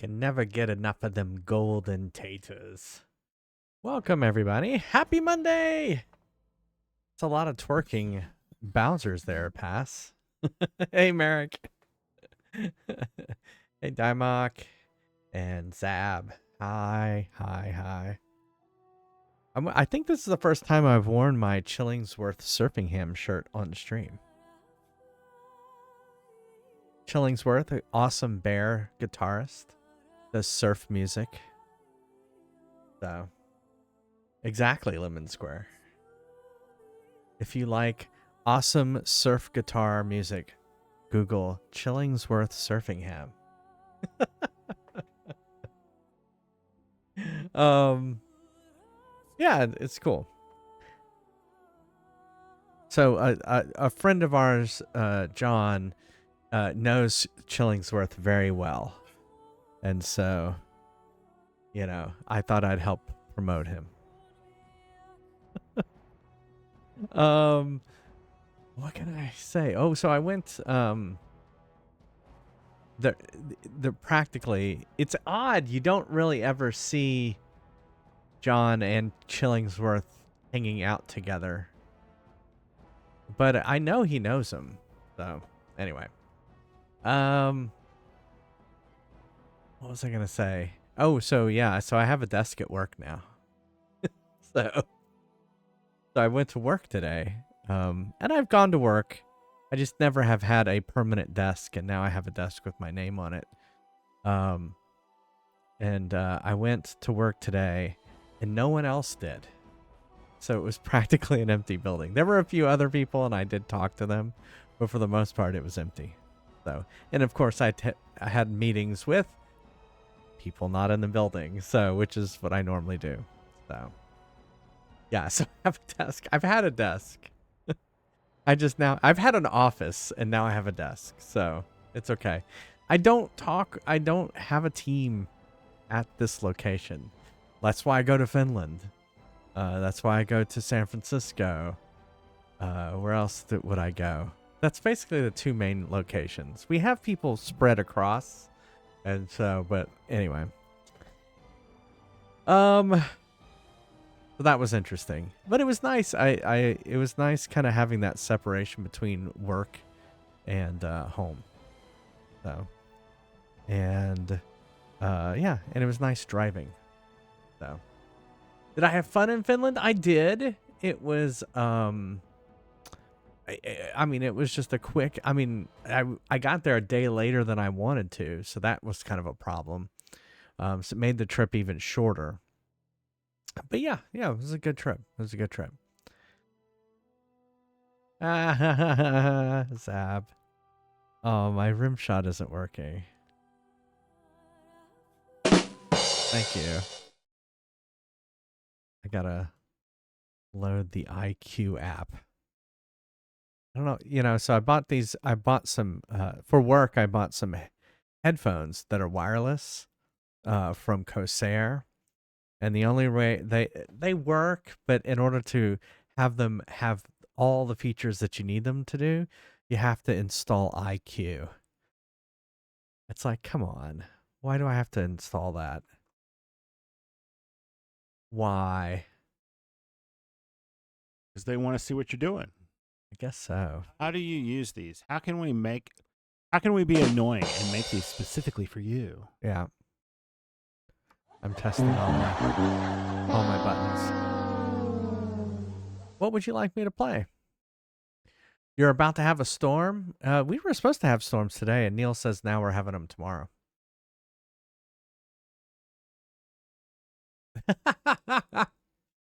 Can never get enough of them golden taters. Welcome, everybody. Happy Monday! It's a lot of twerking Bowsers there, Pass. Hey, Merrick. Hey, Dimok. And Zab. Hi. I think this is the first time I've worn my Chillingsworth Surfingham shirt on stream. Chillingsworth, an awesome bear guitarist, does surf music. So, exactly, Lemon Square. If you like awesome surf guitar music, Google Chillingsworth Surfingham. Yeah, it's cool. So a friend of ours, John, knows Chillingsworth very well, and so, you know, I thought I'd help promote him. What can I say? Oh, so I went. They're practically. It's odd. You don't really ever see John and Chillingsworth hanging out together, but I know he knows him. So anyway, what was I gonna say? Oh, so yeah, so I have a desk at work now. So I went to work today, and I've gone to work. I just never have had a permanent desk, and now I have a desk with my name on it. And I went to work today, and no one else did. So it was practically an empty building. There were a few other people, and I did talk to them, but for the most part, it was empty. So, and of course, I had meetings with people not in the building, so which is what I normally do. So, yeah, so I have a desk. I've had a desk. I've had an office, and now I have a desk, so it's okay. I don't have a team at this location. That's why I go to Finland. That's why I go to San Francisco. Where else would I go? That's basically the two main locations. We have people spread across, and so, but anyway. So that was interesting, but it was nice. It was nice kind of having that separation between work and home. So, and yeah, and it was nice driving. So, did I have fun in Finland? I did. It was I mean, it was just a quick. I mean, I got there a day later than I wanted to, so that was kind of a problem. So it made the trip even shorter. But yeah, it was a good trip. Zab. Oh, my rim shot isn't working. Thank you. I gotta load the IQ app. I don't know, so I bought some, for work, I bought some headphones that are wireless from Corsair. And the only way they work, but in order to have them have all the features that you need them to do, you have to install IQ. It's like, come on. Why do I have to install that? Why? Because they want to see what you're doing. I guess so. How do you use these? How can we be annoying and make these specifically for you? Yeah. I'm testing all my buttons. What would you like me to play? You're about to have a storm? We were supposed to have storms today, and Neil says now we're having them tomorrow.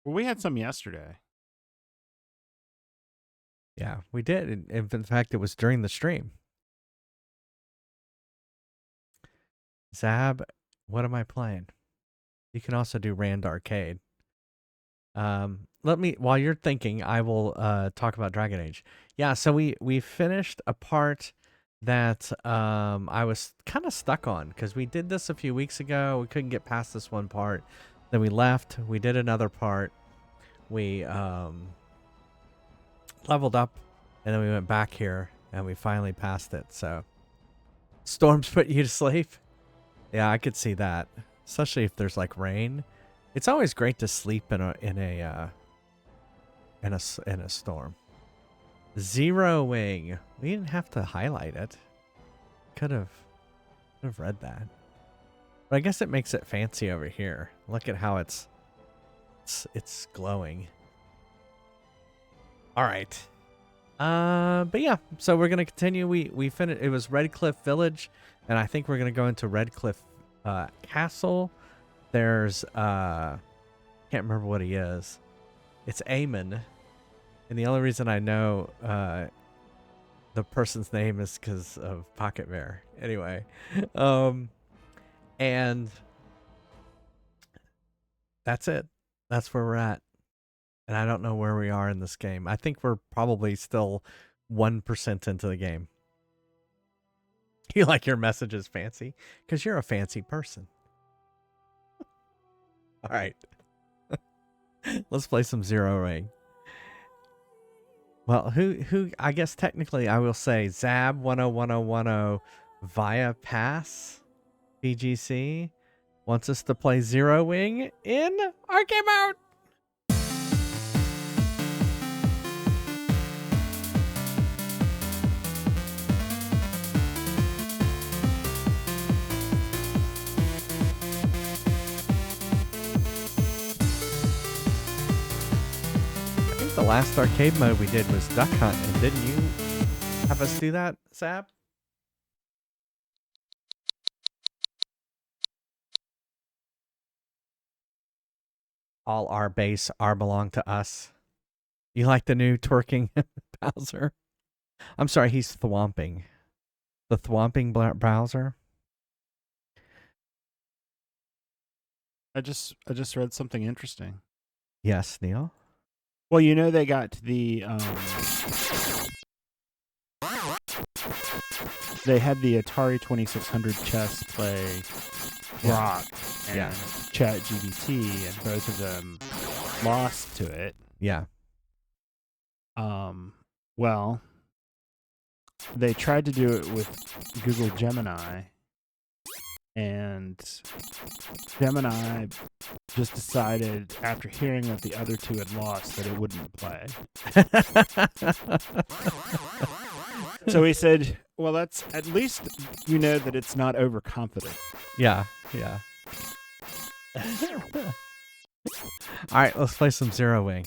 Well, we had some yesterday. Yeah, we did. In fact, it was during the stream. Zab, what am I playing? You can also do Rand Arcade. While you're thinking, I will talk about Dragon Age. Yeah, so we finished a part that I was kind of stuck on because we did this a few weeks ago. We couldn't get past this one part. Then we left. We did another part. We leveled up, and then we went back here, and we finally passed it. So, storms put you to sleep? Yeah, I could see that, especially if there's like rain. It's always great to sleep in a storm. Zero wing. We didn't have to highlight it. Could have read that. But I guess it makes it fancy over here. Look at how it's glowing. All right. But yeah, so we're gonna continue. We finished. It was Redcliffe Village, and I think we're gonna go into Redcliffe Castle. There's can't remember what he is. It's Eamon, and the only reason I know the person's name is because of Pocket Bear. Anyway, and that's it. That's where we're at. And I don't know where we are in this game. I think we're probably still 1% into the game. You like your messages fancy? Because you're a fancy person. All right. Let's play some Zero Ring. Well, who I guess technically I will say Zab 101010 via Pass BGC wants us to play Zero Wing in our game out. The last arcade mode we did was Duck Hunt, and didn't you have us do that, Zab? All our base are belong to us. You like the new twerking Bowser? I'm sorry, he's thwomping. The thwomping Bowser? I just read something interesting. Yes, Neil? Well, you know they got they had the Atari 2600 chess play Rock and ChatGPT, and both of them lost to it. Yeah. Well, they tried to do it with Google Gemini, and Gemini just decided, after hearing that the other two had lost, that it wouldn't play. So he said, well, that's at least you know that it's not overconfident. Yeah, yeah. All right, let's play some Zero Wing.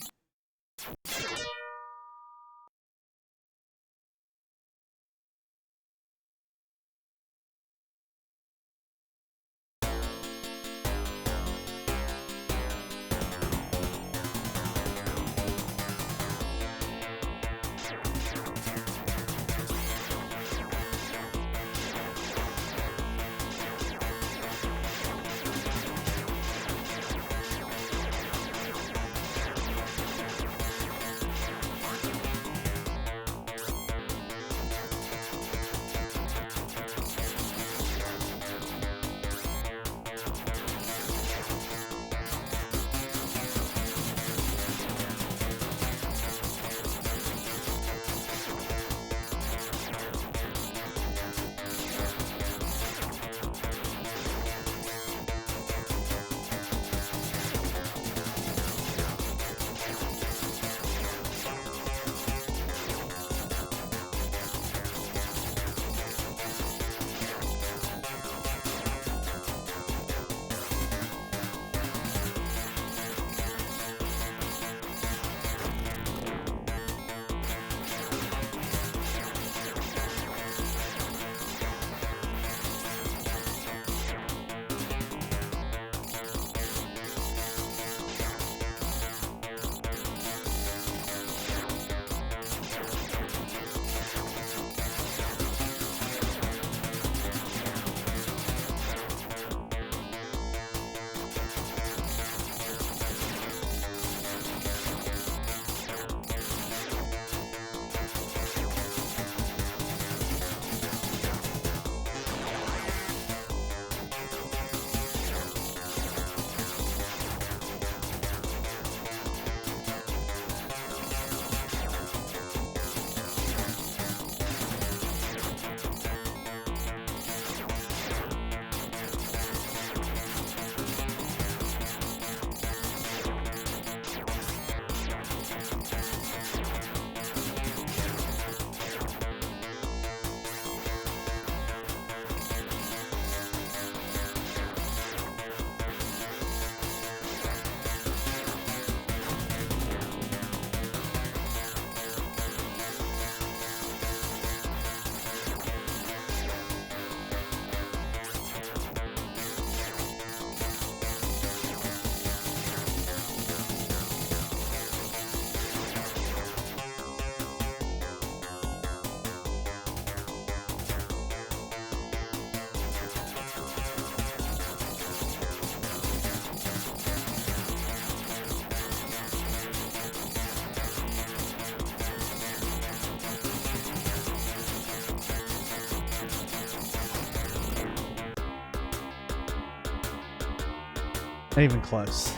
Not even close.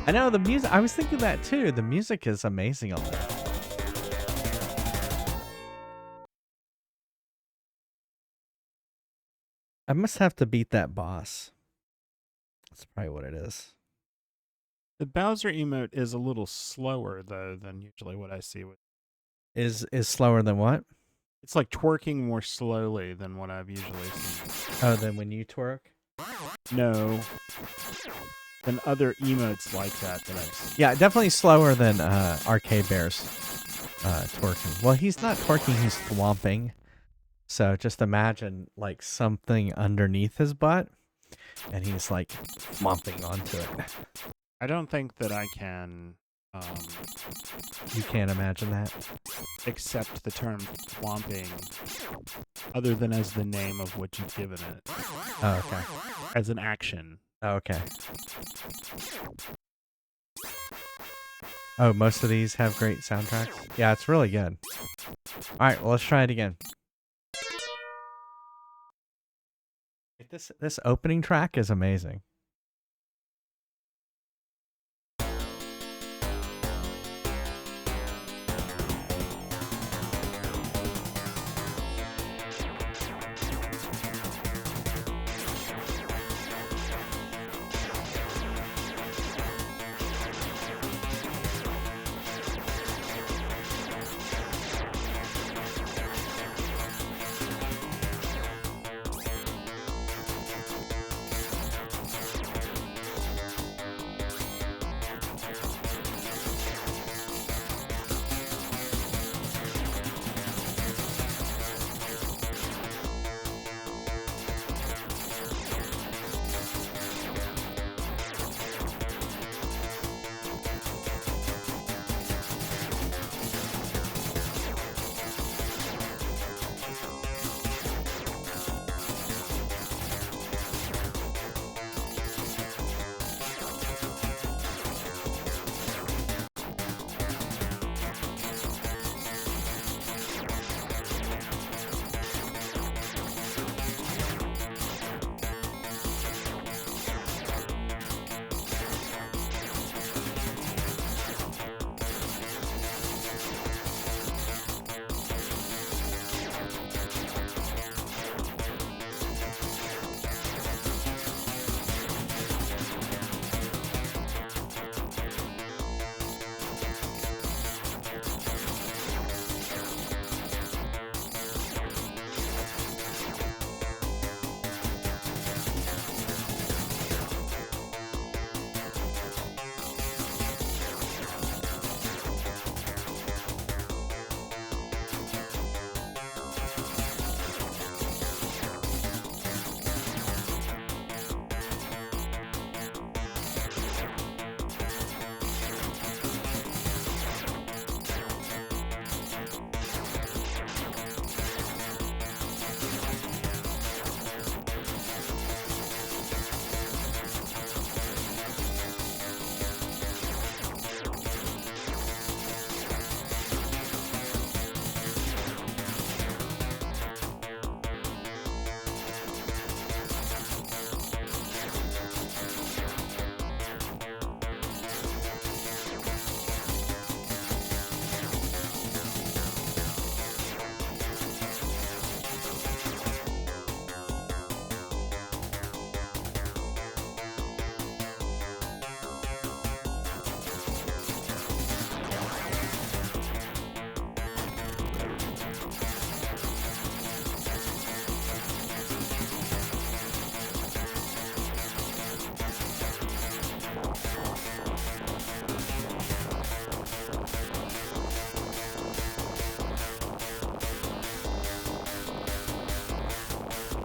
I know the music. I was thinking that too. The music is amazing on that. I must have to beat that boss. That's probably what it is. The Bowser emote is a little slower though than usually what I see with. Is slower than what? It's like twerking more slowly than what I've usually seen. Oh, then when you twerk? No. Than other emotes like that I've seen. Yeah, definitely slower than Arcade Bear's twerking. Well, he's not twerking, he's thwomping. So just imagine like something underneath his butt, and he's like thwomping onto it. I don't think that I can. You can't imagine that? Accept the term thwomping other than as the name of what you've given it. Oh, okay. As an action. Oh, okay. Oh, most of these have great soundtracks? Yeah, it's really good. Alright, well, let's try it again. This opening track is amazing.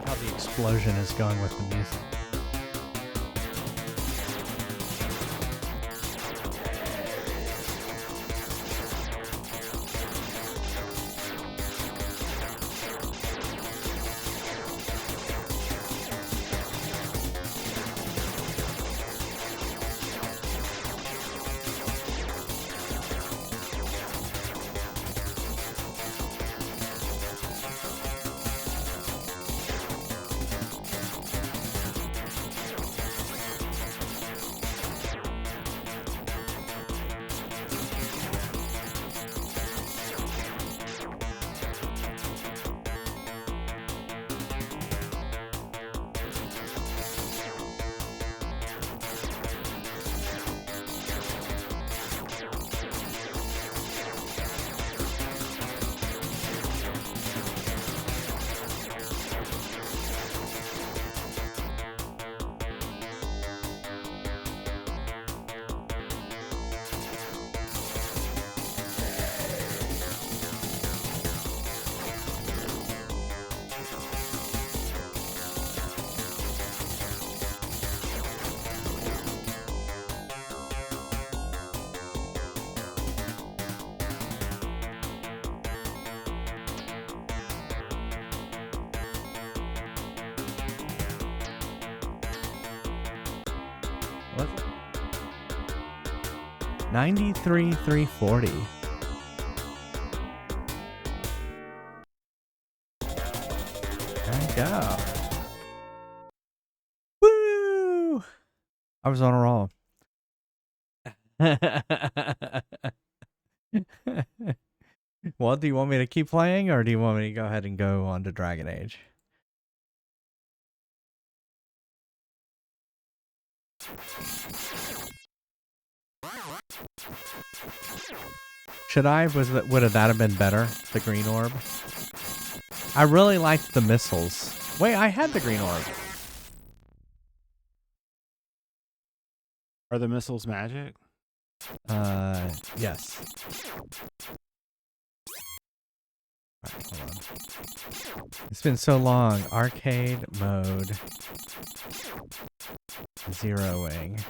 How the explosion is going with the music. What? 93,340. There you go. Woo! I was on a roll. Well, do you want me to keep playing, or do you want me to go ahead and go on to Dragon Age? Should I? Would that have been better? The green orb. I really liked the missiles. Wait, I had the green orb. Are the missiles magic? Yes. Right, hold on. It's been so long. Arcade mode. Zeroing.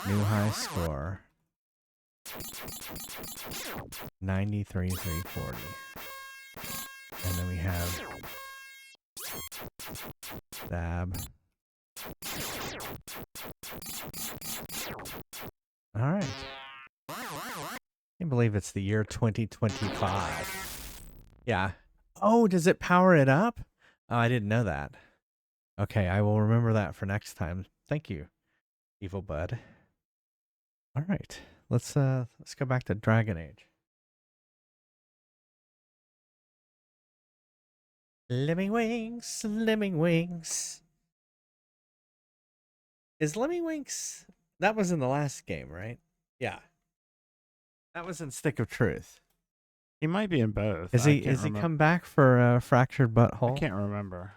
New high score. 93,340. And then we have stab. All right. I can't believe it's the year 2025. Yeah. Oh, does it power it up? Oh, I didn't know that. Okay, I will remember that for next time. Thank you, Evil Bud. All right. Let's go back to Dragon Age. Lemmywinks, Lemmywinks. Is Lemmywinks... That was in the last game, right? Yeah. That was in Stick of Truth. He might be in both. Is he come back for Fractured Butthole? I can't remember.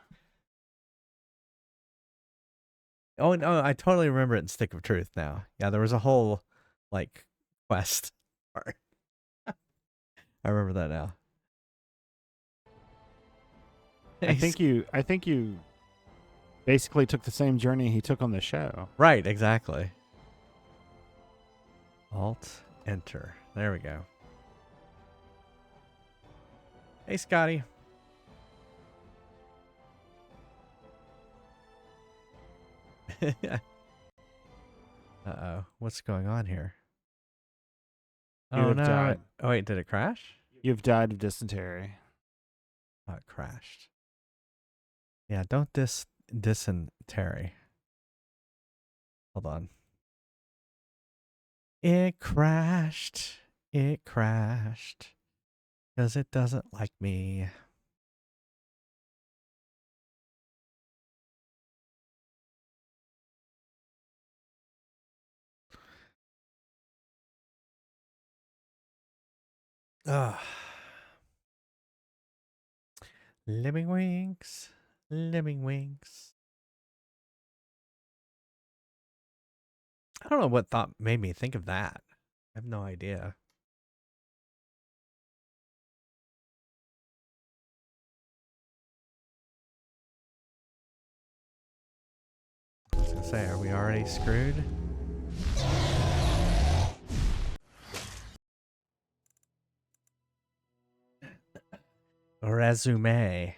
Oh, no, I totally remember it in Stick of Truth now. Yeah, there was a whole, like, quest part. I remember that now. I think you basically took the same journey he took on the show. Right, exactly. Alt, enter. There we go. Hey, Scotty. Uh-oh. What's going on here? Oh, no. Died. Oh, wait. Did it crash? You've died of dysentery. Oh, it crashed. Yeah, don't dysentery. Hold on. It crashed. It crashed. Because it doesn't like me. Ugh. Lemmywinks. Lemmywinks. I don't know what thought made me think of that. I have no idea. I was gonna say, are we already screwed? Resume.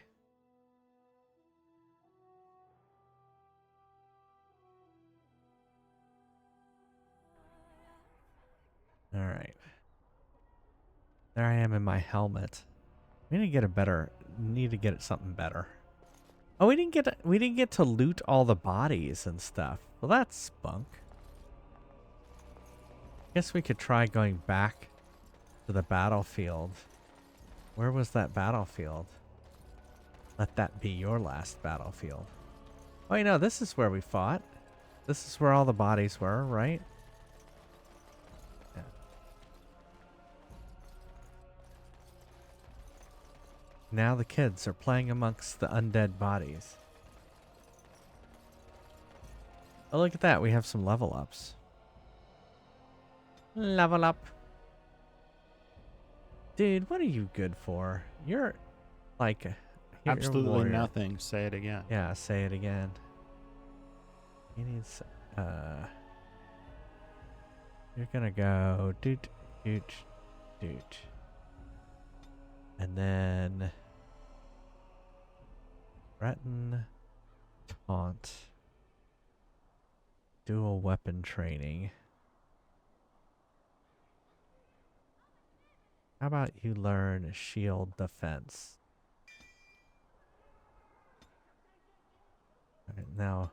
All right. There I am in my helmet. We need to get something better. Oh, we didn't get to loot all the bodies and stuff. Well, that's spunk. Guess we could try going back to the battlefield. Where was that battlefield? Let that be your last battlefield. Oh, you know, this is where we fought. This is where all the bodies were, right? Yeah. Now the kids are playing amongst the undead bodies. Oh, look at that. We have some level ups. Level up. Dude, what are you good for? You're like Absolutely nothing. Say it again. Yeah, say it again. He needs you're gonna go doot doot doot. And then threaten, taunt, Dual weapon training. How about you learn shield defense? All right, now,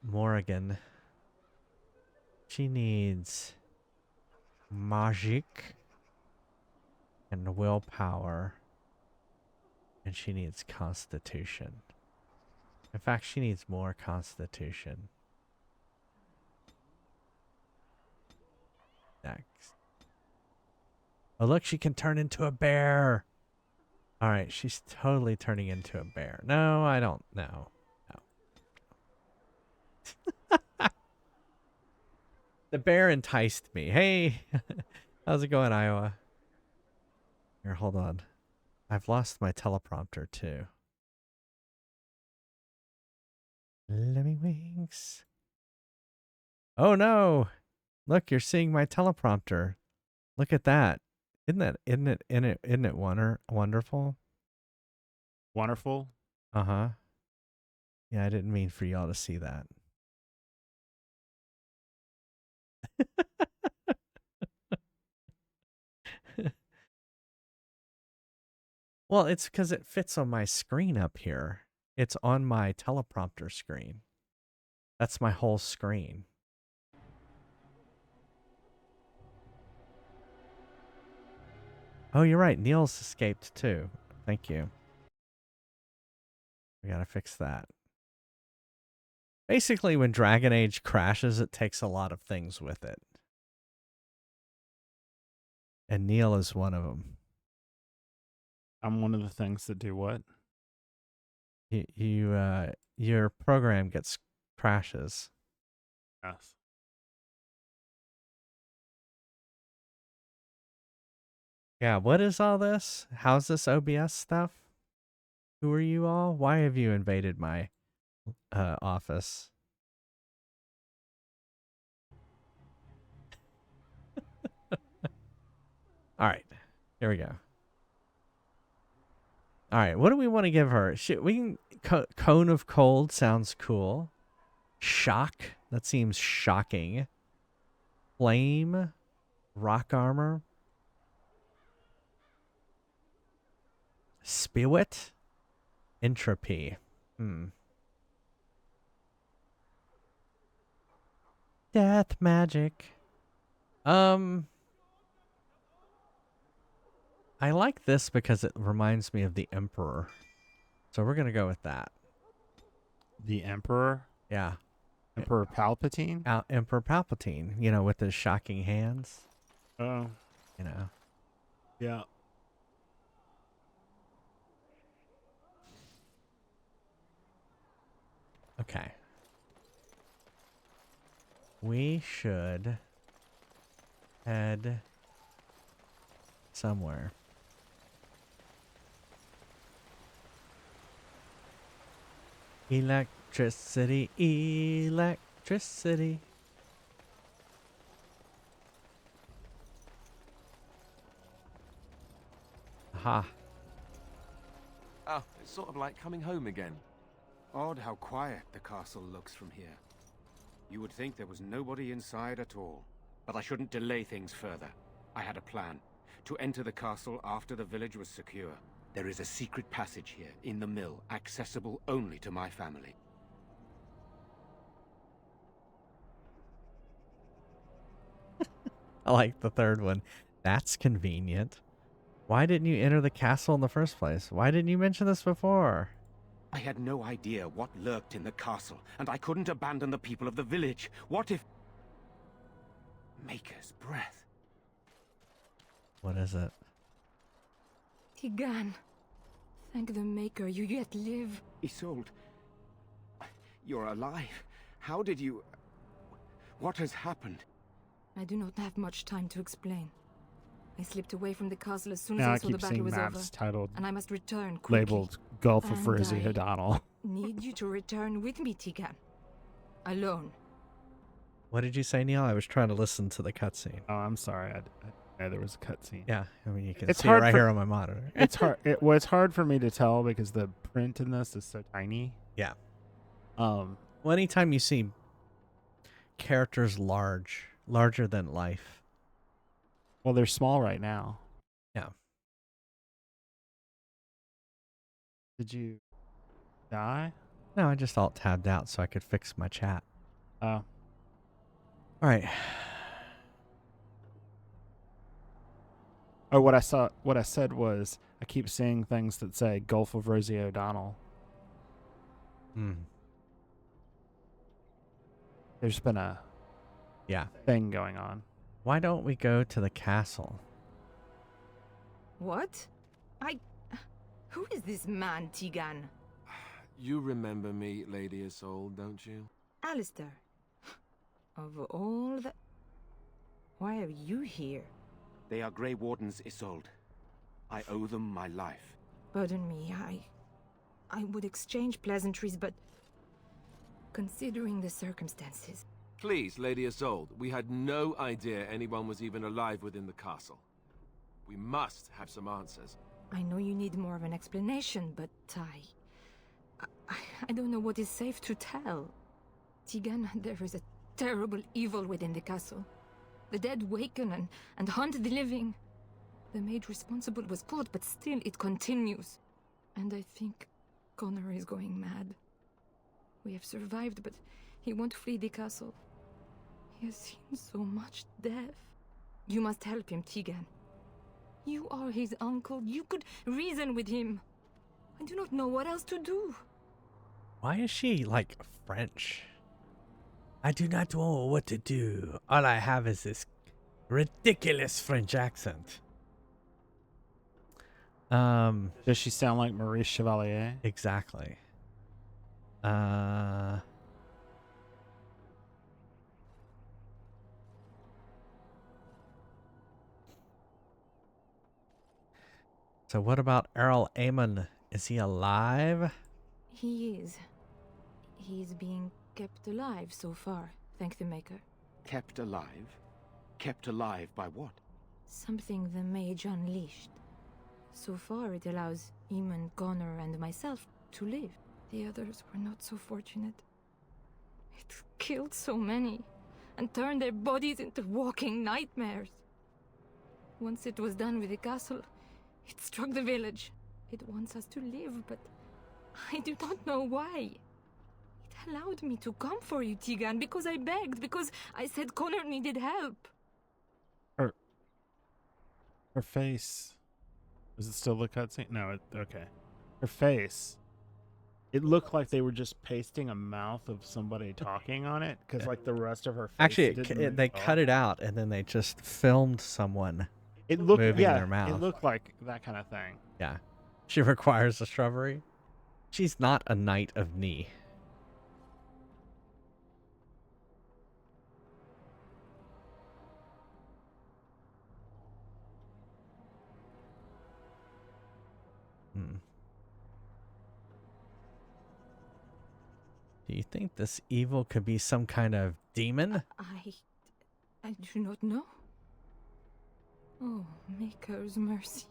Morrigan. She needs magic and willpower. And she needs constitution. In fact, she needs more constitution. Next. Oh, look, she can turn into a bear. All right, she's totally turning into a bear. No, I don't. No. The bear enticed me. Hey, how's it going, Iowa? Here, hold on. I've lost my teleprompter, too. Lemmywinks. Oh, no. Look, you're seeing my teleprompter. Look at that. Isn't it wonderful? Wonderful. Uh-huh. Yeah, I didn't mean for y'all to see that. Well, it's because it fits on my screen up here. It's on my teleprompter screen. That's my whole screen. Oh, you're right. Neil's escaped too. Thank you. We gotta fix that. Basically, when Dragon Age crashes, it takes a lot of things with it. And Neil is one of them. I'm one of the things that do what? Your program gets crashes. Yes. Yeah, what is all this? How's this OBS stuff? Who are you all? Why have you invaded my office? All right, here we go. All right, what do we want to give her? We can cone of cold sounds cool. Shock, that seems shocking. Flame, rock armor. Spirit, entropy. Death magic. I like this because it reminds me of the Emperor. So we're going to go with that. The Emperor? Yeah. Emperor Palpatine? Emperor Palpatine, you know, with his shocking hands. Oh. You know. Yeah. Okay. We should head somewhere. Electricity, electricity. Aha. Oh, it's sort of like coming home again. Odd how quiet the castle looks from here. You would think there was nobody inside at all. But I shouldn't delay things further. I had a plan. To enter the castle after the village was secure. There is a secret passage here, in the mill, accessible only to my family. I like the third one. That's convenient. Why didn't you enter the castle in the first place? Why didn't you mention this before? I had no idea what lurked in the castle, and I couldn't abandon the people of the village. What if... Maker's breath. What is it? Tigan, thank the Maker you yet live. Isolde, you're alive. How did you... What has happened? I do not have much time to explain. I slipped away from the castle as soon as Now I I saw the keep battle seeing was over, maps titled, and I must return quickly. labeled Gulf of And Frizzy I- O'Donnell. Need you to return with me, Tigan. Alone. What did you say, Neil? I was trying to listen to the cutscene. Oh, I'm sorry. I there was a cutscene. Yeah, I mean, you can It's see it hard right for- here on my monitor. It's hard. Well, it's hard for me to tell because the print in this is so tiny. Yeah. Um. Well, anytime you see characters larger than life. Well, they're small right now. Yeah. Did you die? No, I just alt tabbed out so I could fix my chat. Oh. All right. Oh, what I said was, I keep seeing things that say Gulf of Rosie O'Donnell. Hmm. There's been a Yeah. thing going on. Why don't we go to the castle? What? Who is this man, Tegan? You remember me, Lady Isolde, don't you? Alistair. Of all the... Why are you here? They are Grey Wardens, Isolde. I owe them my life. Pardon me, I would exchange pleasantries, but... Considering the circumstances... Please, Lady Isolde, we had no idea anyone was even alive within the castle. We must have some answers. I know you need more of an explanation, but I don't know what is safe to tell. Tegan, there is a terrible evil within the castle. The dead waken and haunt the living. The maid responsible was caught, but still it continues. And I think Connor is going mad. We have survived, but he won't flee the castle. He has seen so much death. You must help him, Tegan. You are his uncle. You could reason with him. I do not know what else to do. Why is she, like, French? I do not know what to do. All I have is this ridiculous French accent. Does she sound like Maurice Chevalier? Exactly. So what about Earl Amon? Is he alive? He is. He is being kept alive so far, thank the Maker. Kept alive? Kept alive by what? Something the mage unleashed. So far it allows Eamon, Connor, and myself to live. The others were not so fortunate. It killed so many, and turned their bodies into walking nightmares. Once it was done with the castle, it struck the village. It wants us to live, but I do not know why. It allowed me to come for you, Tegan, because I begged, because I said Connor needed help. Her face. Does it still look cutscene? No, okay. Her face. It looked like they were just pasting a mouth of somebody talking on it, because like the rest of her face. Actually, didn't move they at all. cut it out and then they just filmed someone It looked, moving yeah, their mouth. it looked like that kind of thing. Yeah. She requires a shrubbery. She's not a knight of knee. Do you think this evil could be some kind of demon? I do not know. Oh, Maker's mercy.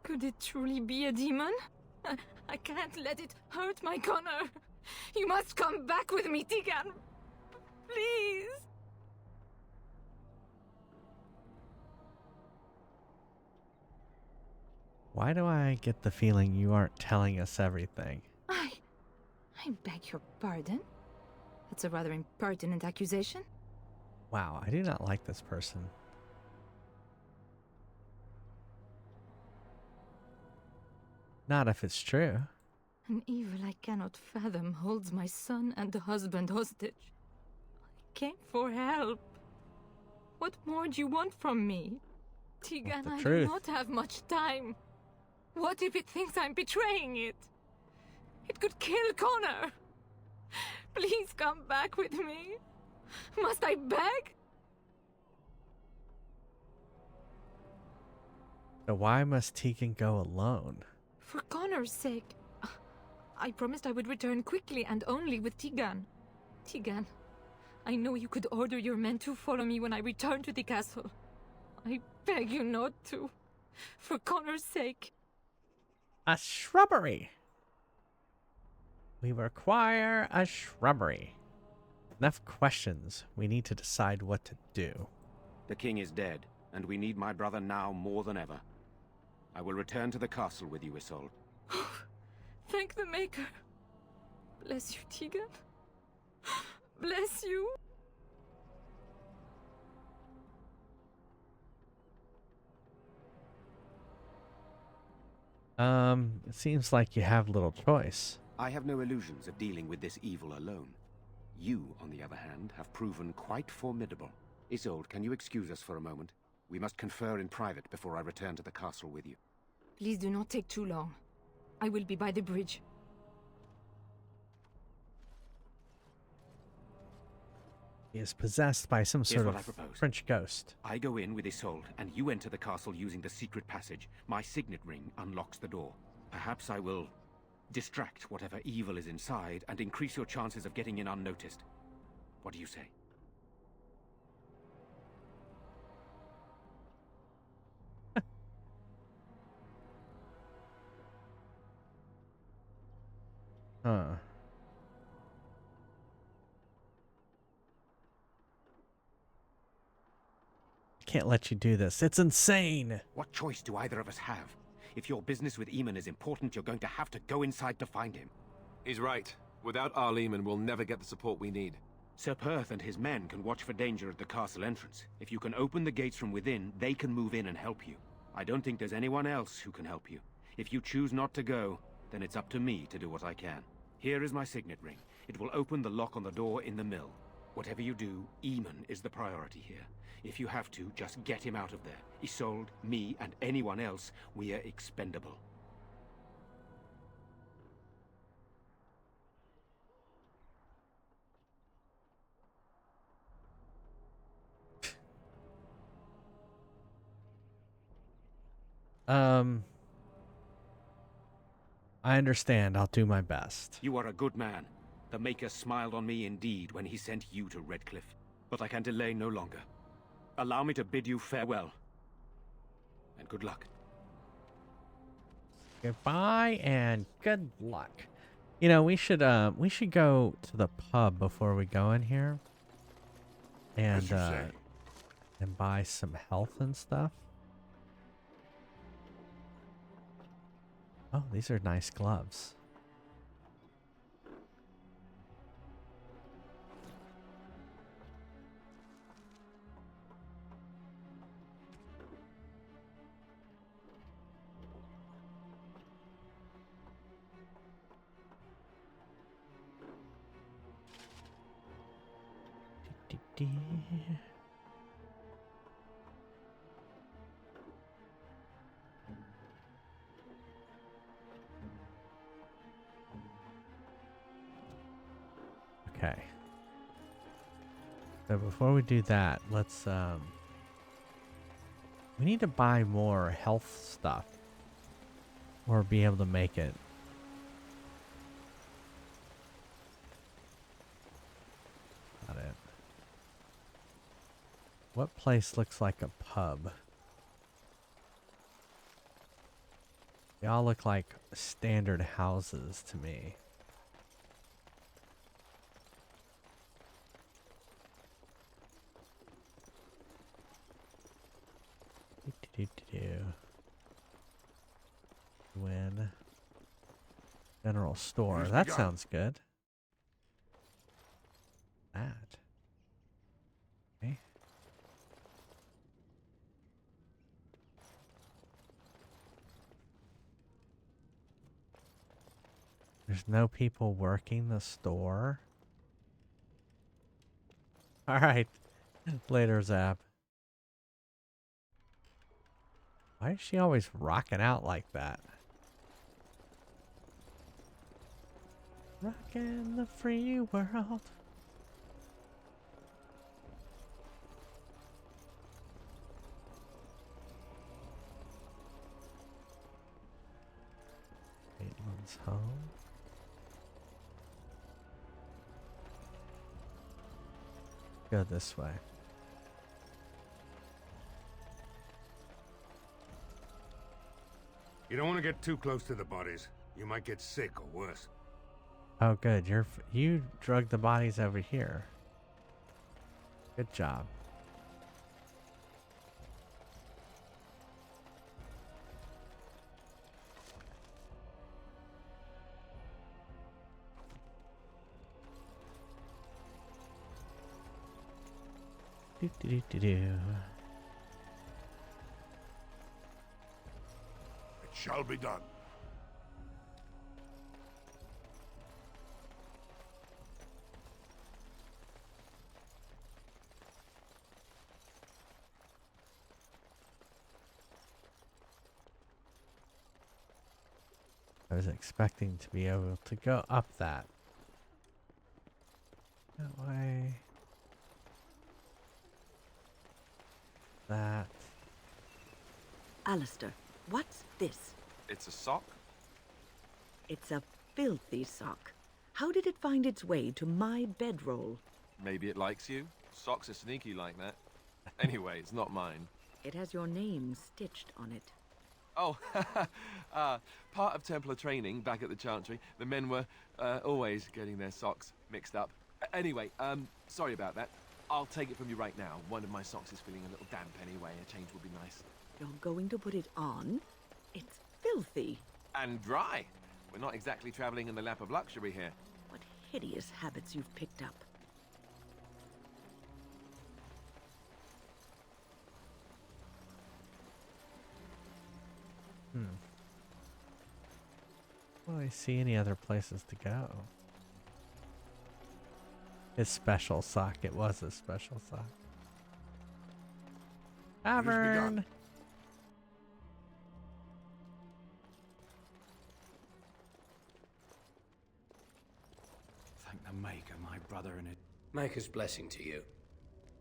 Could it truly be a demon? I can't let it hurt my Connor. You must come back with me, Tegan. Please. Why do I get the feeling you aren't telling us everything? I beg your pardon? That's a rather impertinent accusation. Wow, I do not like this person. Not if it's true. An evil I cannot fathom holds my son and the husband hostage. I came for help. What more do you want from me? Tegan, I do not have much time. What if it thinks I'm betraying it? It could kill Connor. Please come back with me. Must I beg? So why must Tegan go alone? For Connor's sake. I promised I would return quickly and only with Tegan. Tegan, I know you could order your men to follow me when I return to the castle. I beg you not to. For Connor's sake. A shrubbery. We require a shrubbery. Enough questions. We need to decide what to do. The king is dead, and we need my brother now more than ever. I will return to the castle with you, Isolde. Thank the Maker. Bless you, Tegan. Bless you. It seems like you have little choice. I have no illusions of dealing with this evil alone. You, on the other hand, have proven quite formidable. Isolde, can you excuse us for a moment? We must confer in private before I return to the castle with you. Please do not take too long. I will be by the bridge. He is possessed by some Here's sort what of I propose. French ghost. I go in with Isolde, and you enter the castle using the secret passage. My signet ring unlocks the door. Perhaps I will distract whatever evil is inside and increase your chances of getting in unnoticed. What do you say? Huh. Can't let you do this. It's insane. What choice do either of us have? If your business with Eamon is important, you're going to have to go inside to find him. He's right. Without Arl Eamon, we'll never get the support we need. Sir Perth and his men can watch for danger at the castle entrance. If you can open the gates from within, they can move in and help you. I don't think there's anyone else who can help you. If you choose not to go, then it's up to me to do what I can. Here is my signet ring. It will open the lock on the door in the mill. Whatever you do, Eamon is the priority here. If you have to, just get him out of there. Isolde, me, and anyone else, we are expendable. I understand. I'll do my best. You are a good man. The Maker smiled on me indeed when he sent you to Redcliffe. But I can delay no longer. Allow me to bid you farewell. And good luck. Goodbye and good luck. You know, we should go to the pub before we go in here. And and buy some health and stuff. Oh, these are nice gloves. Okay. So before we do that, let's we need to buy more health stuff or be able to make it. Got it. What place looks like a pub? They all look like standard houses to me. Win. General store. That sounds good. That. Okay. There's no people working the store. All right. Later, Zap. Why is she always rocking out like that? Rockin' the free world. Caitlin's home. Go this way. You don't want to get too close to the bodies. You might get sick or worse. Oh, good. You drugged the bodies over here. Good job. Do, do, do, do, do. It shall be done. I was expecting to be able to go up that. That way. That. Alistair, what's this? It's a sock? It's a filthy sock. How did it find its way to my bedroll? Maybe it likes you? Socks are sneaky like that. Anyway, it's not mine. It has your name stitched on it. Oh, part of Templar training back at the Chantry. The men were always getting their socks mixed up. Anyway, sorry about that. I'll take it from you right now. One of my socks is feeling a little damp anyway. A change would be nice. You're going to put it on? It's filthy. And dry. We're not exactly traveling in the lap of luxury here. What hideous habits you've picked up. Well, I see any other places to go. His special sock. It was a special sock. Tavern. Thank the Maker, my brother in it. Maker's blessing to you.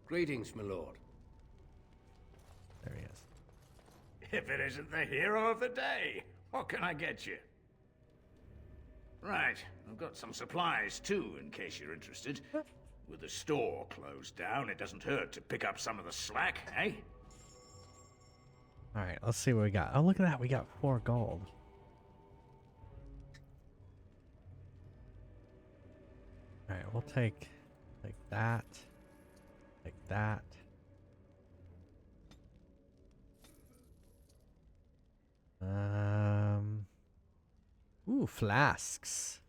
Greetings, my lord. There he is. If it isn't the hero of the day, what can I get you? Right, I've got some supplies too, in case you're interested. With the store closed down, it doesn't hurt to pick up some of the slack, eh? Alright, let's see what we got. Oh, look at that. We got 4 gold. Alright, we'll take that. Take that. Ooh, flasks.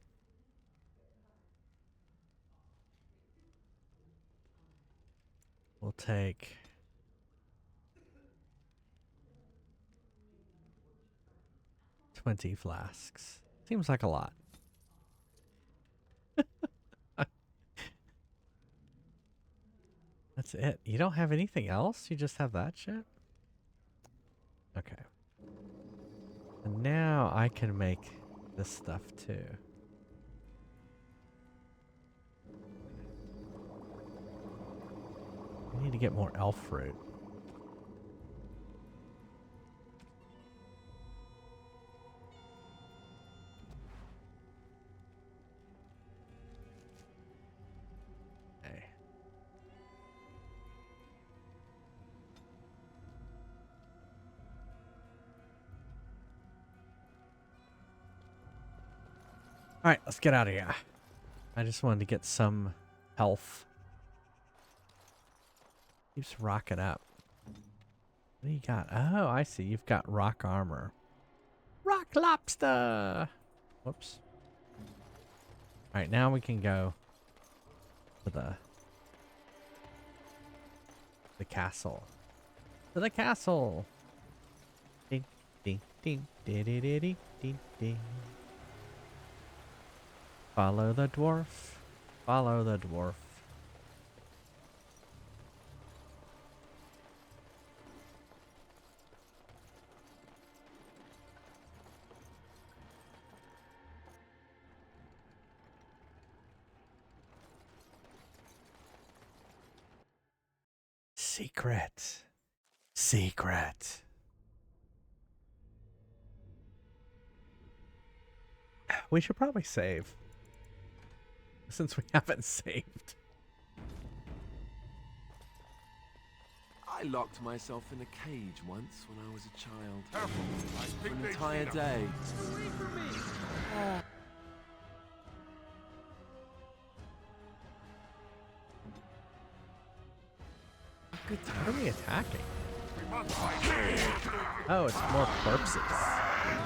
We'll take 20 flasks. Seems like a lot. That's it. You don't have anything else? You just have that shit? Okay. And now I can make this stuff too. I need to get more elf fruit. Okay. All right, let's get out of here. I just wanted to get some health. Keeps rocking up. What do you got? Oh, I see. You've got rock armor. Rock lobster! Whoops. Alright, now we can go to the castle. To the castle! Ding, ding, ding, ding, ding, ding, ding, ding. Follow the dwarf. Follow the dwarf. Secret. Secret. We should probably save. Since we haven't saved. I locked myself in a cage once when I was a child. Careful. I For think an they've entire seen us. day. What are we attacking? We must fight. Oh, it's more corpses. I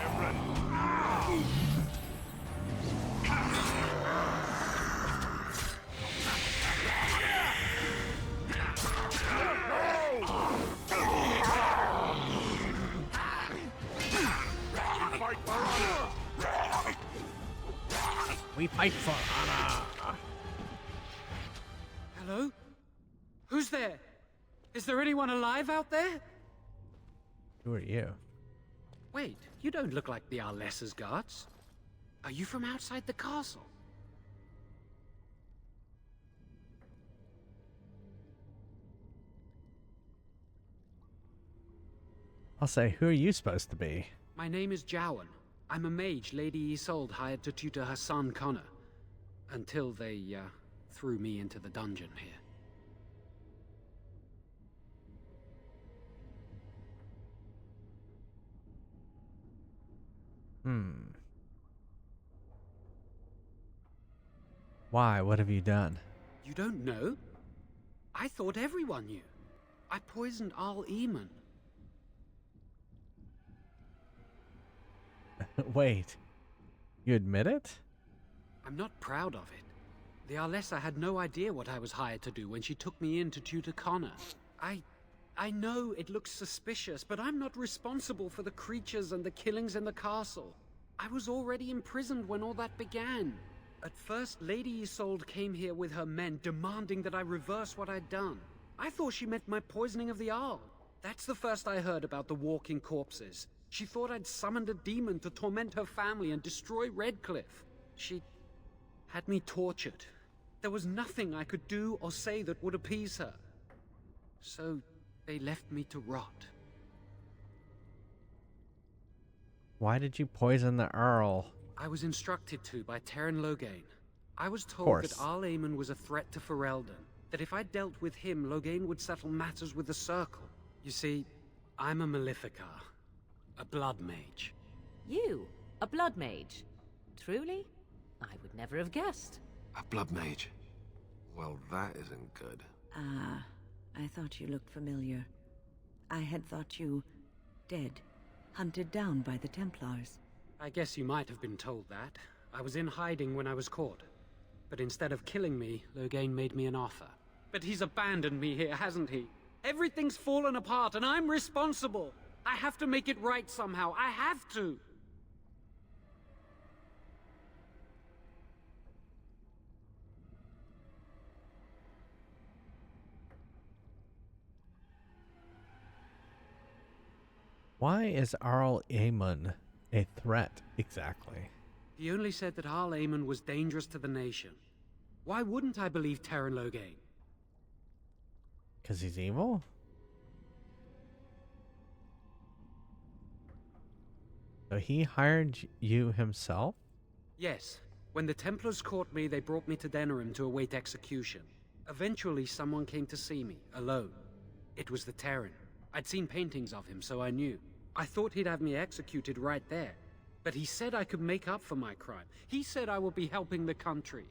am ready. Fight for honor. We fight for honor. Hello? Who's there? Is there anyone alive out there? Who are you? Wait, you don't look like the Arlessa's guards. Are you from outside the castle? I'll say, who are you supposed to be? My name is Jowan. I'm a mage Lady Isolde hired to tutor her son Connor. Until they, threw me into the dungeon here. Why? What have you done? You don't know? I thought everyone knew. I poisoned Al Eamon. Wait. You admit it? I'm not proud of it. The Arlessa had no idea what I was hired to do when she took me in to tutor Connor. I know it looks suspicious, but I'm not responsible for the creatures and the killings in the castle. I was already imprisoned when all that began. At first, Lady Isolde came here with her men demanding that I reverse what I'd done. I thought she meant my poisoning of the Arl. That's the first I heard about the walking corpses. She thought I'd summoned a demon to torment her family and destroy Redcliffe. She had me tortured. There was nothing I could do or say that would appease her. So they left me to rot. Why did you poison the Earl? I was instructed to by Terran Loghain. I was told that Al Eamon was a threat to Ferelden, that if I dealt with him, Loghain would settle matters with the Circle. You see, I'm a Maleficar, a blood mage. You? A blood mage? Truly? I would never have guessed. A blood mage. Well, that isn't good. Ah, I thought you looked familiar. I had thought you dead, hunted down by the Templars. I guess you might have been told that. I was in hiding when I was caught. But instead of killing me, Loghain made me an offer. But he's abandoned me here, hasn't he? Everything's fallen apart and I'm responsible. I have to make it right somehow. I have to. Why is Arl Eamon a threat, exactly? He only said that Al Eamon was dangerous to the nation. Why wouldn't I believe Terran Loghain? Because he's evil? So he hired you himself? Yes. When the Templars caught me, they brought me to Denerim to await execution. Eventually, someone came to see me, alone. It was the Terran. I'd seen paintings of him, so I knew. I thought he'd have me executed right there. But he said I could make up for my crime. He said I would be helping the country.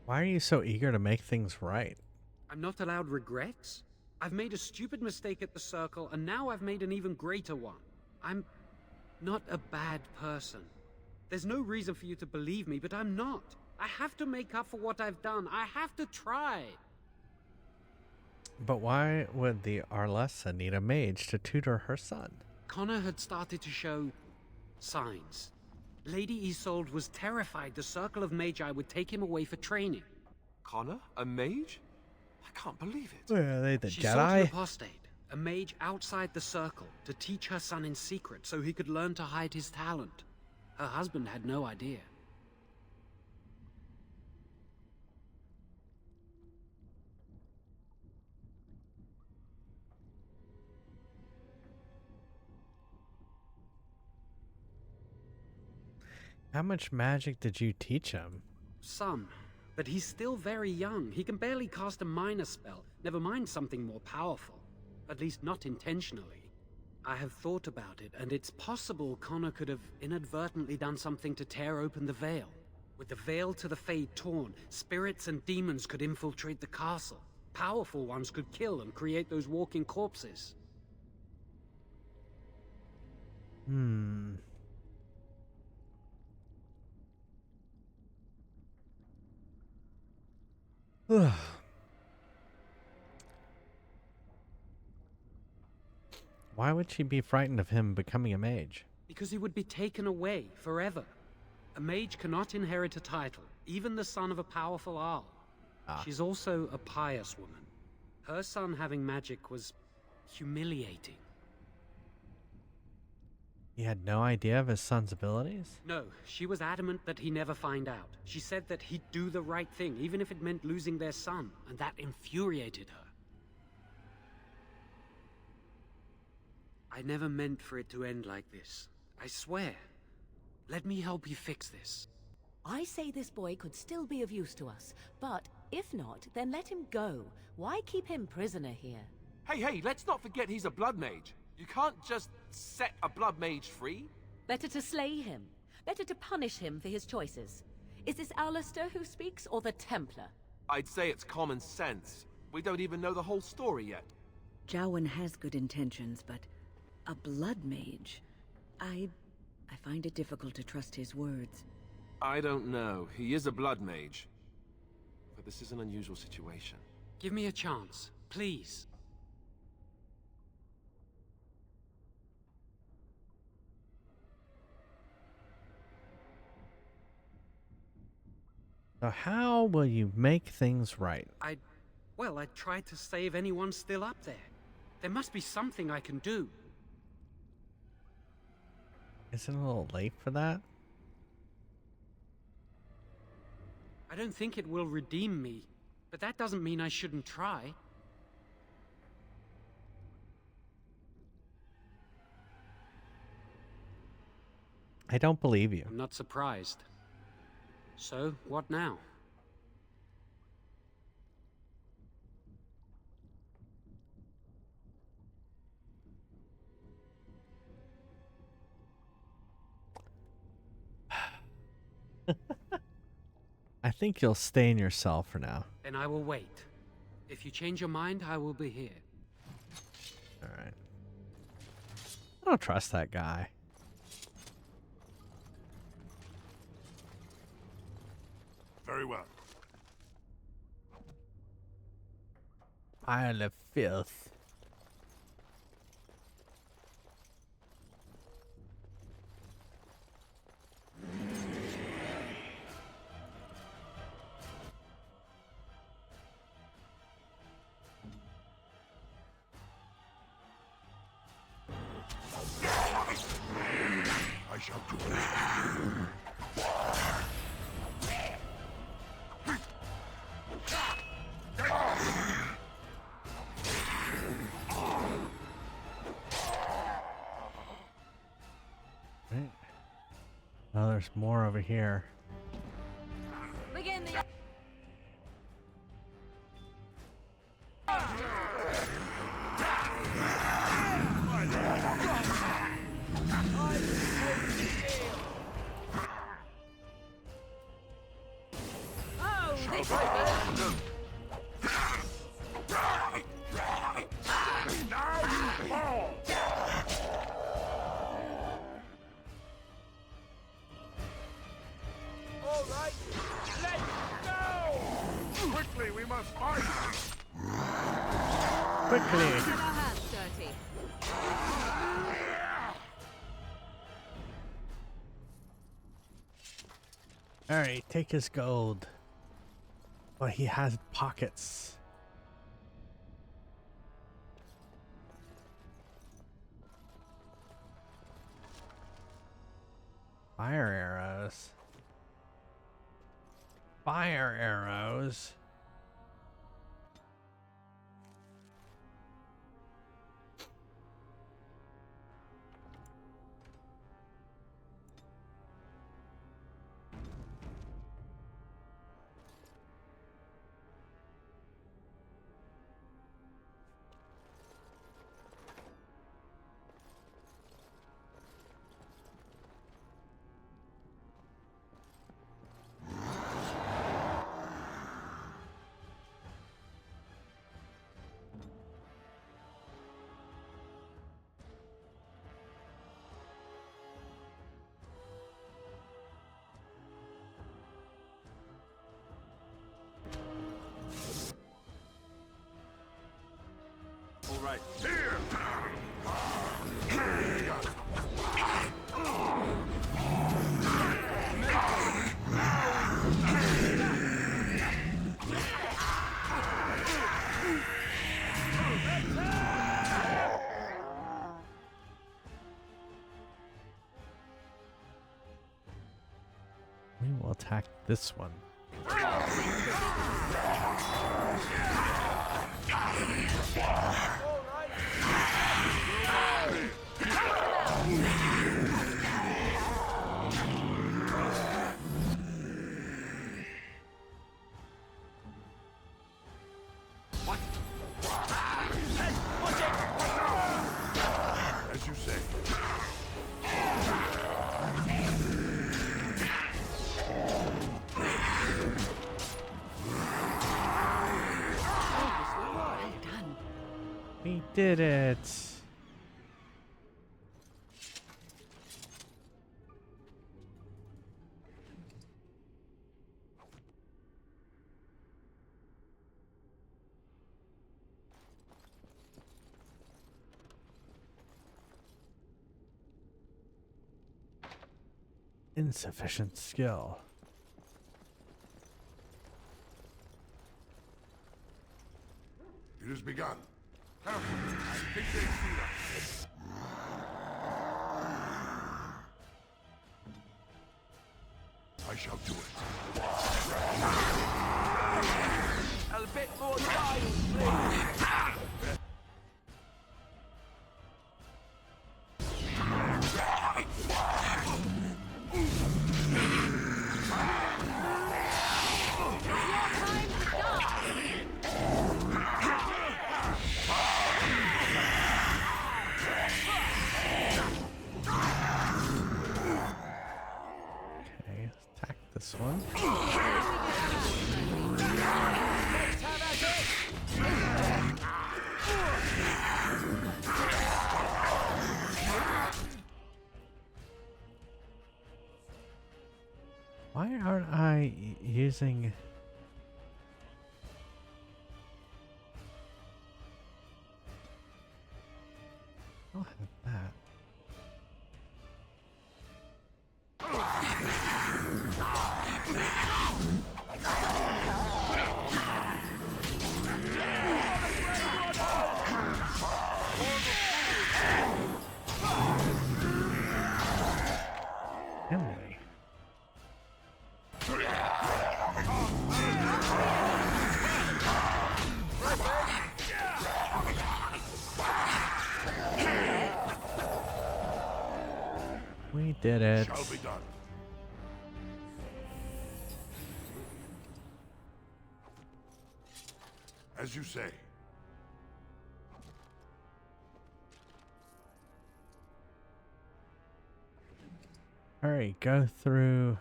Why are you so eager to make things right? I'm not allowed regrets? I've made a stupid mistake at the Circle, and now I've made an even greater one. I'm not a bad person. There's no reason for you to believe me, but I'm not. I have to make up for what I've done. I have to try. But why would the Arlessa need a mage to tutor her son? Connor had started to show signs. Lady Isolde was terrified the Circle of Magi would take him away for training. Connor? A mage? I can't believe it. Are they the She sought an Jedi? apostate, a mage outside the Circle, to teach her son in secret so he could learn to hide his talent. Her husband had no idea. How much magic did you teach him? Some, but he's still very young. He can barely cast a minor spell, never mind something more powerful. At least not intentionally. I have thought about it, and it's possible Connor could have inadvertently done something to tear open the veil. With the veil to the Fade torn, spirits and demons could infiltrate the castle. Powerful ones could kill and create those walking corpses. Why would she be frightened of him becoming a mage? Because he would be taken away forever. A mage cannot inherit a title, even the son of a powerful Arl. She's also a pious woman. Her son having magic was humiliating. He had no idea of his son's abilities? No, she was adamant that he never find out. She said that he'd do the right thing, even if it meant losing their son, and that infuriated her. I never meant for it to end like this. I swear. Let me help you fix this. I say this boy could still be of use to us, but if not, then let him go. Why keep him prisoner here? Hey, let's not forget he's a blood mage. You can't just set a blood mage free. Better to slay him. Better to punish him for his choices. Is this Alistair who speaks, or the Templar? I'd say it's common sense. We don't even know the whole story yet. Jowan has good intentions, but a blood mage? I find it difficult to trust his words. I don't know. He is a blood mage. But this is an unusual situation. Give me a chance, please. So how will you make things right? I tried to save anyone still up there. There must be something I can do. Isn't it a little late for that? I don't think it will redeem me, but that doesn't mean I shouldn't try. I don't believe you. I'm not surprised. So, what now? I think you'll stay in your cell for now. Then I will wait. If you change your mind, I will be here. Alright. I don't trust that guy. Very well. Pile of filth. I shall do this. Right. Oh, there's more over here. Begin the... Oh, this will be... Now you fall! All right, let's go! Quickly, we must fight! Quickly! Get our hands dirty. Alright, take his gold. But he has pockets. Fire arrows. Fire arrows. right. Here! We will attack this one. As you say. Well done. We did it. Insufficient skill. It has begun. Careful. I think they've seen us. I shall do it. A bit more time, please. Okay, attack this one. Why aren't I using... I don't have that. Emily. We did it. Shall be done. As you say. Hurry, go through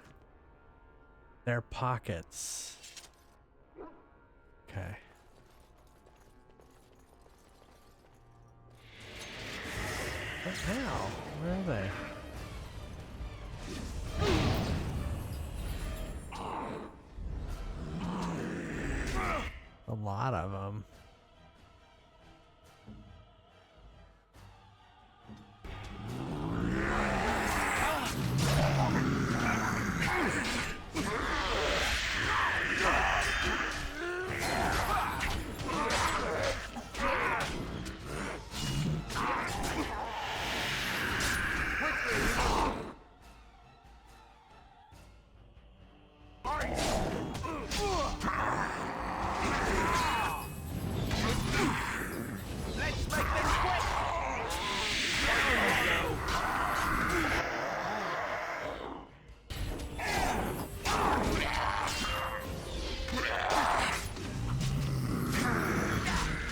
their pockets. Okay. What now? Where are they? A lot of them.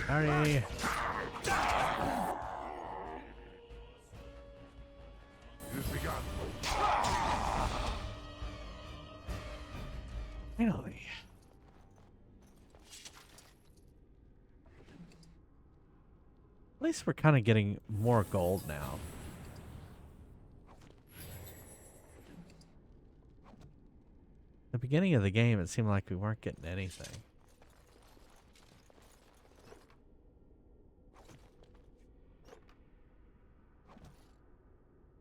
Sorry. It has begun. Finally. At least we're kind of getting more gold now. At the beginning of the game, it seemed like we weren't getting anything.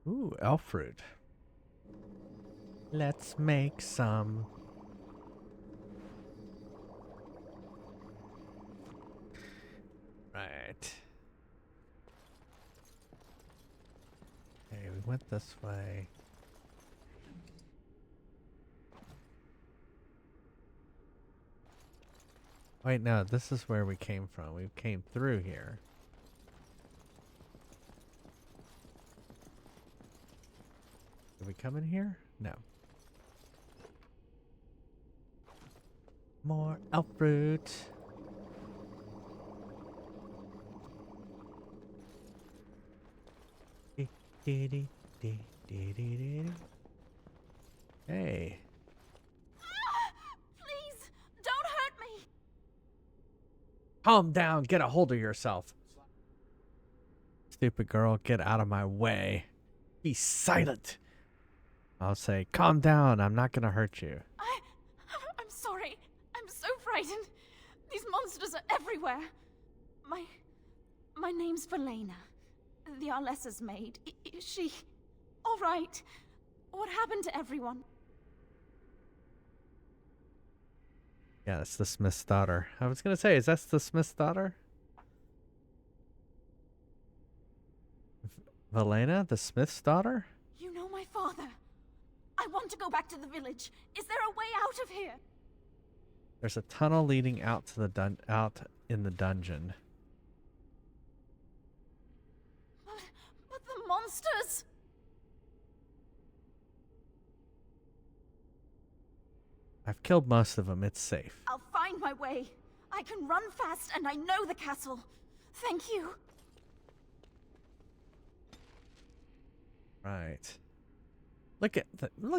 Ooh, elf fruit. Let's make some. Right. Okay, we went this way. Wait, no, this is where we came from. We came through here. Did we come in here? No. More elf fruit. Hey. Please, don't hurt me. Calm down. Get a hold of yourself. Stupid girl, get out of my way. Be silent. I'll say, calm down. I'm not going to hurt you. I'm sorry. I'm so frightened. These monsters are everywhere. My name's Valena. The Arlessa's maid. Is she all right? What happened to everyone? Yeah, that's the Smith's daughter. I was going to say, is that the Smith's daughter? Valena, the Smith's daughter? You know my father. I want to go back to the village. Is there a way out of here? There's a tunnel leading out to the out in the dungeon. But the monsters. I've killed most of them. It's safe. I'll find my way. I can run fast and I know the castle. Thank you. Right. Look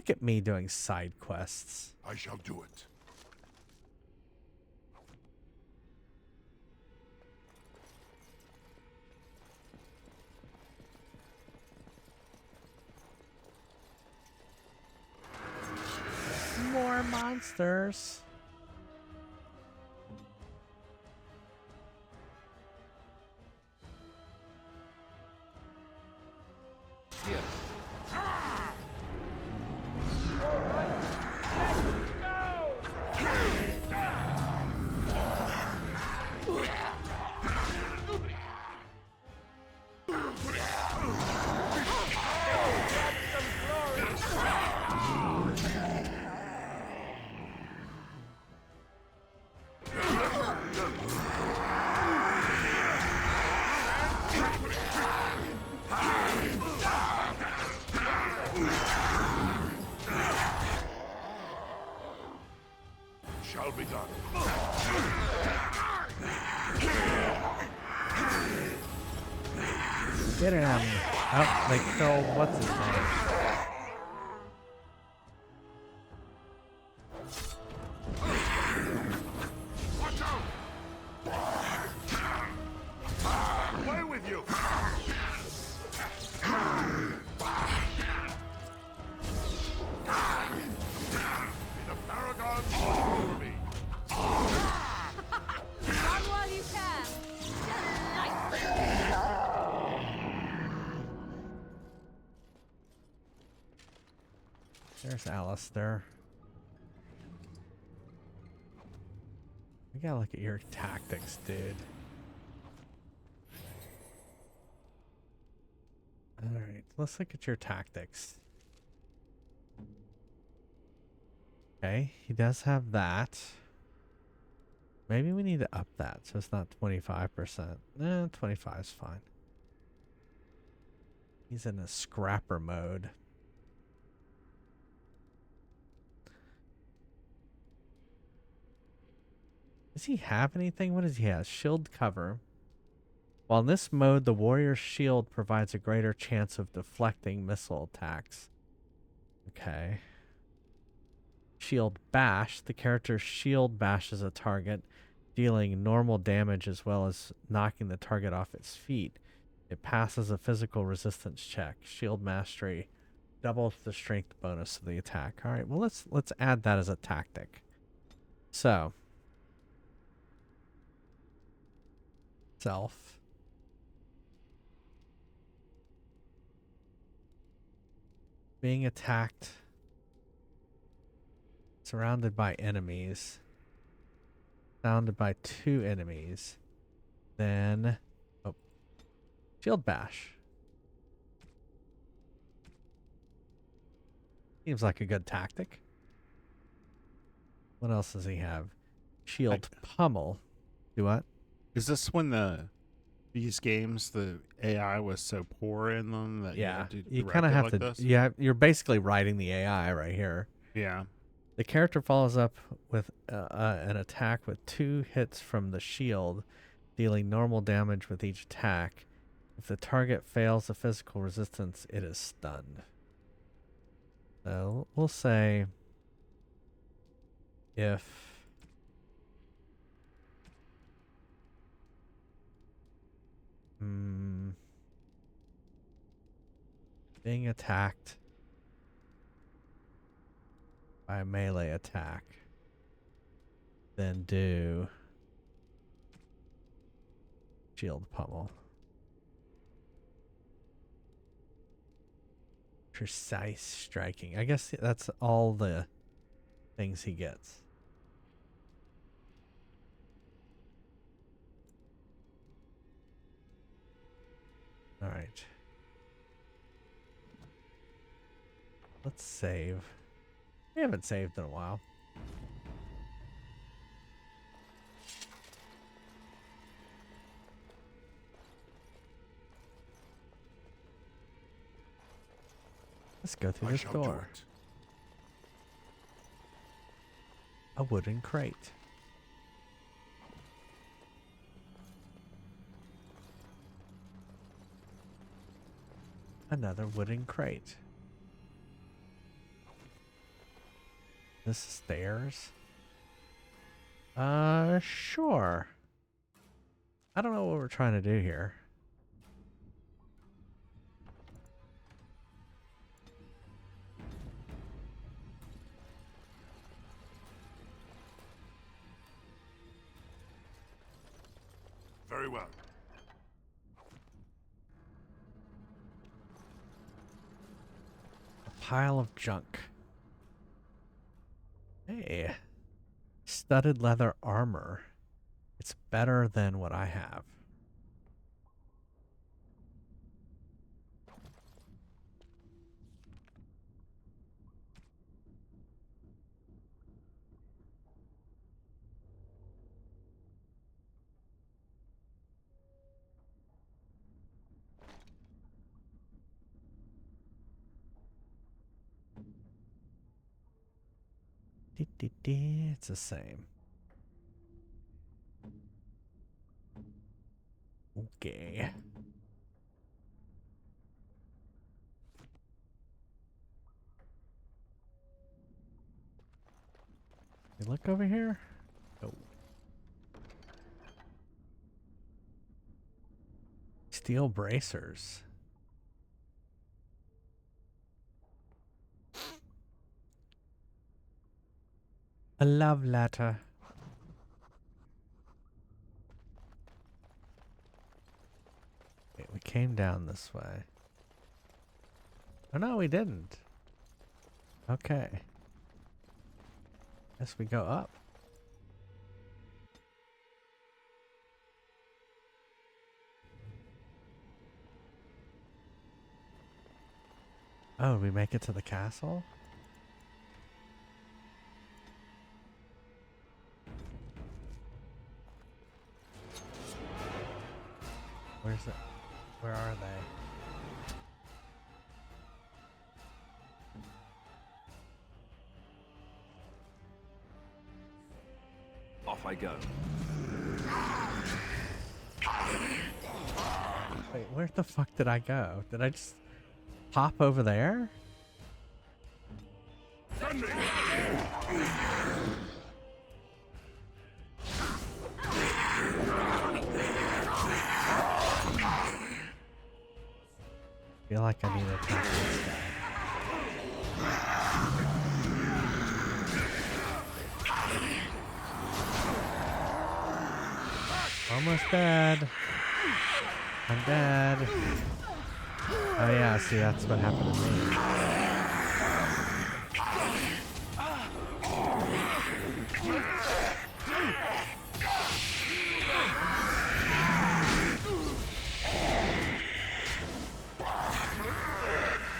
at me doing side quests. I shall do it. More monsters. Here. Shall be done. Get it on me. Oh, they killed what's his name? Watch out! Away with you! The paragon for me. Run while you can. There's Alistair. We gotta look at your tactics, dude. Alright, let's look at your tactics. Okay, he does have that. Maybe we need to up that so it's not 25%. 25 is fine. He's in a scrapper mode. Does he have anything? What does he have? Shield cover. While in this mode, the warrior's shield provides a greater chance of deflecting missile attacks. Okay. Shield bash. The character's shield bashes a target, dealing normal damage as well as knocking the target off its feet. It passes a physical resistance check. Shield mastery doubles the strength bonus of the attack. All right, well let's add that as a tactic. So, self. being attacked, surrounded by enemies, surrounded by 2 enemies, then shield bash. Seems like a good tactic. What else does he have? Shield pummel. Do what? Is this when these games the AI was so poor in them that you kind of have to. this? Yeah, you're basically writing the AI right here. Yeah. The character follows up with an attack with 2 hits from the shield, dealing normal damage with each attack. If the target fails the physical resistance, it is stunned. So we'll say if being attacked by a melee attack, then do shield pummel. Precise striking. I guess that's all the things he gets. All right. Let's save. We haven't saved in a while. Let's go through this door. A wooden crate. Another wooden crate. This stairs? Sure. I don't know what we're trying to do here. Very well. A pile of junk. Hey. Studded leather armor. It's better than what I have. It's the same. Okay. You look over here? Oh. Steel bracers. A love letter. Wait, we came down this way. Oh no, we didn't. Okay. Guess we go up. Oh, we make it to the castle? Where's it? Where are they? Off I go. Wait, where the fuck did I go? Did I just pop over there? I feel like I need to attack this guy. Almost dead. I'm dead. Oh yeah, see, that's what happened to me.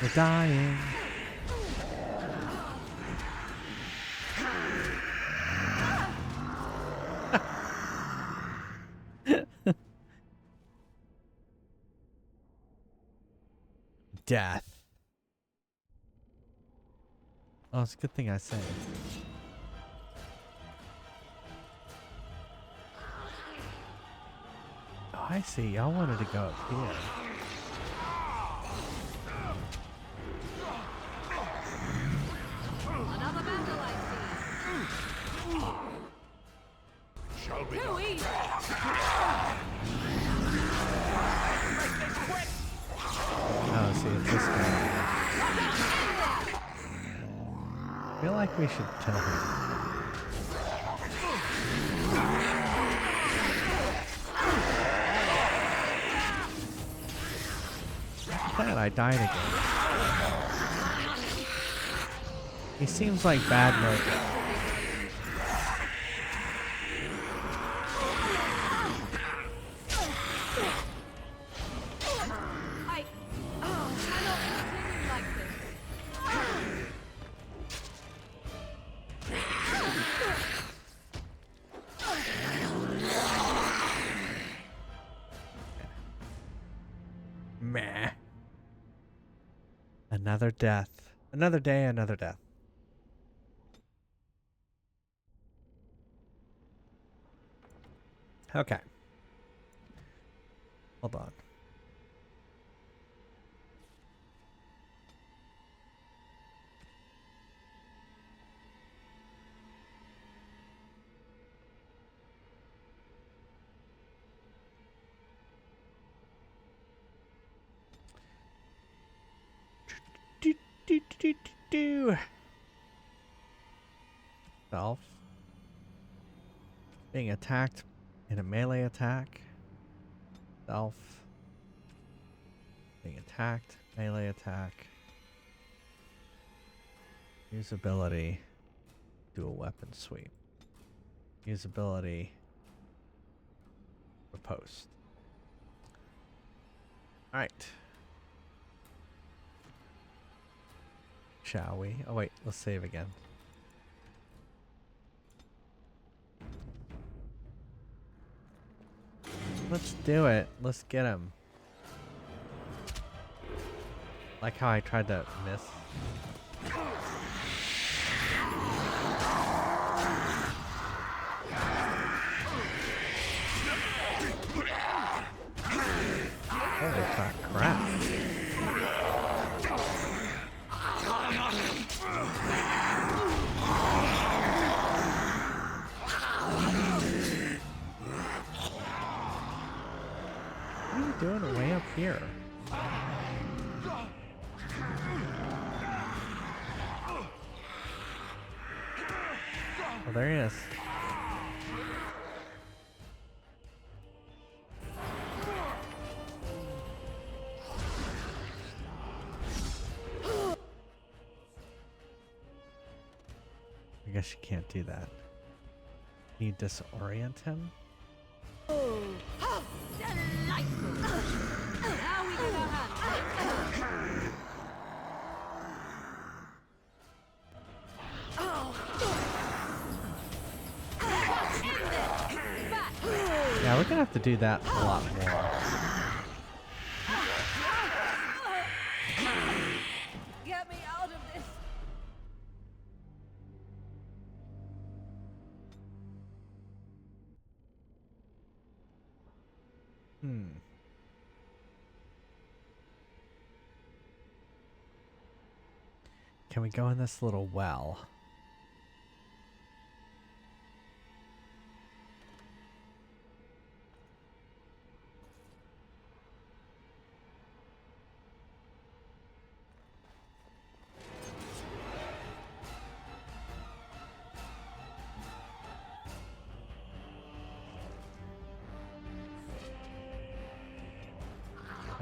We're dying. Death. Oh, it's a good thing I saved. Oh, I see. Y'all wanted to go up here. Another battle, I see. Shall be Too done. easy. Oh, see, it's this guy. I feel like we should kill him. Glad I died again. He seems like bad mojo. I cannot continue like this. Meh. Another death. Another day, another death. Okay. Hold on. Self. Being attacked in a melee attack. Self. Being attacked, melee attack. Usability. Do a weapon sweep. Usability. Riposte. Alright. Shall we? Oh wait, let's save again. Let's do it. Let's get him. Like how I tried to miss. Holy crap. What are you doing way up here? Oh, there he is. I guess you can't do that. Can you disorient him? Oh, how delightful! Now we give our hand. Yeah, we're gonna have to do that a lot more. Get me out of this. Can we go in this little well?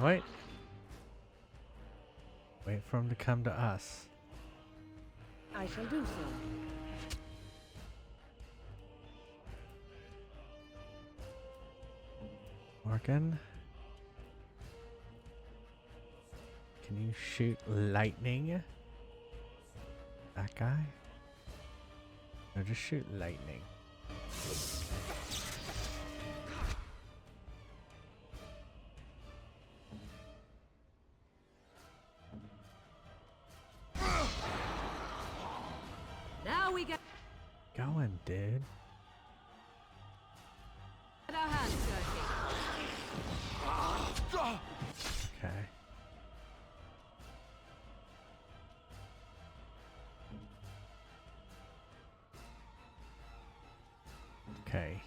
Wait. Wait for him to come to us. I shall do so. Morgan. Can you shoot lightning? That guy? No, just shoot lightning. Now we get Going, dude. our hands dirty. Okay. Okay,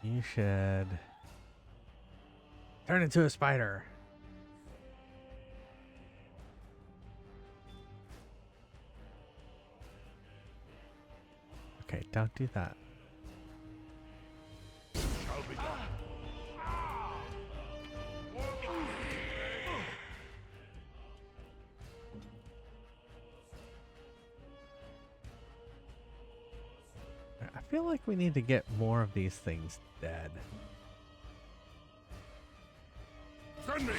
you should turn into a spider. Okay, don't do that. Shall be done. I feel like we need to get more of these things dead. Send me,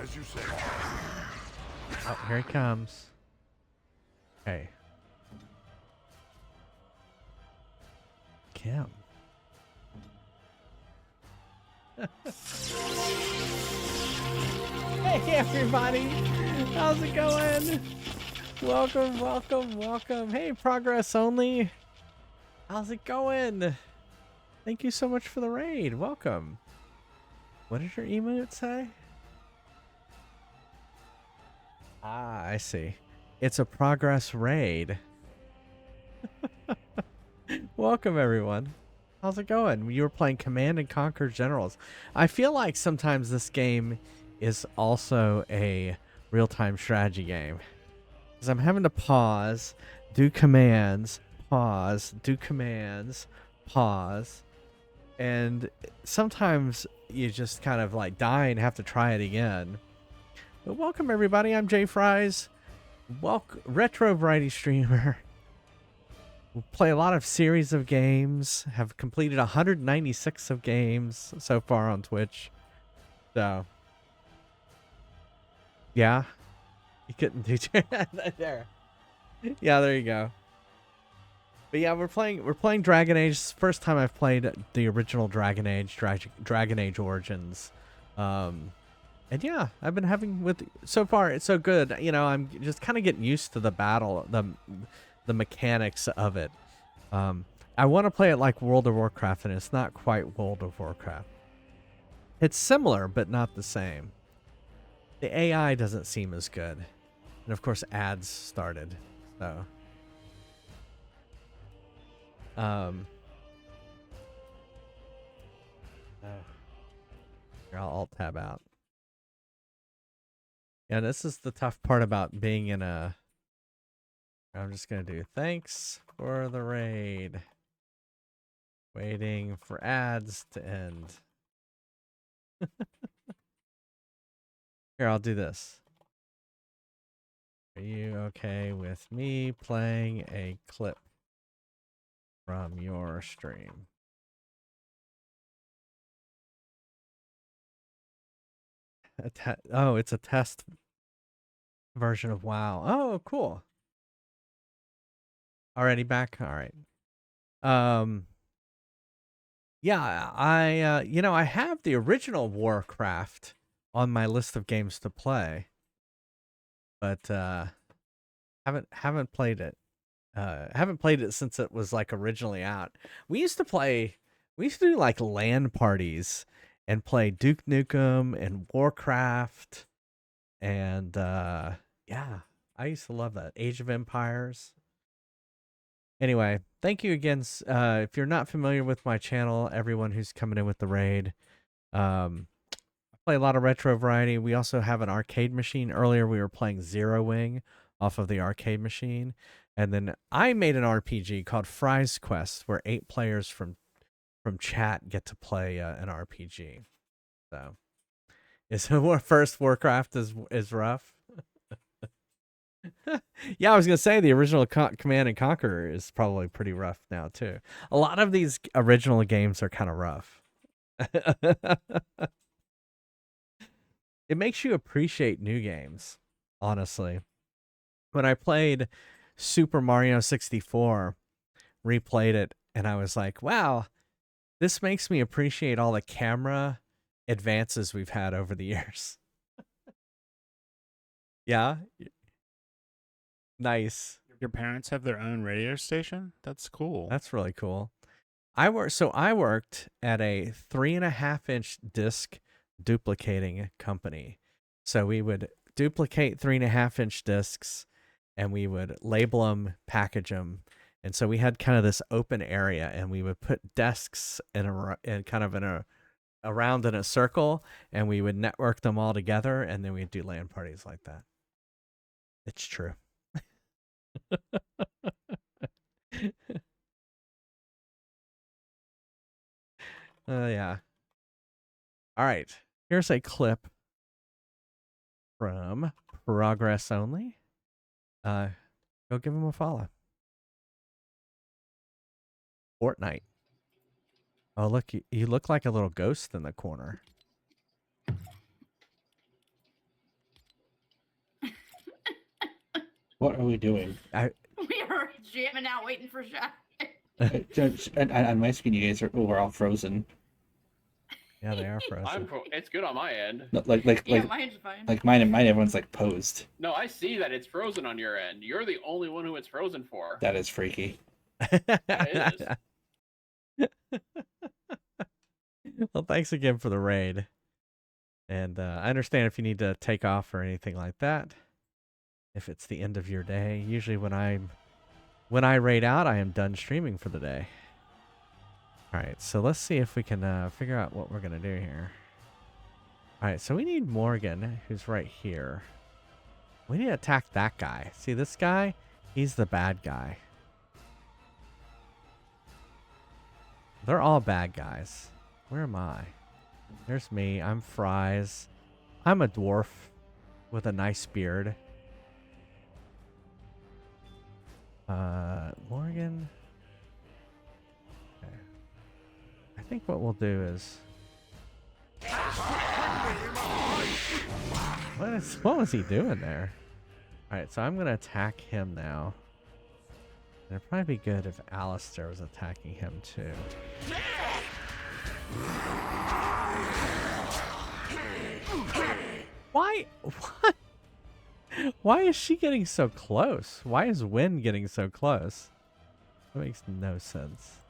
as you say. Oh, here he comes. Okay. Kim. Hey everybody! How's it going? Welcome, welcome, welcome. Hey, progress only. How's it going? Thank you so much for the raid. Welcome. What did your emote say? Ah, I see. It's a progress raid. Welcome, everyone. How's it going? You were playing Command and Conquer Generals. I feel like sometimes this game is also a real-time strategy game. Because I'm having to pause, do commands, pause, do commands, pause. And sometimes you just kind of like die and have to try it again. But welcome, everybody. I'm Jay Fries. Welcome, retro variety streamer. We play a lot of series of games. Have completed 196 of games so far on Twitch. So, yeah, you couldn't do there. Yeah, there you go. But yeah, we're playing Dragon Age. It's the first time I've played the original Dragon Age, Dragon Age Origins. And yeah, I've been having so far it's so good. You know, I'm just kind of getting used to the battle, the mechanics of it. I want to play it like World of Warcraft, and it's not quite World of Warcraft. It's similar, but not the same. The AI doesn't seem as good. And of course, ads started. So, here, I'll alt tab out. Yeah, this is the tough part about being in a... I'm just going to do thanks for the raid. Waiting for ads to end. Here, I'll do this. Are you okay with me playing a clip from your stream? Oh, it's a test version of WoW. Oh, cool. Already back? All right. Yeah, I have the original Warcraft on my list of games to play, but haven't played it. Haven't played it since it was like originally out. We used to do like LAN parties and play Duke Nukem and Warcraft, and yeah, I used to love that. Age of Empires. Anyway, thank you again. If you're not familiar with my channel, everyone who's coming in with the raid, I play a lot of retro variety. We also have an arcade machine. Earlier, we were playing Zero Wing off of the arcade machine. And then I made an RPG called Fry's Quest, where 8 players from chat get to play an RPG. So, first Warcraft is rough. Yeah, I was gonna say the original Command and Conquer is probably pretty rough now too. A lot of these original games are kind of rough. It makes you appreciate new games, honestly. When I played Super Mario 64, replayed it, and I was like, wow, this makes me appreciate all the camera advances we've had over the years. Yeah? Nice. Your parents have their own radio station? That's cool. That's really cool. I worked at a 3.5-inch disc duplicating company. So we would duplicate 3.5-inch discs, and we would label them, package them, and so we had kind of this open area, and we would put desks around in a circle, and we would network them all together, and then we'd do LAN parties like that. It's true. Yeah. All right. Here's a clip from Progress Only. Go give him a follow. Fortnite. Oh, look, you look like a little ghost in the corner. What are we doing? We are jamming out, waiting for shot. On my screen, you guys we're all frozen. Yeah, they are frozen. It's good on my end. No, Yeah, mine's fine. Like mine, everyone's like posed. No, I see that it's frozen on your end. You're the only one who it's frozen for. That is freaky. It is. Well, thanks again for the raid. And I understand if you need to take off or anything like that. If it's the end of your day. Usually when I raid out, I am done streaming for the day. Alright, so let's see if we can figure out what we're going to do here. Alright, so we need Morgan, who's right here. We need to attack that guy. See this guy? He's the bad guy. They're all bad guys. Where am I? There's me. I'm Fries. I'm a dwarf with a nice beard. Morgan. Okay. I think what we'll do is... What was he doing there? Alright, so I'm going to attack him now. And it'd probably be good if Alistair was attacking him too. Why? What? Why is she getting so close? Why is Wynn getting so close? That makes no sense.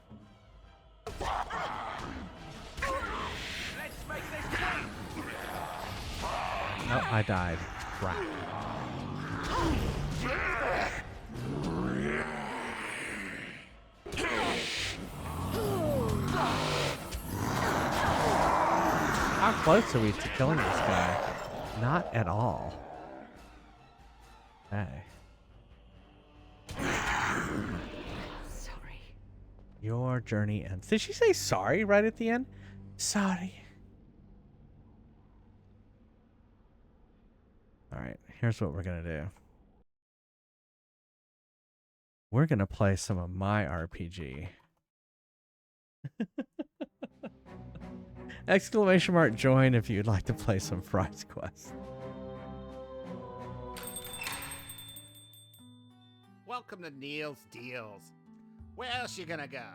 Oh, I died. Crap. How close are we to killing this guy? Not at all. Hey. Sorry. Your journey ends. Did she say sorry right at the end? Sorry. Alright, here's what we're gonna do. We're gonna play some of my RPG. Exclamation mark join if you'd like to play some Fries Quest. Welcome to Neil's Deals. Where else you gonna go?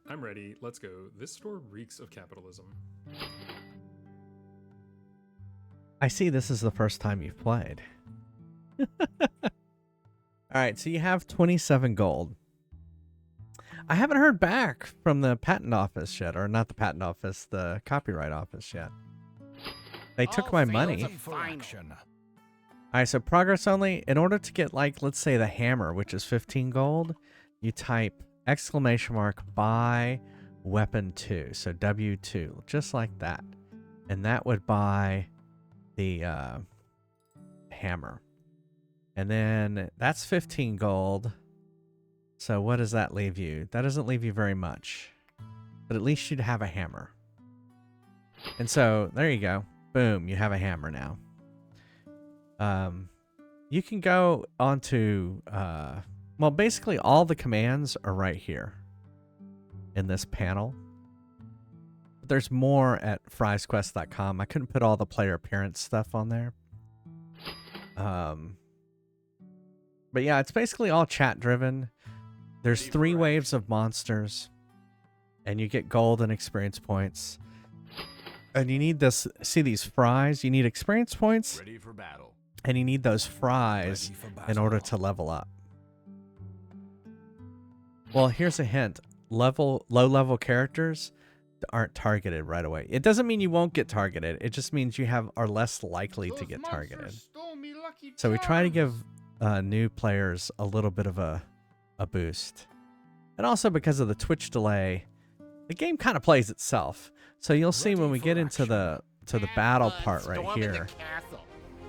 I'm ready. Let's go. This store reeks of capitalism. I see this is the first time you've played. Alright, so you have 27 gold. I haven't heard back from the patent office yet, or not the patent office, the copyright office yet. They took my money. Alright, so progress only. In order to get, like, let's say the hammer, which is 15 gold, you type exclamation mark buy weapon 2. So W2, just like that. And that would buy the hammer. And then that's 15 gold. So what does that leave you? That doesn't leave you very much. But at least you'd have a hammer. And so there you go. Boom, you have a hammer now. You can go onto well, basically all the commands are right here in this panel. There's more at friesquest.com. I couldn't put all the player appearance stuff on there. But yeah, it's basically all chat driven. There's 3 waves of monsters, and you get gold and experience points. And you need this. See these fries? You need experience points. Ready for battle. And you need those fries in order to level up. Well, here's a hint. Low level characters aren't targeted right away. It doesn't mean you won't get targeted. It just means you are less likely to get targeted. So we try to give new players a little bit of a boost. And also because of the Twitch delay, the game kind of plays itself. So you'll see when we get into the battle part right here.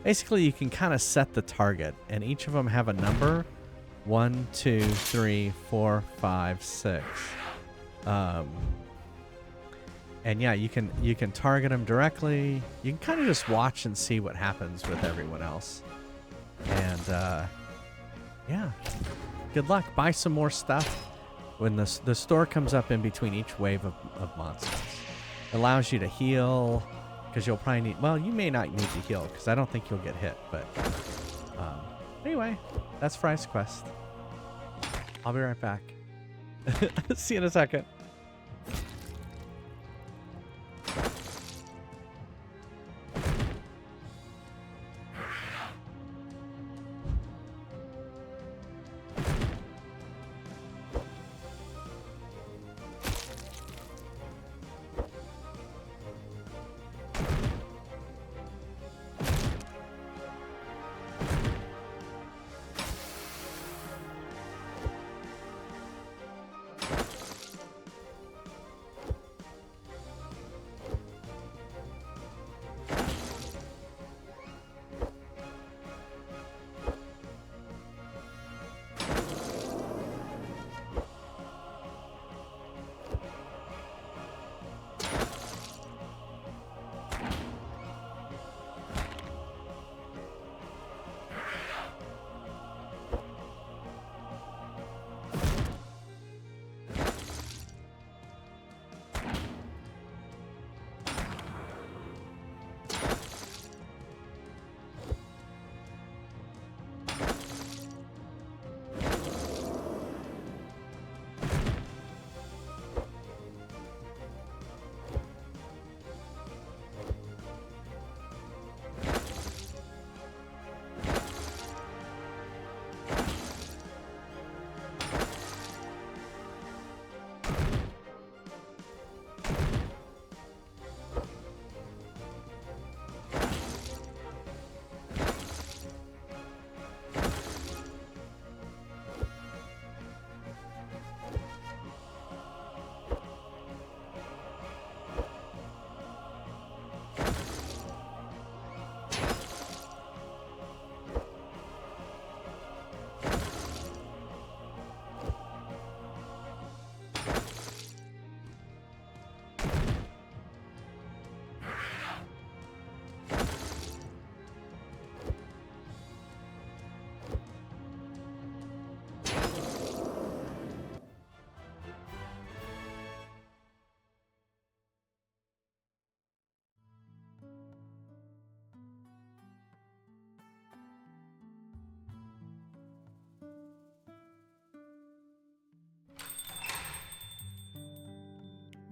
Basically, you can kind of set the target, and each of them have a number. 1, 2, 3, 4, 5, 6. And yeah, you can target them directly. You can kind of just watch and see what happens with everyone else. And yeah, good luck. Buy some more stuff when the store comes up in between each wave of monsters. It allows you to heal, because you'll probably need... Well, you may not need to heal, because I don't think you'll get hit. But anyway, that's Fry's Quest. I'll be right back. See you in a second.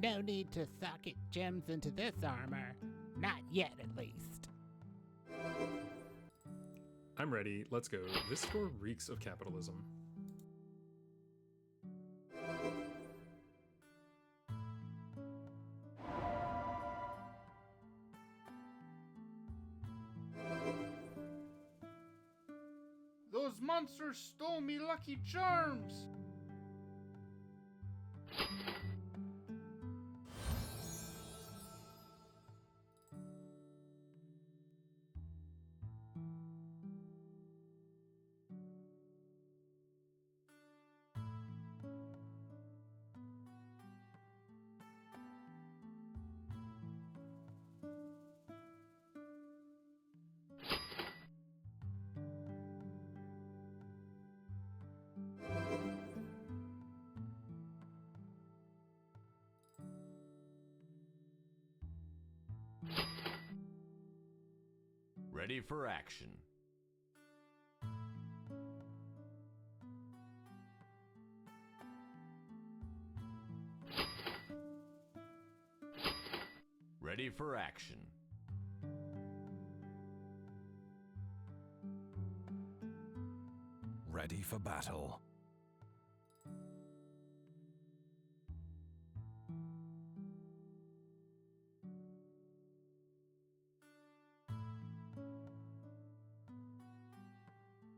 No need to socket gems into this armor. Not yet, at least. I'm ready. Let's go. This store reeks of capitalism. Those monsters stole me Lucky Charms! Ready for action. Ready for action. Ready for battle.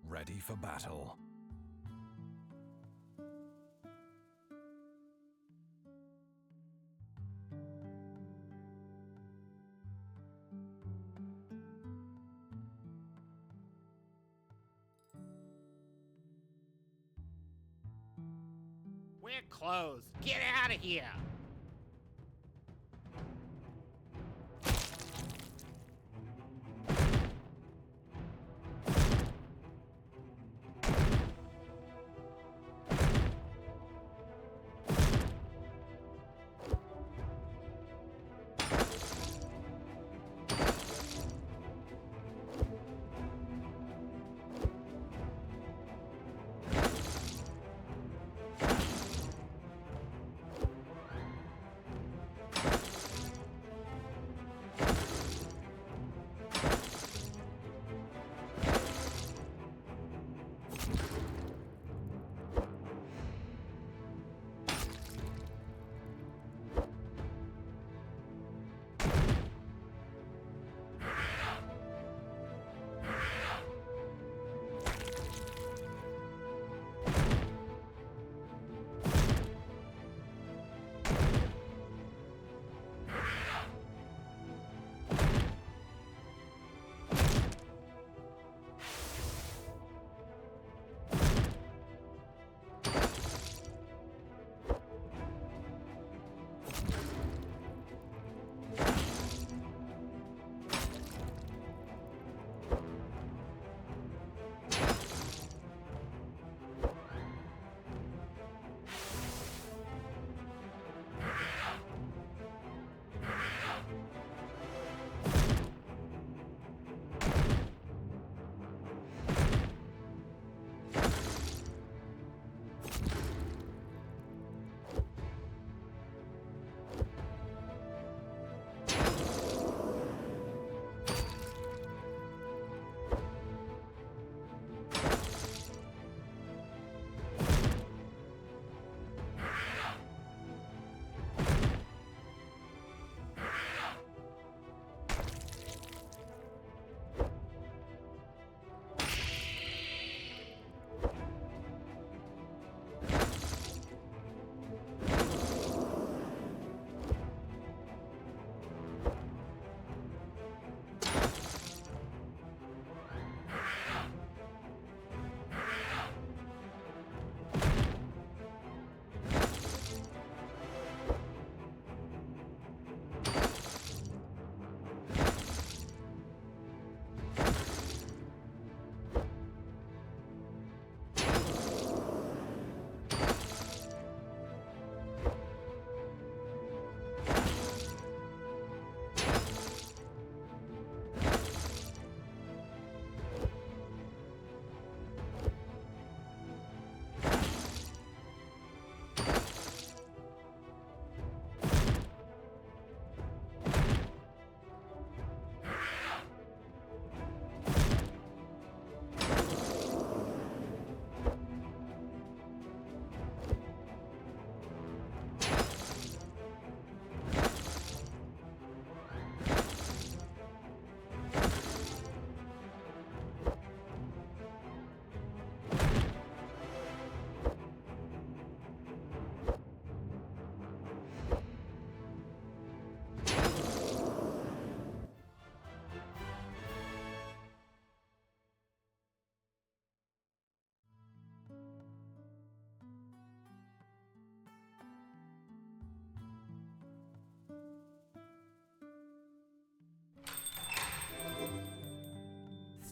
Ready for battle. We're closed. Get out of here.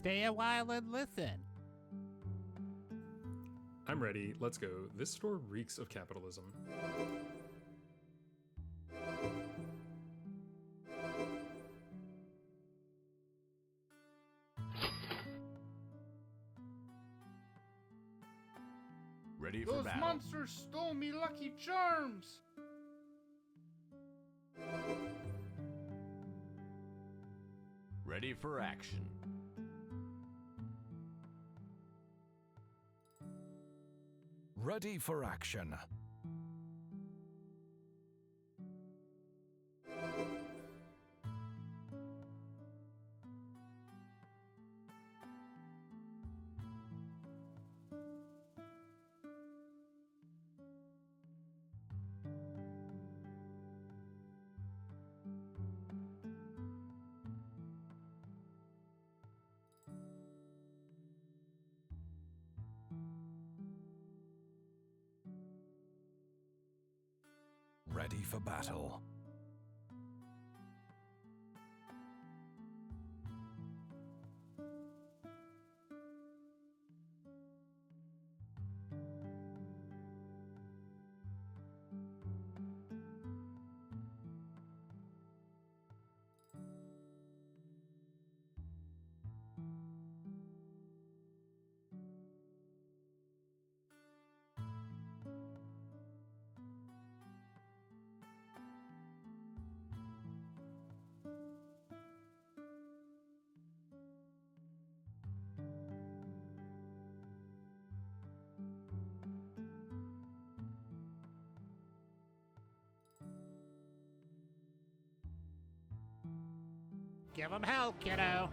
Stay a while and listen. I'm ready. Let's go. This store reeks of capitalism. Ready for Those battle. monsters stole me Lucky Charms! Ready for action. Ready for action. Ready for battle. Give him hell, kiddo.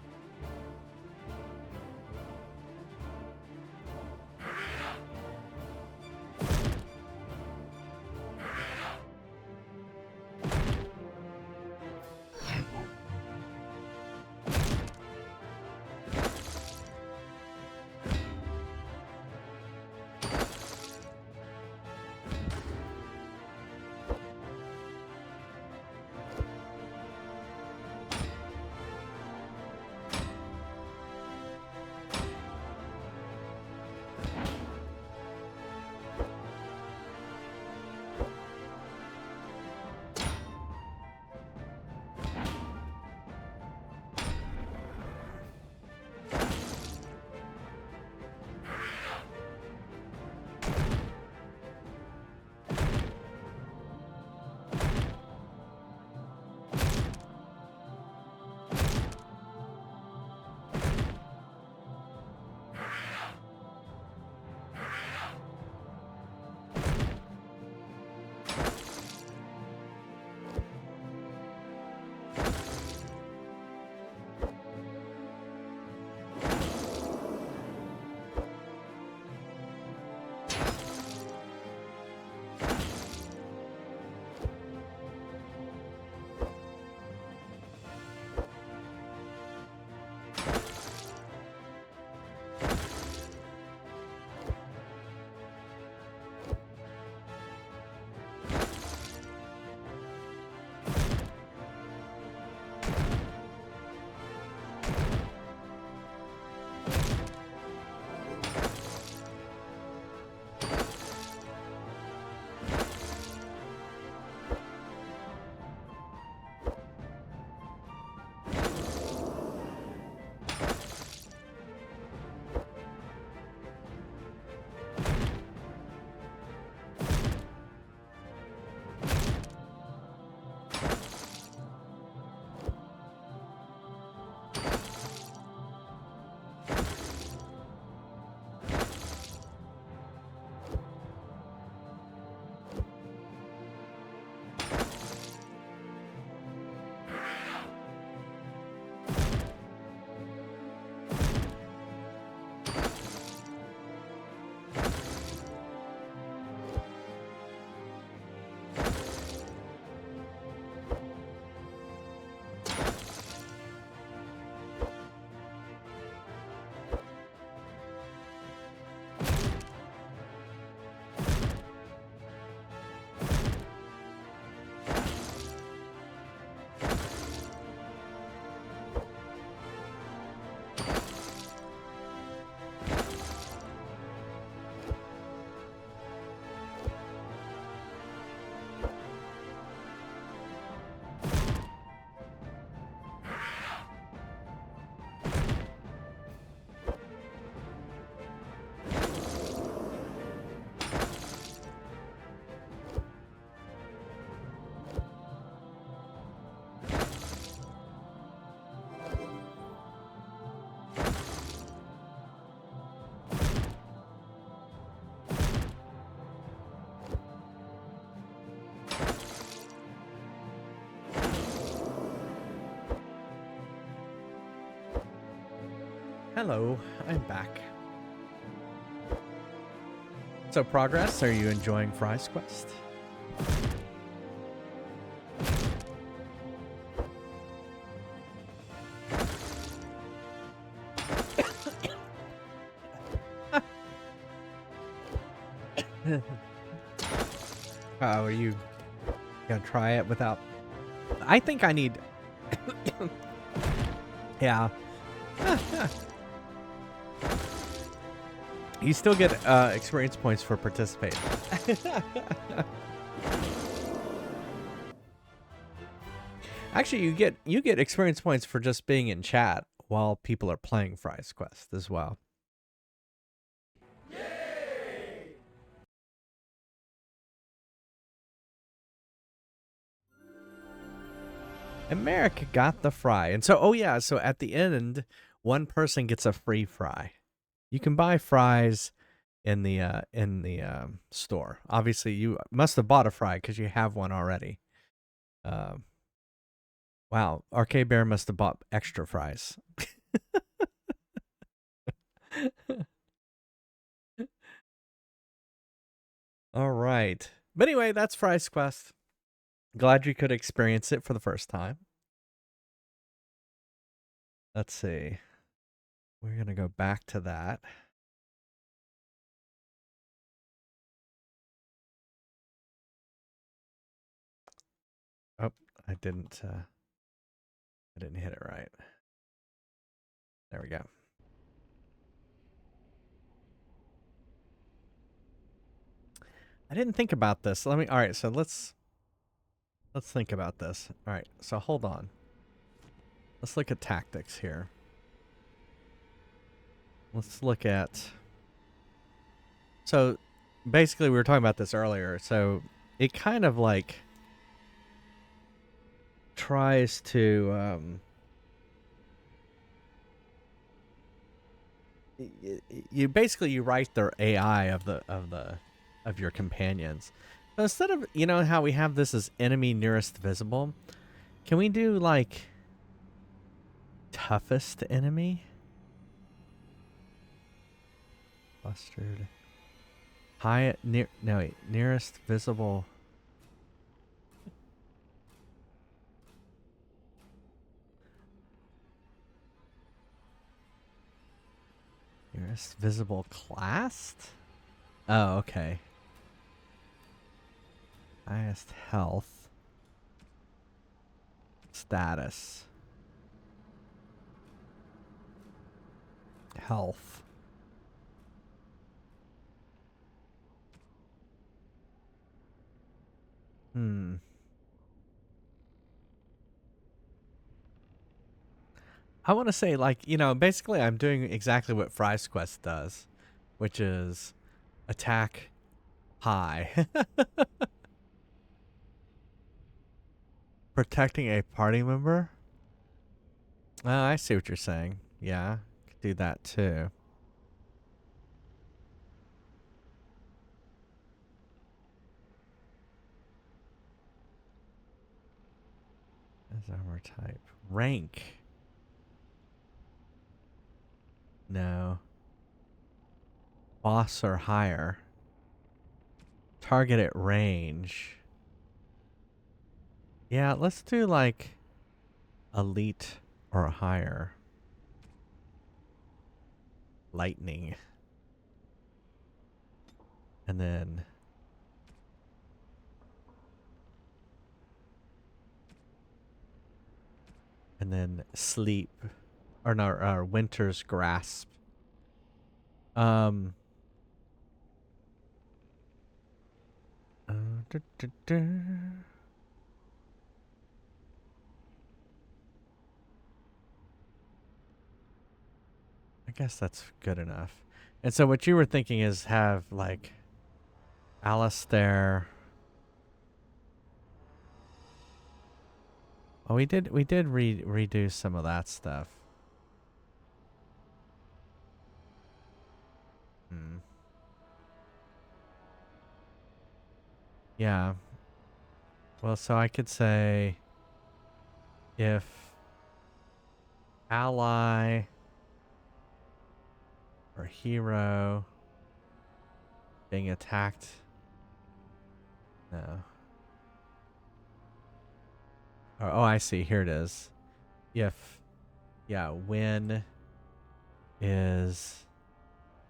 Hello, I'm back. So, progress, are you enjoying Fry's Quest? Are you gonna try it without... I think I need... Yeah. You still get experience points for participating. Actually, you get experience points for just being in chat while people are playing Fry's Quest as well. America got the fry. And so, oh yeah, so at the end, one person gets a free fry. You can buy fries in the store. Obviously, you must have bought a fry because you have one already. Wow, Arcade Bear must have bought extra fries. All right. But anyway, that's Fry's Quest. Glad you could experience it for the first time. Let's see. We're going to go back to that. Oh, I didn't hit it right. There we go. I didn't think about this. All right, so let's think about this. All right, so hold on. Let's look at tactics here. Let's look at... So, basically, we were talking about this earlier. So, it kind of like tries to... you basically write the AI of your companions. So instead of, you know how we have this as enemy nearest visible, can we do like toughest enemy? Clustered. Nearest visible. Nearest visible classed? Oh, okay. Highest health. Status. Health. I want to say, like, you know, basically I'm doing exactly what Fry's Quest does, which is attack high. Protecting a party member? Oh, I see what you're saying. Yeah, could do that too. As armor type. Rank. No. Boss or higher. Target at range. Yeah, let's do like elite or higher. Lightning. And then sleep. Or no, winter's grasp. I guess that's good enough. And so what you were thinking is have like Alistair. Oh, we did redo some of that stuff. Yeah. Well, so I could say if ally Or hero. Being attacked. No. Oh, I see. Here it is. When is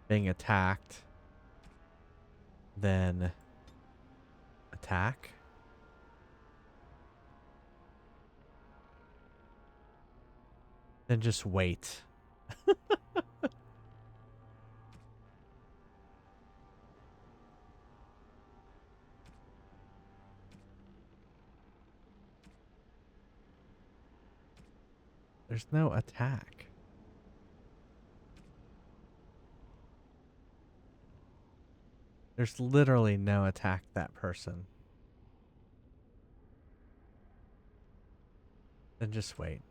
being attacked, then attack. Then just wait. There's no attack. There's literally no attack that person. Then just wait.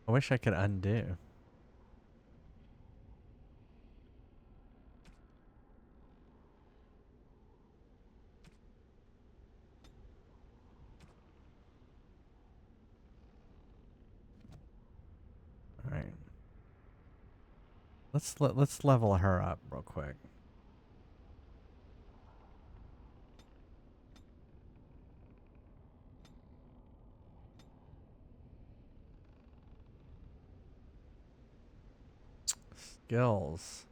I wish I could undo. All right. Let's level her up real quick. Skills.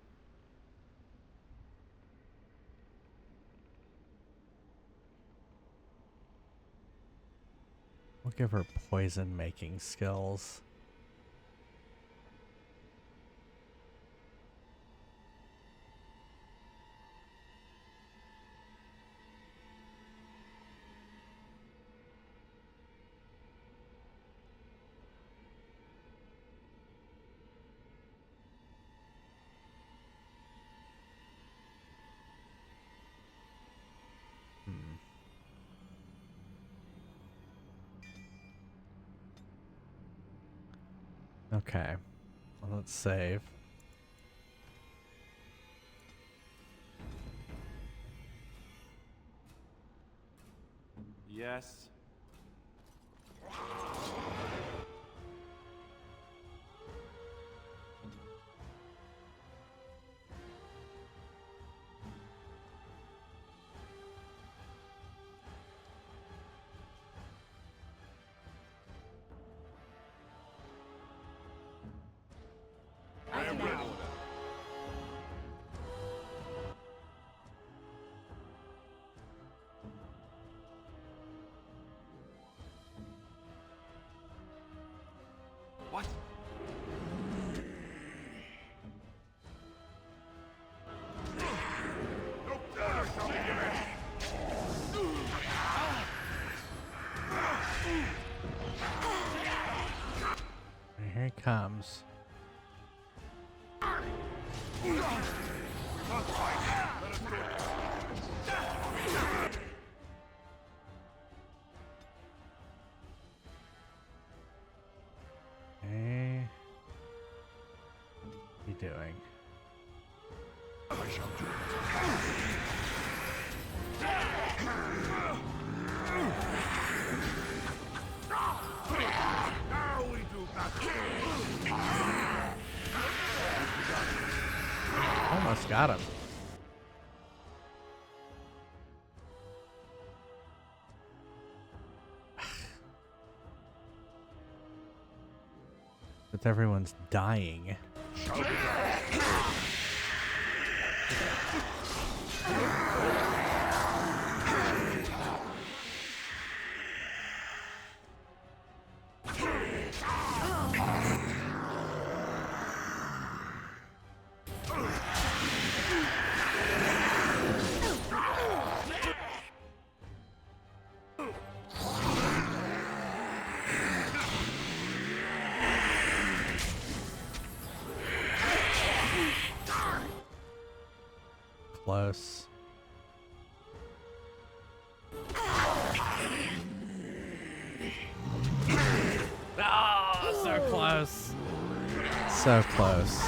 We'll give her poison making skills. Okay. Well, let's save. Yes. I am ready. What? No dare shall be given. And here he comes. We must fight. Let us do it. Okay. What are you doing? I shall do it. Now we do battle. Almost got him. But everyone's dying. Shall be done. close. Oh, so close. So close.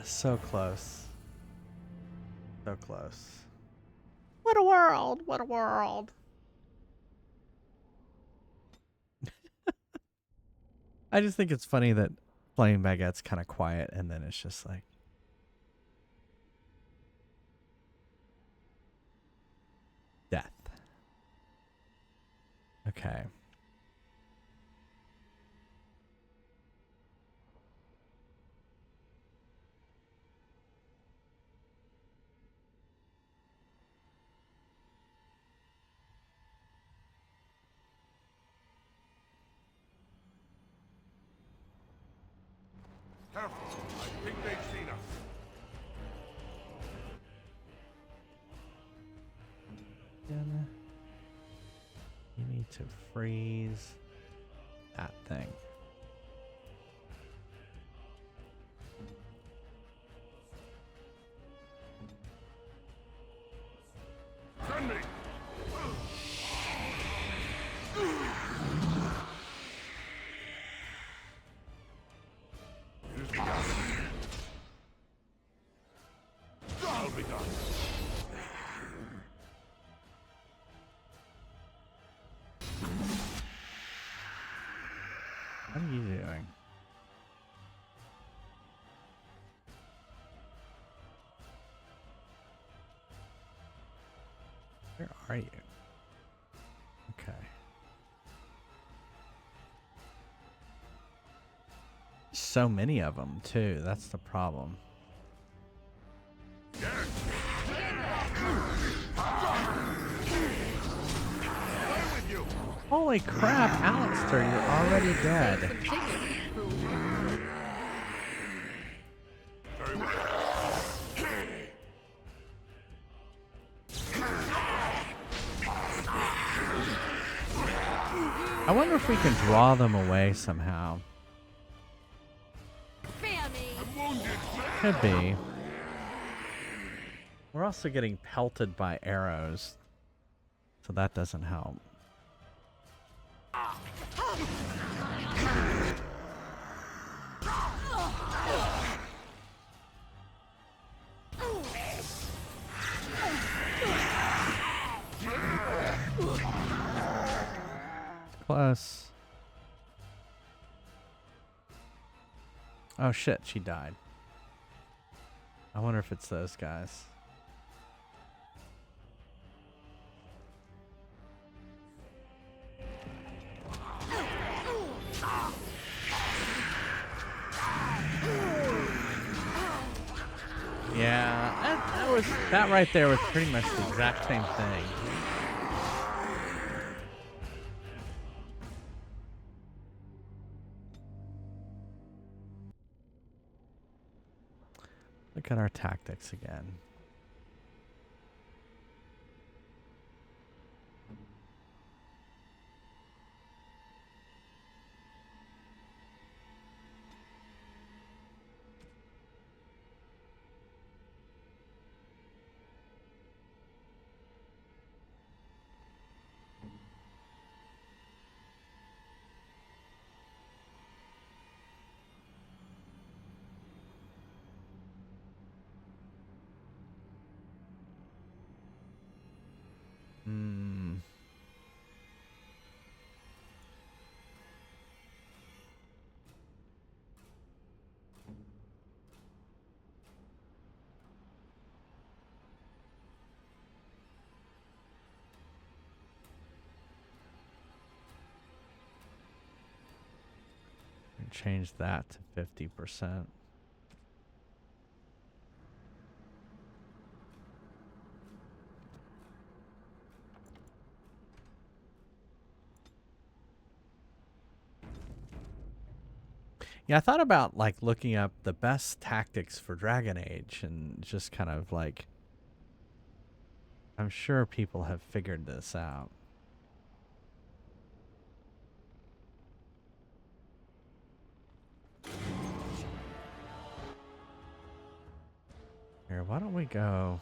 So close. So close. What a world! What a world! I just think it's funny that playing Baguette's kind of quiet and then it's just like... death. Okay. Careful. I think they've seen us. You need to freeze that thing. Send me. It is begun. I'll be done. What are you doing? Where are you? Okay. So many of them, too. That's the problem. Holy crap, Alistair, you're already dead. Very well. I wonder if we can draw them away somehow. Could be. We're also getting pelted by arrows, so that doesn't help. Close. Oh shit, she died. I wonder if it's those guys. Yeah, that right there was pretty much the exact same thing. Look at our tactics again. Change that to 50%. Yeah, I thought about like looking up the best tactics for Dragon Age and just kind of like, I'm sure people have figured this out. why don't we go...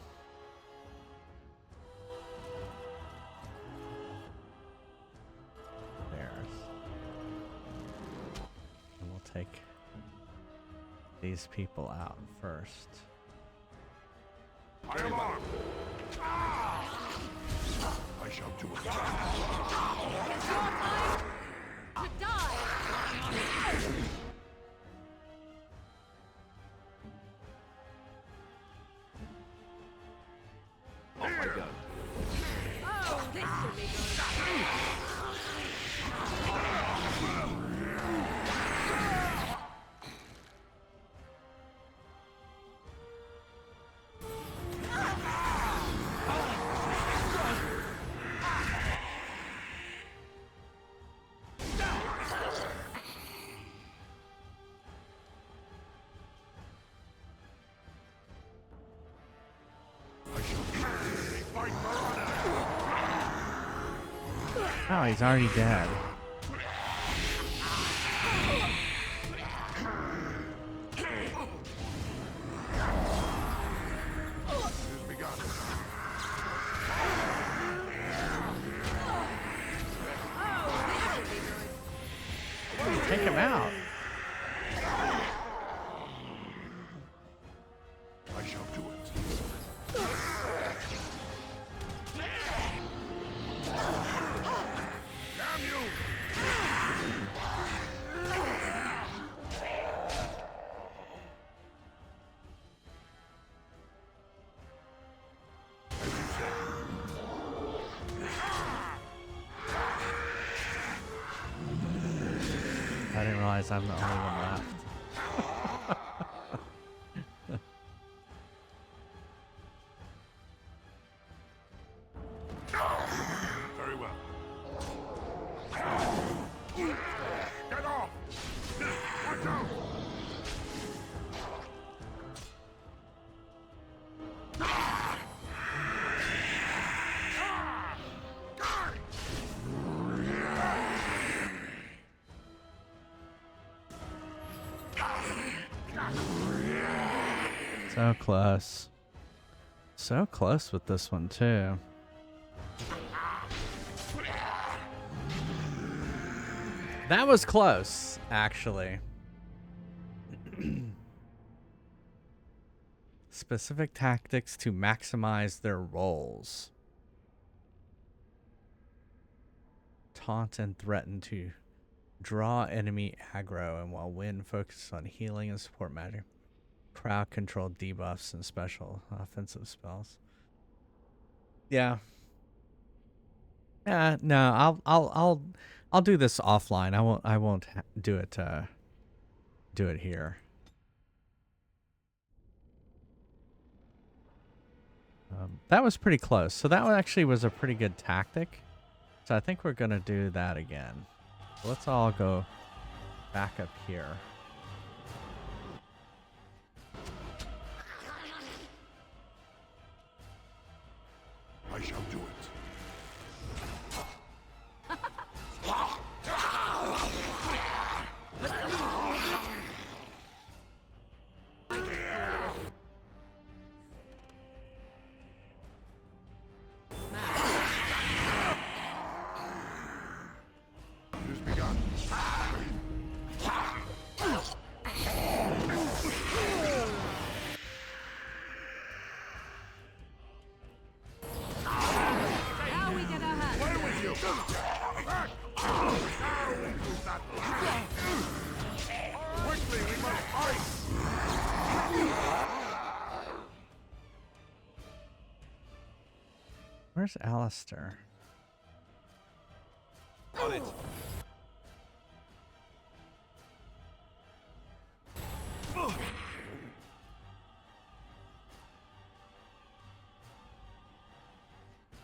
And we'll take these people out first. I am armed. I shall do it. It's your time to die! Off I go. Oh, this should be good. Oh, he's already dead. Take him out. I shall do it. Damn you! I didn't realize I'm the only one left. Very well. Get off! Watch out! So close. So close with this one, too. That was close, actually. Specific tactics to maximize their rolls. Taunt and threaten to draw enemy aggro, and while win, focus on healing and support magic. Crowd control debuffs and special offensive spells. Yeah. Yeah, no, I'll do this offline. I won't do it here. That was pretty close. So that one actually was a pretty good tactic. So I think we're gonna do that again. Let's all go back up here. I shall do it. It has begun. Now we get our hands. Away with you! Back! Now we lose that line. Quickly, we must fight! Where's Alistair? On it.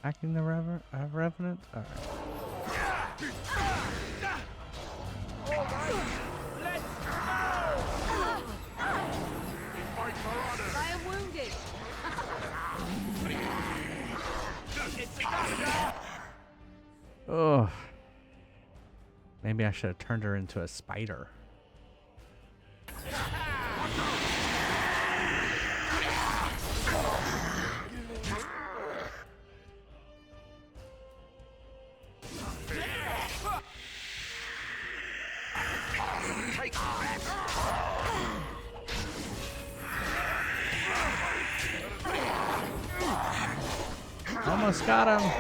Hacking the Revenant? Alright. Let's go! Fight for honor! I am wounded. Oh. Maybe I should have turned her into a spider. Take that! Almost got him.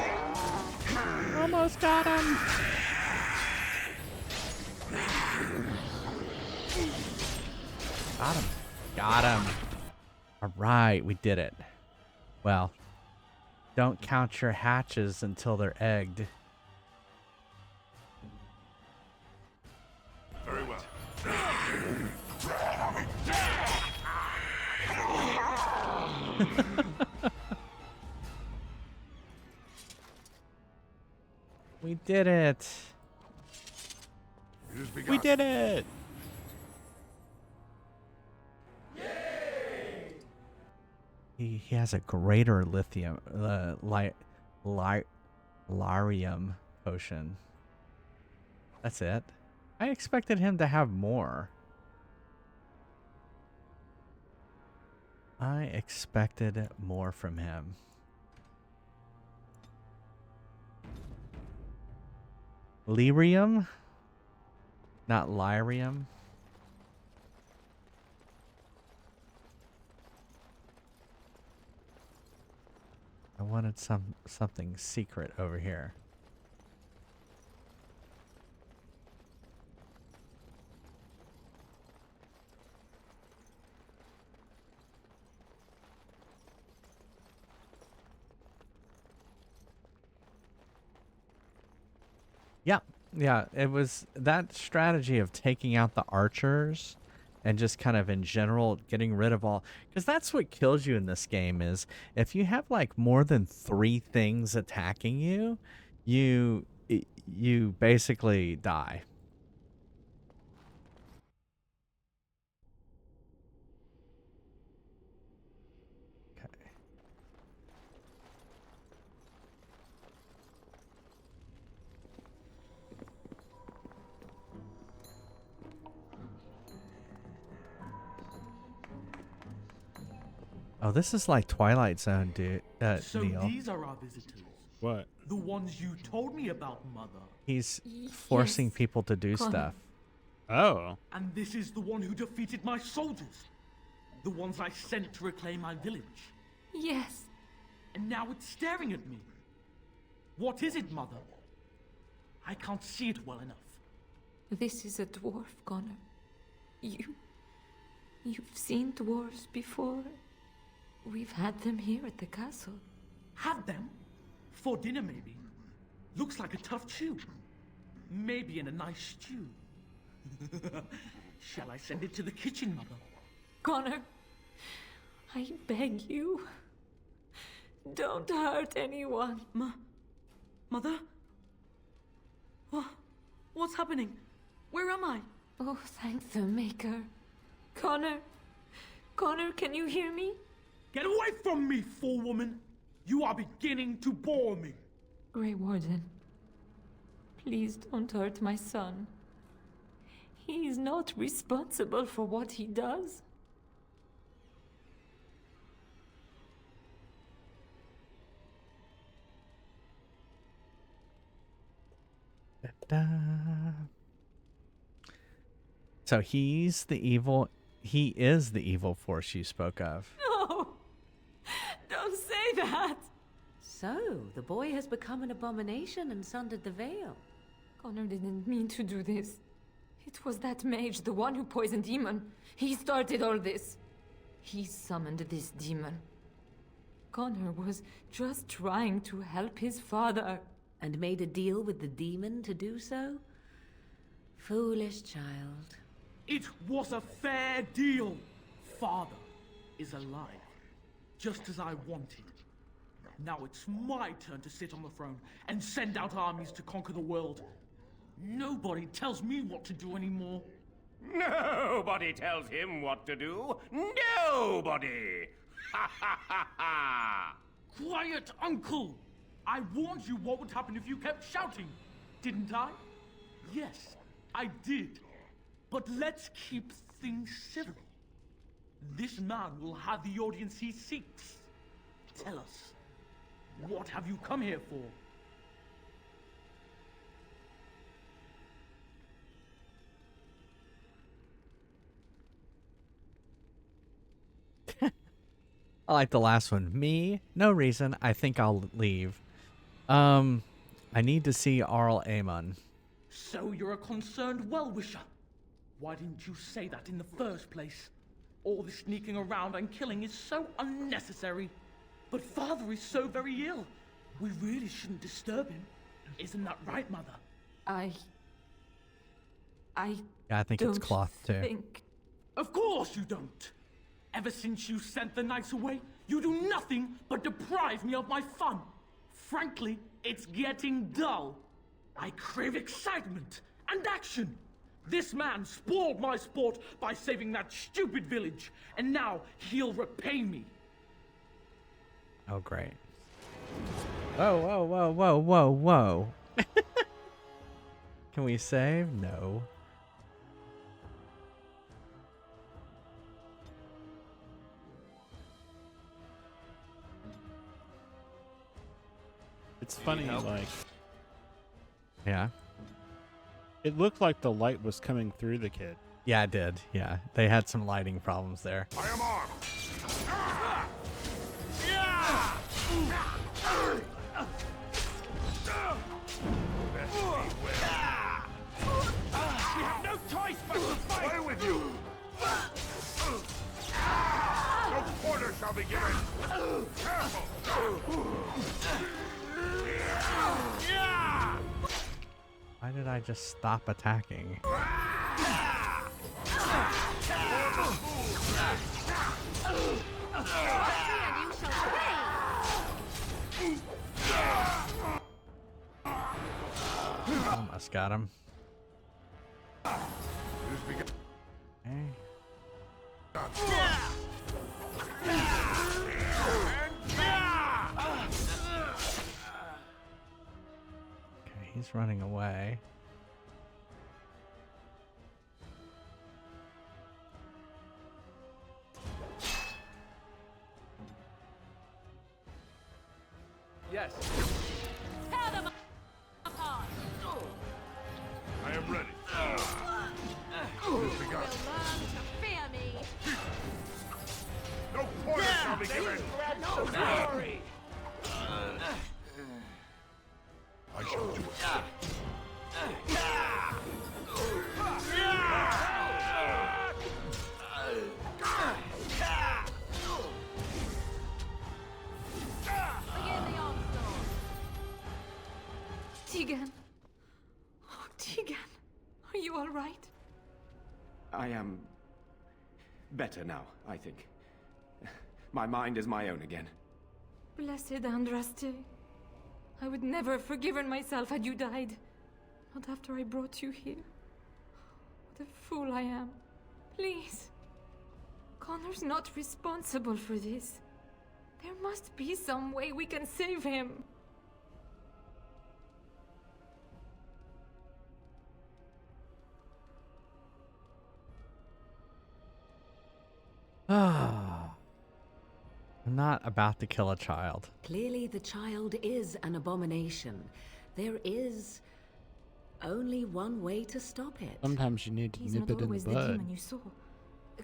Almost got him. Got him. Got him. All right, we did it. Well, don't count your hatches until they're egged. Very well. We did it. We did it. He has a greater lithium lyrium potion. That's it. I expected him to have more. I expected more from him. Lyrium? Not lyrium? I wanted something secret over here. Yeah, it was that strategy of taking out the archers and just kind of in general getting rid of all, because that's what kills you in this game is if you have like more than 3 things attacking you, you basically die. Oh, this is like Twilight Zone, dude. So Neil. these are our visitors. What? The ones you told me about, Mother. He's forcing people to do Connor. stuff. Oh. And this is the one who defeated my soldiers. The ones I sent to reclaim my village. Yes. And now it's staring at me. What is it, Mother? I can't see it well enough. This is a dwarf, Connor. You've seen dwarves before. We've had them here at the castle. Had them? For dinner, maybe. Looks like a tough chew. Maybe in a nice stew. Shall I send it to the kitchen, Mother? Connor, I beg you. Don't hurt anyone. Mother? What's happening? Where am I? Oh, thank the Maker. Connor, can you hear me? Get away from me, fool woman! You are beginning to bore me. Grey Warden, please don't hurt my son. He is not responsible for what he does. So he's the evil. He is the evil force you spoke of. No! Don't say that! So, the boy has become an abomination and sundered the veil. Connor didn't mean to do this. It was that mage, the one who poisoned Demon. He started all this. He summoned this demon. Connor was just trying to help his father. And made a deal with the demon to do so? Foolish child. It was a fair deal. Father is alive, just as I wanted. Now it's my turn to sit on the throne and send out armies to conquer the world. Nobody tells me what to do anymore. Nobody tells him what to do. Nobody! Ha ha ha ha! Quiet, Uncle! I warned you what would happen if you kept shouting, didn't I? Yes, I did. But let's keep things civil. This man will have the audience he seeks. Tell us, what have you come here for? I like the last one. Me, no reason. I think I'll leave. I need to see Arl Amon. So you're a concerned well-wisher. Why didn't you say that in the first place? All the sneaking around and killing is so unnecessary. But Father is so very ill. We really shouldn't disturb him. Isn't that right, Mother? Yeah, I think it's cloth too. Of course you don't. Ever since you sent the knights away, you do nothing but deprive me of my fun. Frankly, it's getting dull. I crave excitement and action. This man spoiled my sport by saving that stupid village, and now he'll repay me. Oh, great. Whoa, whoa, whoa, whoa, whoa, whoa. Can we save? No. It's funny, like... Yeah? It looked like the light was coming through the kid. Yeah, it did. Yeah, they had some lighting problems there. I am armed. We have no choice but to fight! Away with you! No quarter shall be given! Careful! Why did I just stop attacking? Almost got him. Okay. Okay, he's running away. Yes. Tear them apart. I am ready. You'll learn to fear me. No quarter shall be given! No glory. I shall do it. Begin the onslaught. Tegan. Oh, Tegan. Are you all right? I am better now, I think. My mind is my own again. Blessed Andraste. I would never have forgiven myself had you died. Not after I brought you here. What a fool I am. Please. Connor's not responsible for this. There must be some way we can save him. I'm not about to kill a child. Clearly, the child is an abomination. There is only one way to stop it. Sometimes you need to He's nip not it in the always the bud. demon you saw.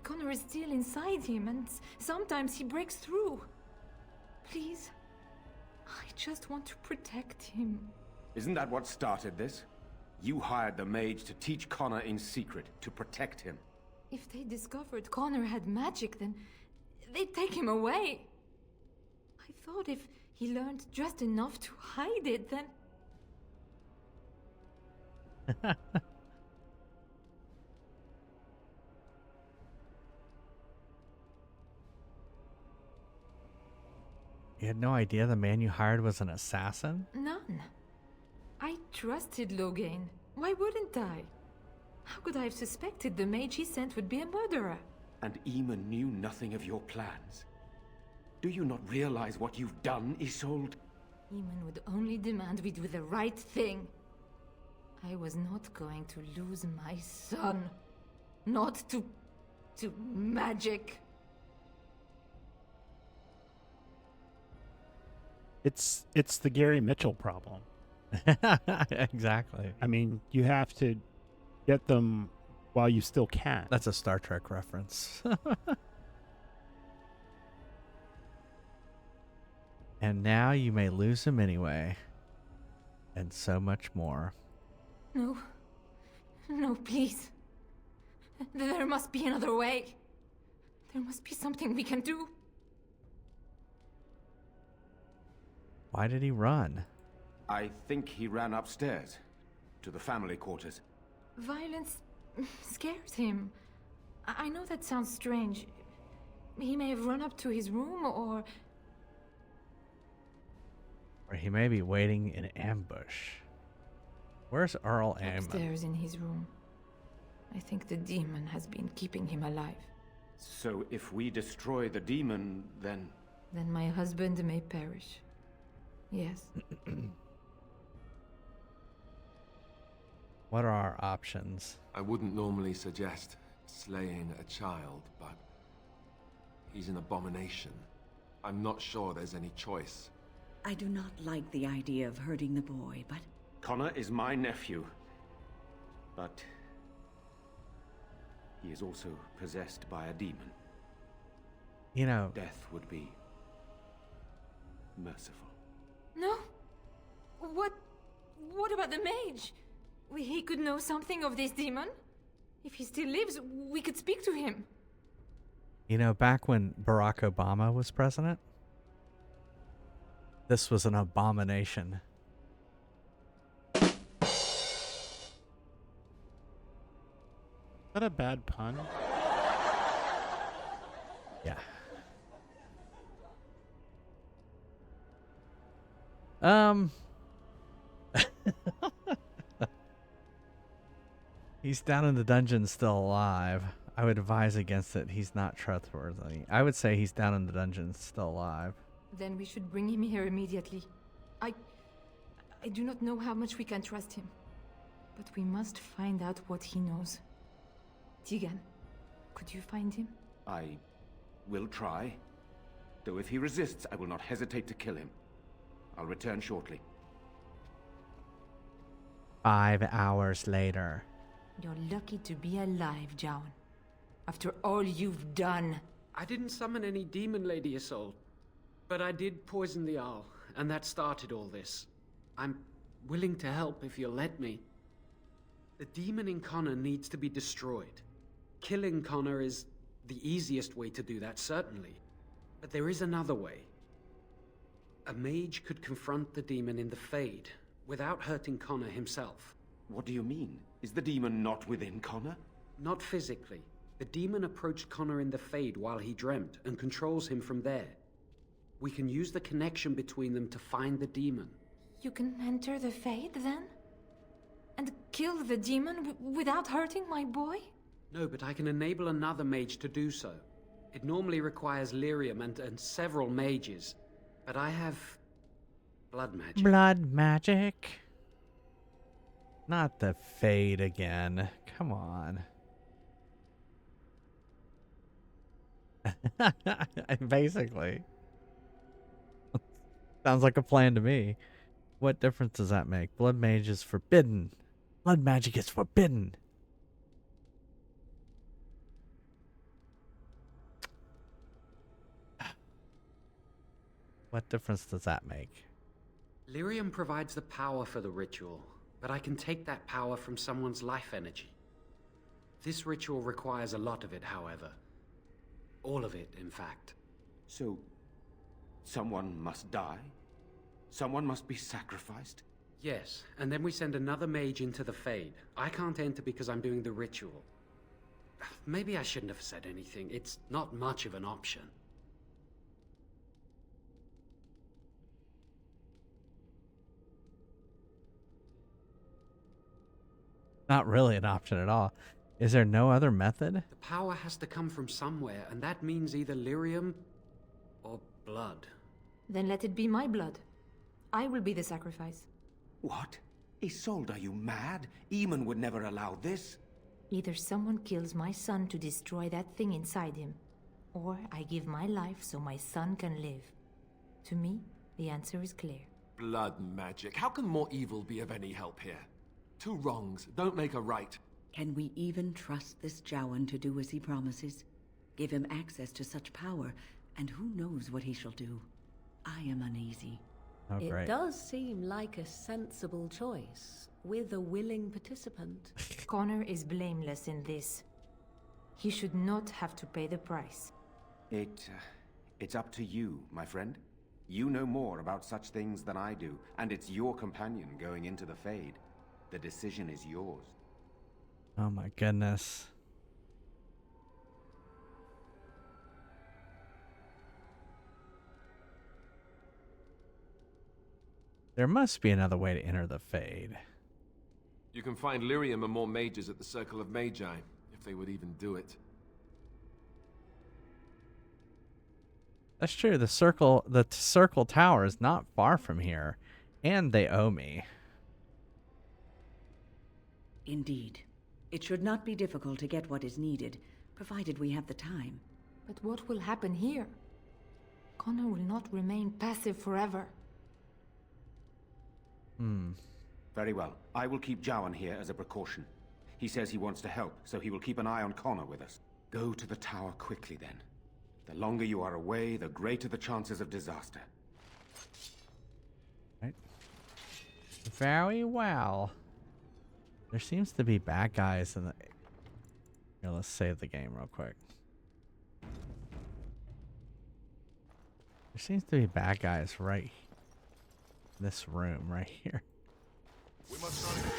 Connor is still inside him, and sometimes he breaks through. Please, I just want to protect him. Isn't that what started this? You hired the mage to teach Connor in secret, to protect him. If they discovered Connor had magic, then they'd take him away. I thought if he learned just enough to hide it, then... You had no idea the man you hired was an assassin? None. I trusted Logain. Why wouldn't I? How could I have suspected the mage he sent would be a murderer? And Eamon knew nothing of your plans. Do you not realize what you've done, Isolde? Eamon would only demand we do the right thing. I was not going to lose my son. Not to magic. It's the Gary Mitchell problem. Exactly. I mean, you have to get them while you still can. That's a Star Trek reference. And now you may lose him anyway. And so much more. No. No, please. There must be another way. There must be something we can do. Why did he run? I think he ran upstairs to the family quarters. Violence scares him. I know that sounds strange. He may have run up to his room, or he may be waiting in ambush. Where's Earl Amon? upstairs in his room. I think the demon has been keeping him alive. So if we destroy the demon, then... Then my husband may perish. Yes. What are our options? I wouldn't normally suggest slaying a child, but he's an abomination. I'm not sure there's any choice. I do not like the idea of hurting the boy, but... Connor is my nephew. But... he is also possessed by a demon. You know... Death would be... merciful. No? What about the mage? He could know something of this demon? If he still lives, we could speak to him. You know, back when Barack Obama was president, this was an abomination. Is that a bad pun? Yeah. He's down in the dungeon still alive. I would advise against it. He's not trustworthy. I would say he's down in the dungeon still alive. Then we should bring him here immediately. I do not know how much we can trust him. But we must find out what he knows. Tegan, could you find him? I will try. Though if he resists, I will not hesitate to kill him. I'll return shortly. 5 hours later. You're lucky to be alive, John. After all you've done. I didn't summon any demon, Lady Isolde. But I did poison the owl, and that started all this. I'm willing to help if you'll let me. The demon in Connor needs to be destroyed. Killing Connor is the easiest way to do that, certainly. But there is another way. A mage could confront the demon in the Fade, without hurting Connor himself. What do you mean? Is the demon not within Connor? Not physically. The demon approached Connor in the Fade while he dreamt, and controls him from there. We can use the connection between them to find the demon. You can enter the Fade, then? And kill the demon without hurting my boy? No, but I can enable another mage to do so. It normally requires lyrium and several mages. But I have... blood magic. Blood magic? Not the Fade again. Come on. Basically. Sounds like a plan to me. What difference does that make? Blood mage is forbidden. Blood magic is forbidden. What difference does that make? Lyrium provides the power for the ritual, but I can take that power from someone's life energy. This ritual requires a lot of it, however. All of it, in fact. So, someone must die? Someone must be sacrificed? Yes, and then we send another mage into the Fade. I can't enter because I'm doing the ritual. Maybe I shouldn't have said anything. It's not much of an option. Not really an option at all. Is there no other method? The power has to come from somewhere, and that means either lyrium or blood. Then let it be my blood. I will be the sacrifice. What? Isolde, are you mad? Eamon would never allow this. Either someone kills my son to destroy that thing inside him, or I give my life so my son can live. To me, the answer is clear. Blood magic. How can more evil be of any help here? Two wrongs don't make a right. Can we even trust this Jowan to do as he promises? Give him access to such power, and who knows what he shall do? I am uneasy. Oh, It great. does seem like a sensible choice, with a willing participant. Connor is blameless in this. He should not have to pay the price. It's up to you, my friend. You know more about such things than I do, and it's your companion going into the Fade. The decision is yours. Oh my goodness. There must be another way to enter the Fade. You can find lyrium and more mages at the Circle of Magi, if they would even do it. That's true. The circle tower is not far from here, and they owe me. Indeed. It should not be difficult to get what is needed, provided we have the time. But what will happen here? Connor will not remain passive forever. Very well. I will keep Jowan here as a precaution. He says he wants to help, so he will keep an eye on Connor with us. Go to the tower quickly, then. The longer you are away, the greater the chances of disaster. Right. Very well. There seems to be bad guys in the... Here, let's save the game real quick. There seems to be bad guys right in this room right here. We must not...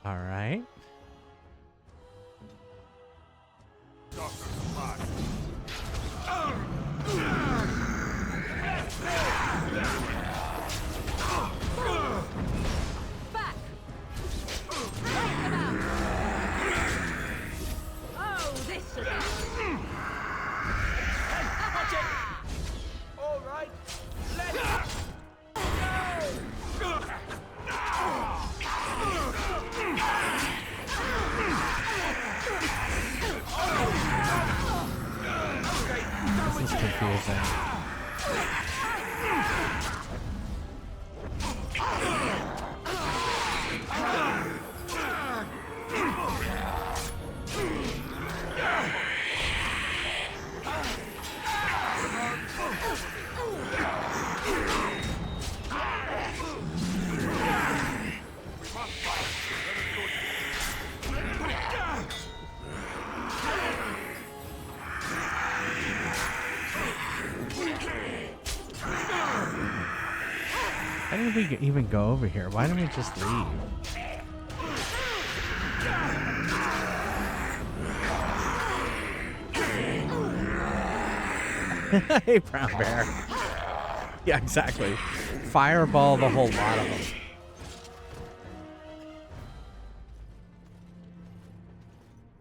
All right. Back! Right them out! Oh, this should be... Watch it! All right, let's go! This is confusing. Why did we even go over here? Why didn't we just leave? Hey, brown bear. Yeah, exactly. Fireball the whole lot of them.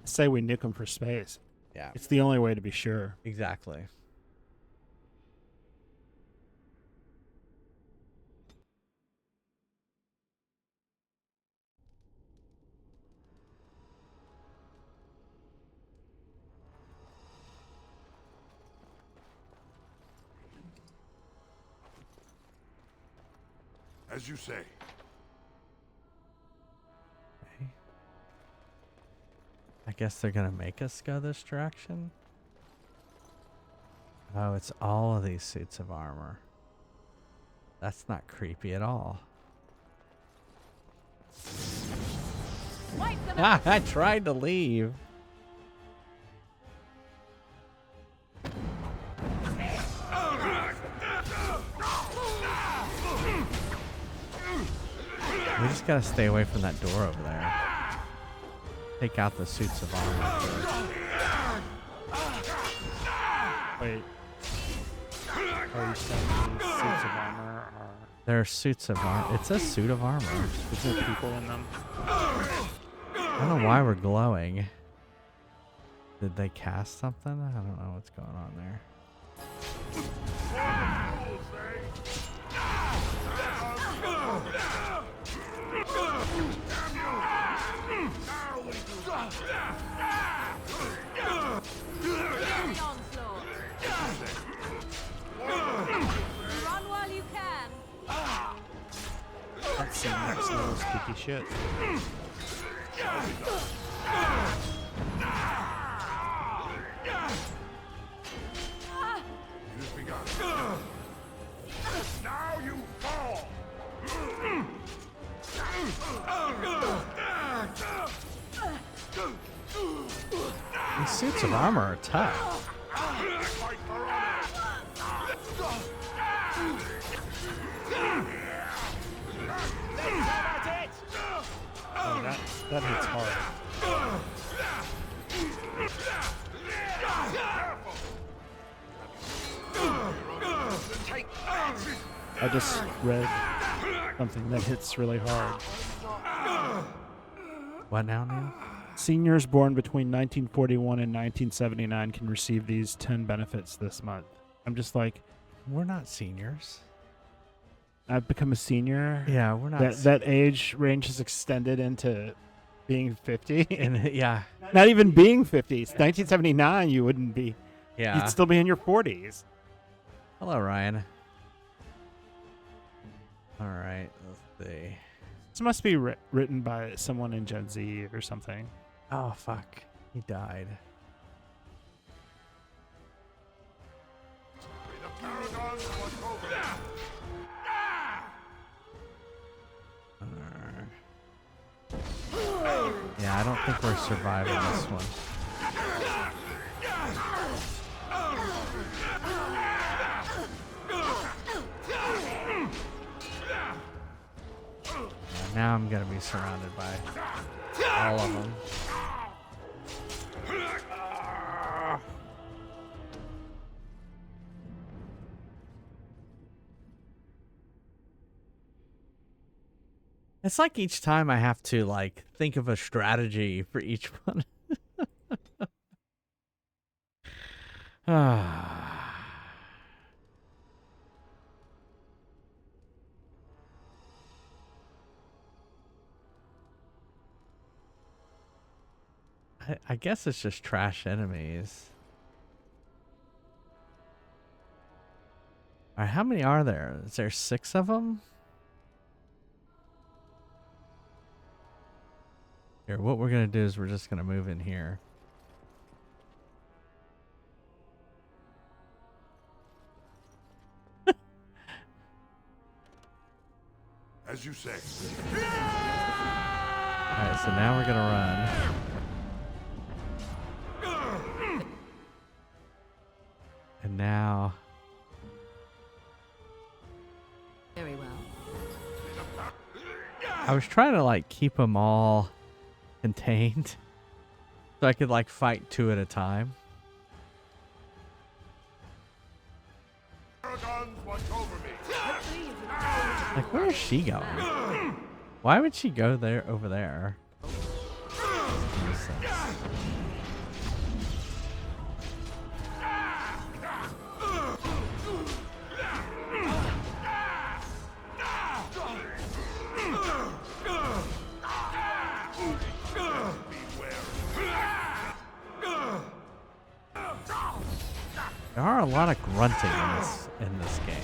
Say we nuke them for space. Yeah. It's the only way to be sure. Exactly. As you say. Okay. I guess they're gonna make us go this direction. Oh, it's all of these suits of armor. That's not creepy at all. Wipe them Ah, out! I tried to leave. We just gotta stay away from that door over there. Take out the suits of armor first. Wait. Are you saying these suits of armor are... There are suits of armor. It's a suit of armor. Is there people in them? I don't know why we're glowing. Did they cast something? I don't know what's going on there. Run while you can. That's some next level spooky shit. These suits of armor are tough. Oh, that hits hard. I just read something that hits really hard. What now, Neil? Seniors born between 1941 and 1979 can receive these 10 benefits this month. I'm just like, we're not seniors. I've become a senior. Yeah, we're not. That age range is extended into being 50. And yeah, not even being 50. It's 1979. You wouldn't be. Yeah, you'd still be in your 40s. Hello, Ryan. All right, let's see. This must be written by someone in Gen Z or something. Oh fuck, he died. Yeah, I don't think we're surviving this one. Yeah, now I'm gonna be surrounded by all of them. It's like each time I have to like think of a strategy for each one. I guess it's just trash enemies. All right, how many are there? Is there 6 of them? Here, what we're gonna do is we're just gonna move in here. As you say. Alright, so now we're gonna run. And now... Very well. I was trying to like keep them all contained so I could like fight 2 at a time. Like, where is she going? Why would she go there over there? Doesn't make sense. There are a lot of grunting in this game.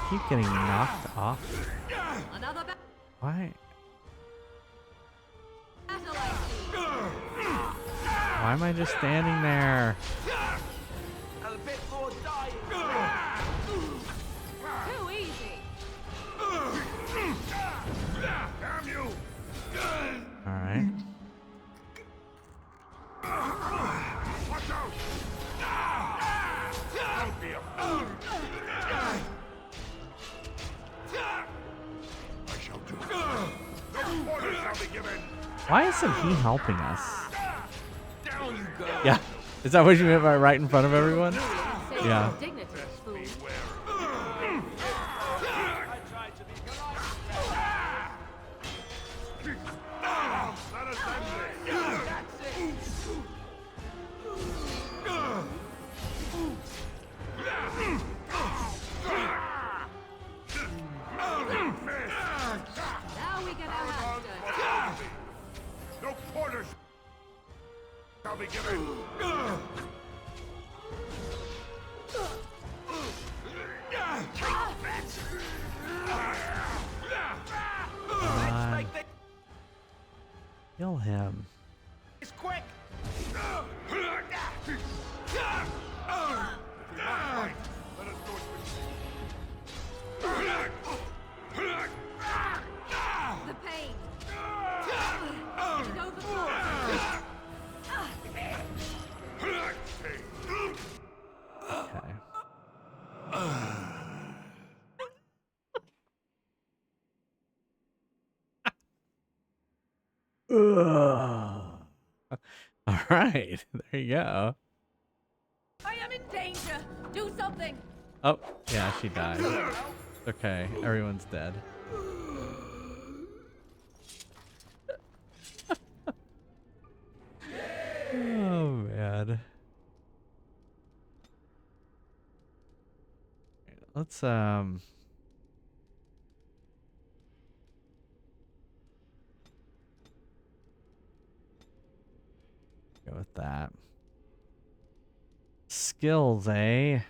Keep getting knocked off. Why? Why am I just standing there? Too easy. Damn you! All right. Watch out! Don't be a fool! I shall do it. No orders shall be given. Why isn't he helping us? Down you go. Yeah. Is that what you meant by right in front of everyone? Yeah. Now we get our hands dirty. No quarters shall be given. Kill him. It's quick! The pain. It overflows. Okay. Ugh. All right, there you go. I am in danger. Do something. Oh, yeah, she died. Okay, everyone's dead. Oh, man. Let's, go with that. Skills, eh?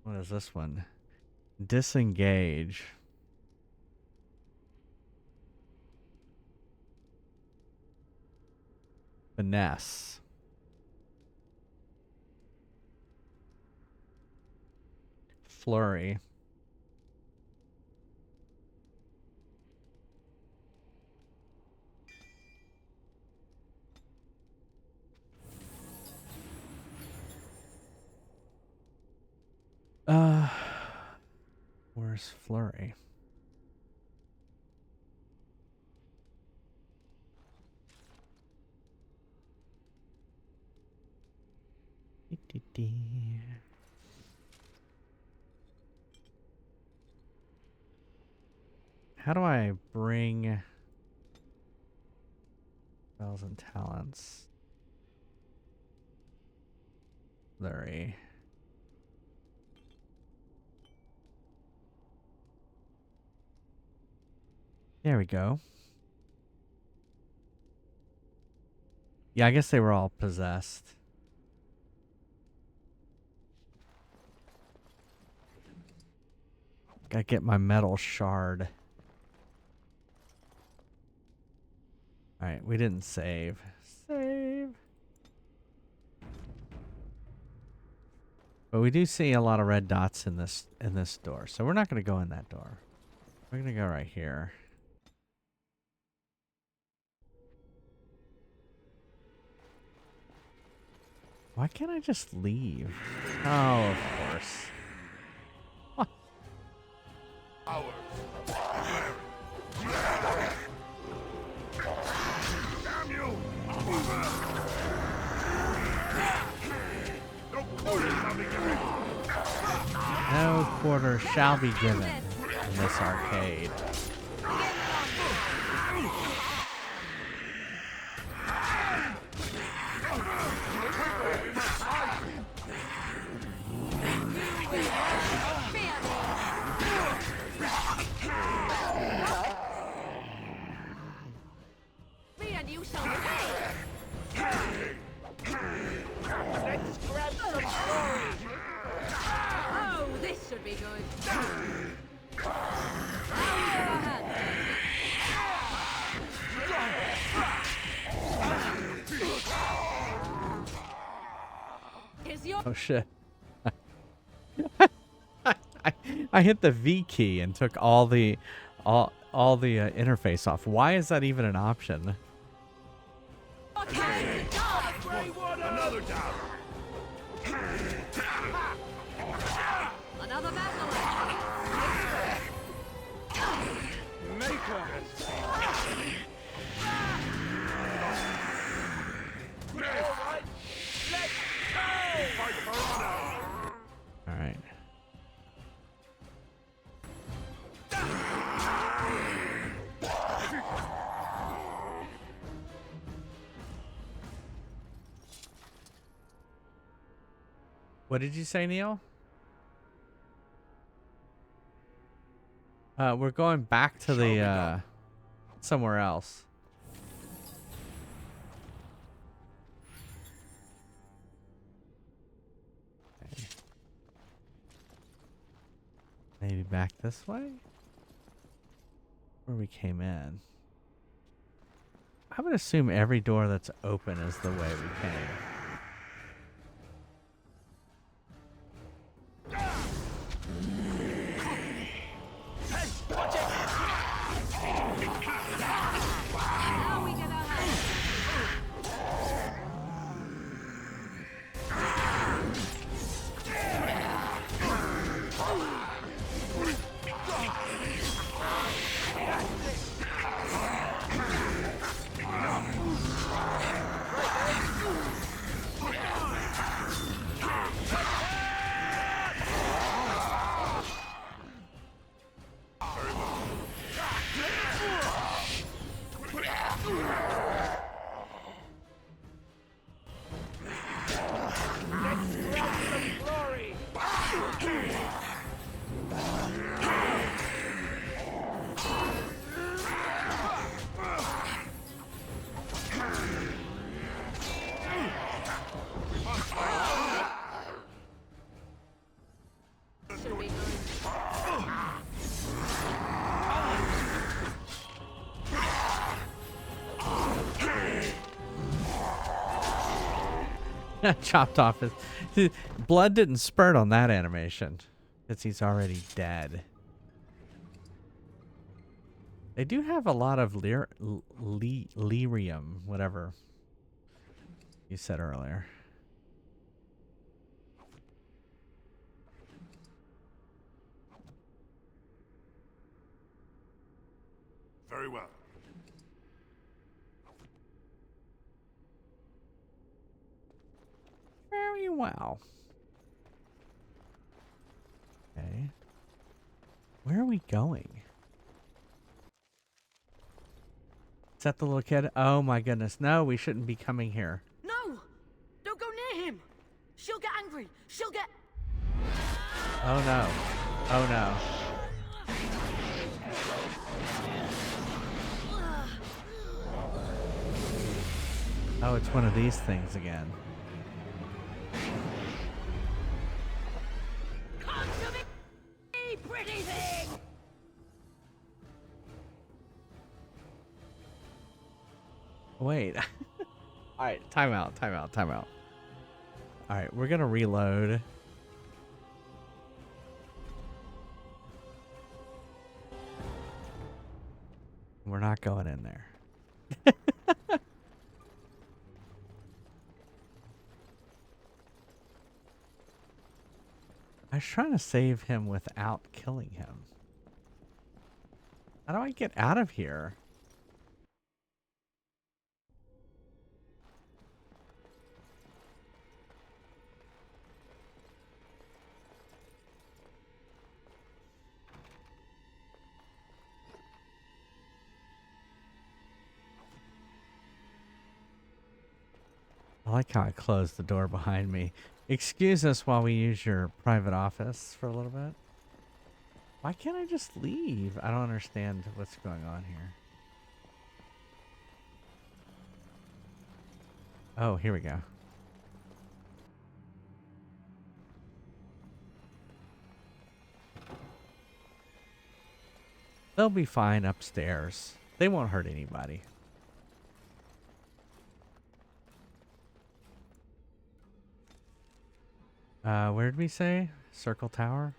What is this one? Disengage. Finesse. Flurry. Where's Flurry? How do I bring spells and talents? Flurry. There we go. Yeah, I guess they were all possessed. Gotta get my metal shard. Alright, we didn't save. Save. But we do see a lot of red dots in this door. So we're not gonna go in that door. We're gonna go right here. Why can't I just leave? Oh, of course. Damn you! No quarter shall be given in this arcade. Me and you shall pay. Let's grab some glory! Oh, this should be good. Here's your Oh shit. I hit the V key and took all the interface off. Why is that even an option? Another down! another battle. Maker! Alright, let's go! Fight for honor! Alright. What did you say, Neil? We're going back to the somewhere else. Okay. Maybe back this way? Where we came in. I would assume every door that's open is the way we came. Chopped off his blood didn't spurt on that animation because he's already dead. They do have a lot of lyrium, whatever you said earlier. Very well. Very well. Okay. Where are we going? Is that the little kid? Oh my goodness. No, we shouldn't be coming here. No! Don't go near him! She'll get angry! She'll get... Oh no. Oh no. Oh, it's one of these things again. Come to me, pretty thing! Wait. Alright, time out, time out, time out. Alright, we're gonna reload. We're not going in there. I was trying to save him without killing him. How do I get out of here? I like how I closed the door behind me. Excuse us while we use your private office for a little bit. Why can't I just leave? I don't understand what's going on here. Oh, here we go. They'll be fine upstairs. They won't hurt anybody. Where did we say? Circle Tower?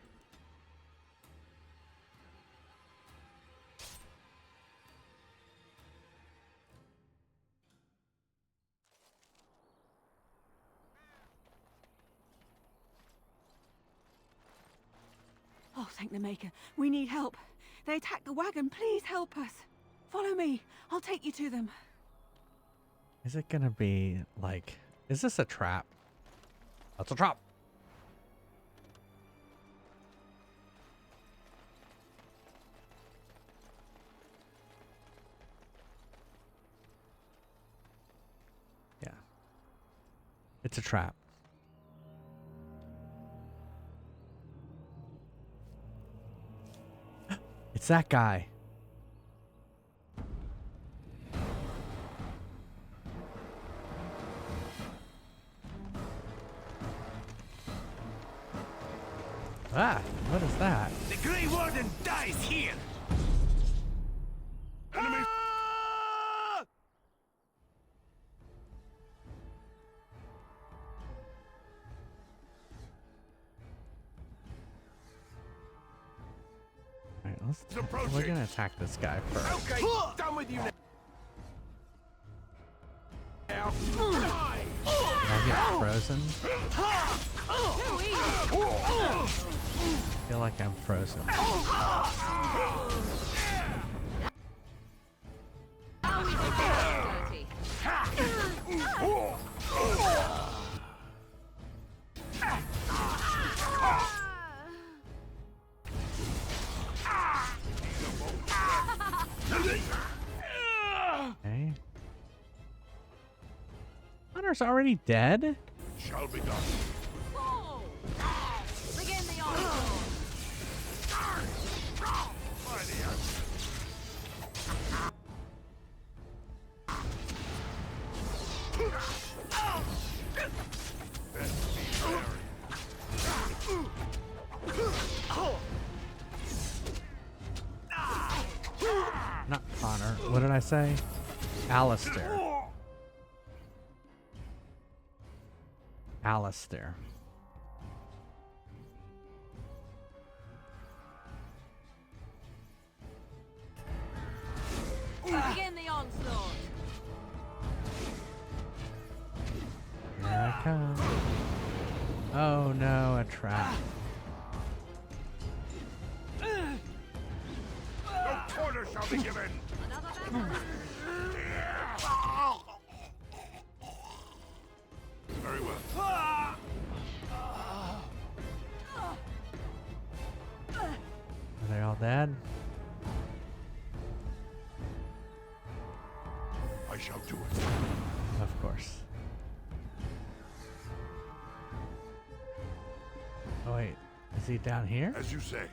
Oh, thank the Maker. We need help. They attacked the wagon. Please help us. Follow me. I'll take you to them. Is it gonna be like... Is this a trap? That's a trap! Yeah. It's a trap. It's that guy. Ah! that? What is that? The Grey Warden dies here! Enemy! Alright, we're gonna attack this guy first. Okay, done with you now! Did I get frozen? I feel like I'm frozen. Okay. Hunter's already dead? Shall be done. Begin the onslaught. Not Connor. What did I say? Alistair. Alistair. Begin the onslaught. Here I come. Oh no, a trap. No quarter shall be given! Very well. Are they all dead? I shall do it. Of course. Oh wait, is he down here? As you say.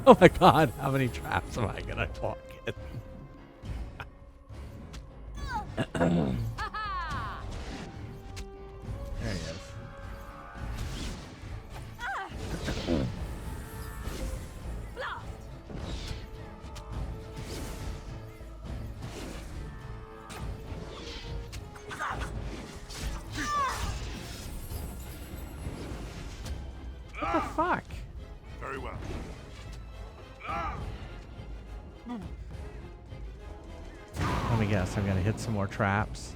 Oh my god, how many traps am I gonna walk in? There he is. What the fuck? Very well. Let me guess, I'm gonna hit some more traps.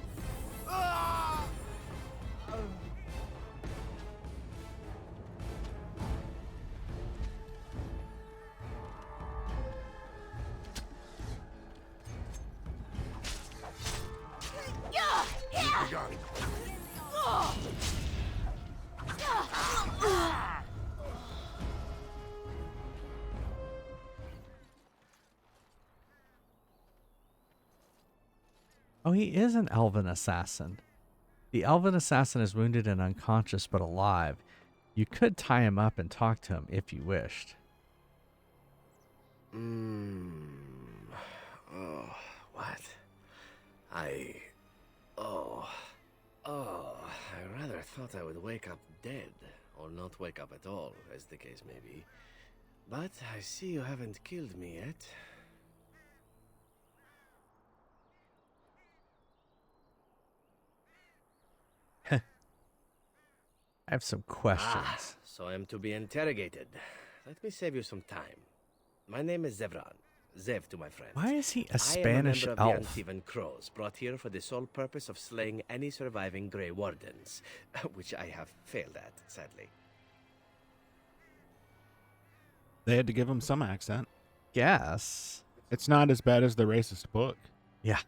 Oh, he is an elven assassin. The elven assassin is wounded and unconscious but alive. You could tie him up and talk to him if you wished. Oh, what? I rather thought I would wake up dead, or not wake up at all, as the case may be. But I see you haven't killed me yet. I have some questions. So I am to be interrogated. Let me save you some time. My name is Zevran. Zev to my friend. Why is he a I Spanish am a member of elf? the Unseen Crows, brought here for the sole purpose of slaying any surviving Grey Wardens, which I have failed at, sadly. They had to give him some accent. Yes. It's not as bad as the racist book. Yeah.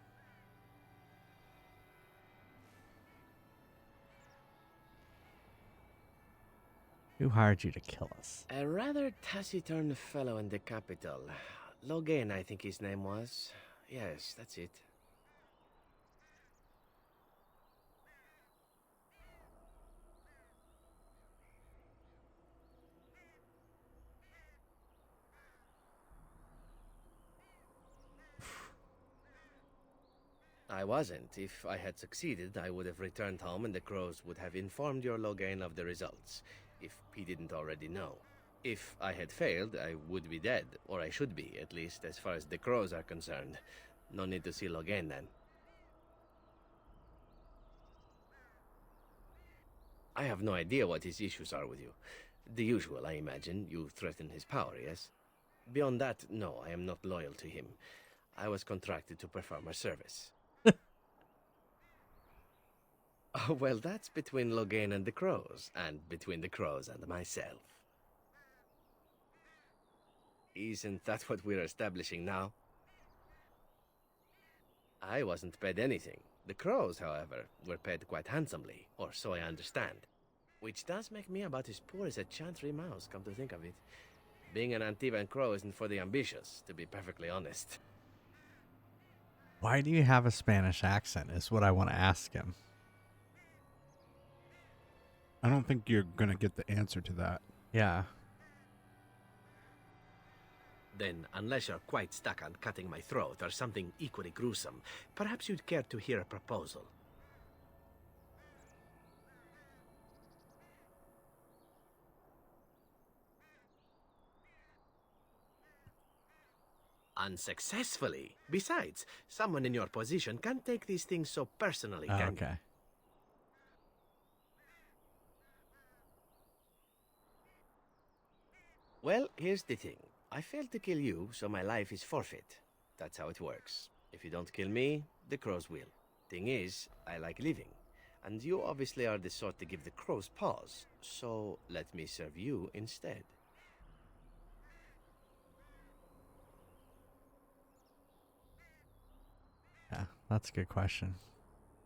Who hired you to kill us? A rather taciturn fellow in the capital. Logan, I think his name was. Yes, that's it. I wasn't. If I had succeeded, I would have returned home and the Crows would have informed your Logan of the results. if he didn't already know. If I had failed, I would be dead, or I should be, at least as far as the crows are concerned. No need to see Logain then. I have no idea what his issues are with you. The usual, I imagine. You threaten his power, yes? Beyond that, no, I am not loyal to him. I was contracted to perform a service. Oh, well, that's between Logain and the crows, and between the crows and myself. Isn't that what we're establishing now? I wasn't paid anything. The crows, however, were paid quite handsomely, or so I understand. Which does make me about as poor as a chantry mouse, come to think of it. Being an Antivan crow isn't for the ambitious, to be perfectly honest. Why do you have a Spanish accent is what I want to ask him. I don't think you're going to get the answer to that. Yeah. Then, unless you're quite stuck on cutting my throat or something equally gruesome, perhaps you'd care to hear a proposal. Unsuccessfully. Besides, someone in your position can't take these things so personally, can you? Okay. Well, here's the thing. I failed to kill you, so my life is forfeit. That's how it works. If you don't kill me, the crows will. Thing is, I like living. And you obviously are the sort to give the crows pause. So let me serve you instead. Yeah, that's a good question.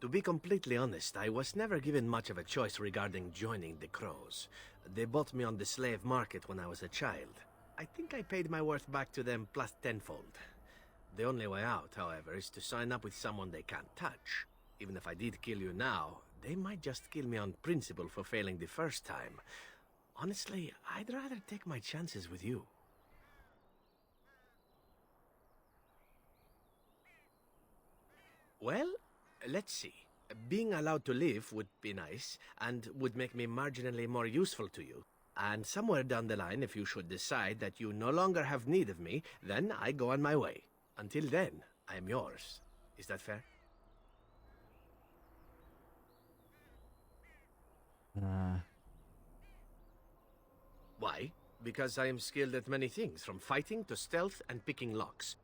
To be completely honest, I was never given much of a choice regarding joining the crows. They bought me on the slave market when I was a child. I think I paid my worth back to them plus tenfold. The only way out, however, is to sign up with someone they can't touch. Even if I did kill you now, they might just kill me on principle for failing the first time. Honestly, I'd rather take my chances with you. Well, let's see. Being allowed to live would be nice, and would make me marginally more useful to you. And somewhere down the line, if you should decide that you no longer have need of me, then I go on my way. Until then, I am yours. Is that fair? Why? Because I am skilled at many things, from fighting to stealth and picking locks.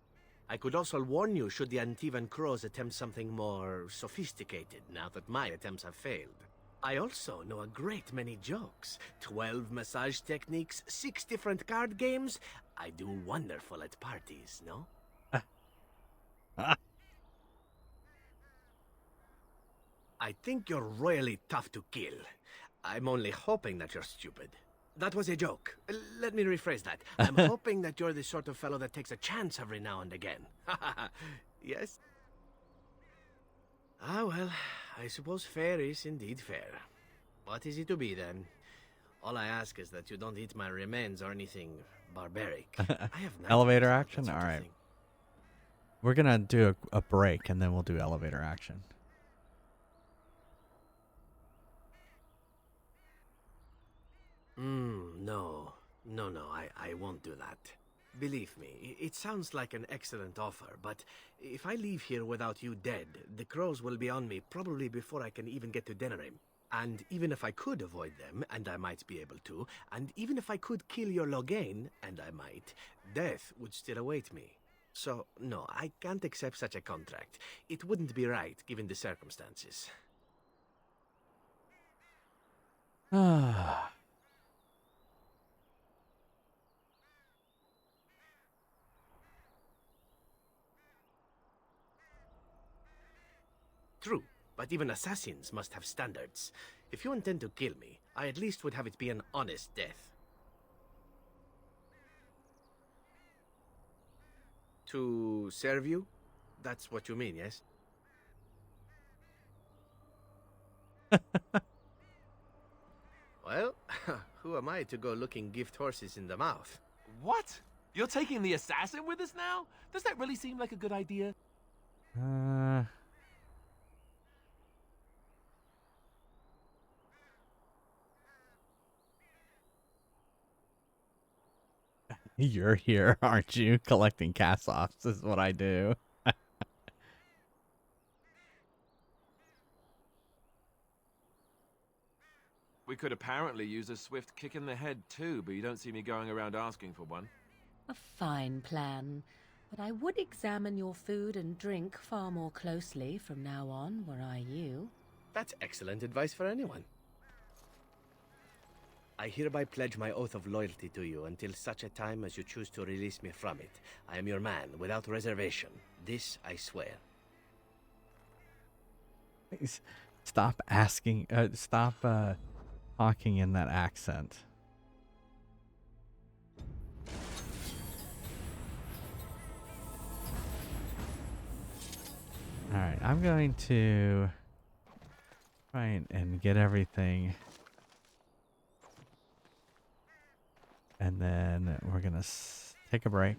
I could also warn you should the Antivan crows attempt something more sophisticated, now that my attempts have failed. I also know a great many jokes. 12 massage techniques, 6 different card games. I do wonderful at parties, no? I think you're royally tough to kill. I'm only hoping that you're stupid. That was a joke. Let me rephrase that. I'm hoping that you're the sort of fellow that takes a chance every now and again. Yes? Ah, well, I suppose fair is indeed fair. What is it to be, then? All I ask is that you don't eat my remains or anything barbaric. I have Elevator action? All right. We're going to do a break, and then we'll do elevator action. No. No, I won't do that. Believe me, it sounds like an excellent offer, but if I leave here without you dead, the crows will be on me probably before I can even get to Denerim. And even if I could avoid them, and I might be able to, and even if I could kill your Logain, and I might, death would still await me. So, no, I can't accept such a contract. It wouldn't be right, given the circumstances. True, but even assassins must have standards. If you intend to kill me, I at least would have it be an honest death. To serve you? That's what you mean, yes? Well, who am I to go looking gift horses in the mouth? What? You're taking the assassin with us now? Does that really seem like a good idea? You're here, aren't you? Collecting cast-offs is what I do. We could apparently use a swift kick in the head too, but you don't see me going around asking for one. A fine plan. But I would examine your food and drink far more closely from now on, were I you. That's excellent advice for anyone. I hereby pledge my oath of loyalty to you until such a time as you choose to release me from it. I am your man, without reservation. This I swear. Stop asking. Stop talking in that accent. All right, I'm going to try and get everything. And then we're going to take a break.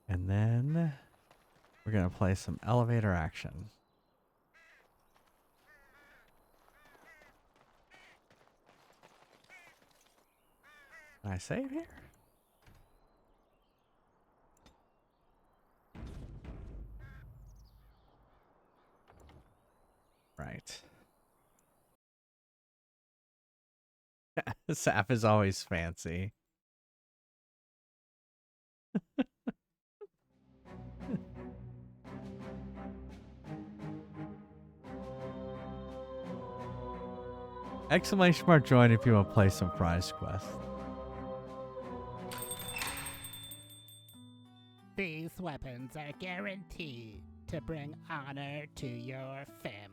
And then we're going to play some elevator action. Can I save here? Right. Sap is always fancy. Exclamation mark join if you want to play some prize quest. These weapons are guaranteed to bring honor to your family.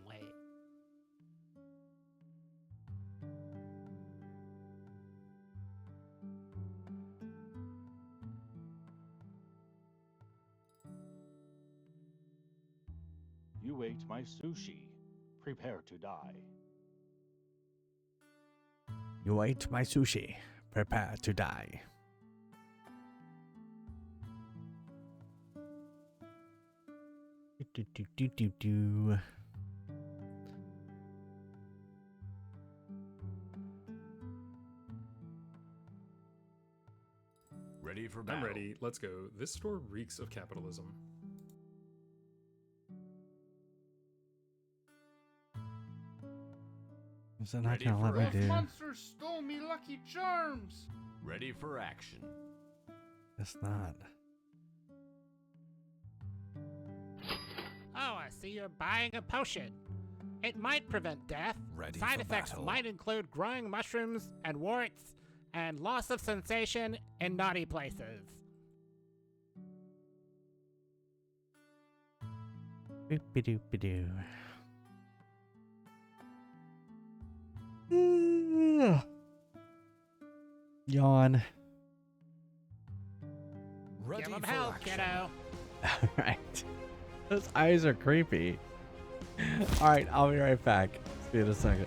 You ate my sushi. Prepare to die. You ate my sushi. Prepare to die. Do. Ready for battle. I'm ready. Let's go. This store reeks of capitalism. Is it not gonna let me Those do? monsters stole me Lucky Charms. Ready for action. It's not. Oh, I see you're buying a potion. It might prevent death. Ready Side for effects battle. might include growing mushrooms and warts and loss of sensation in naughty places. Boop-a-doop-a-doo. Yawn. Ready Give 'em for hell, action. kiddo. Alright. Those eyes are creepy. Alright, I'll be right back. See you in a second.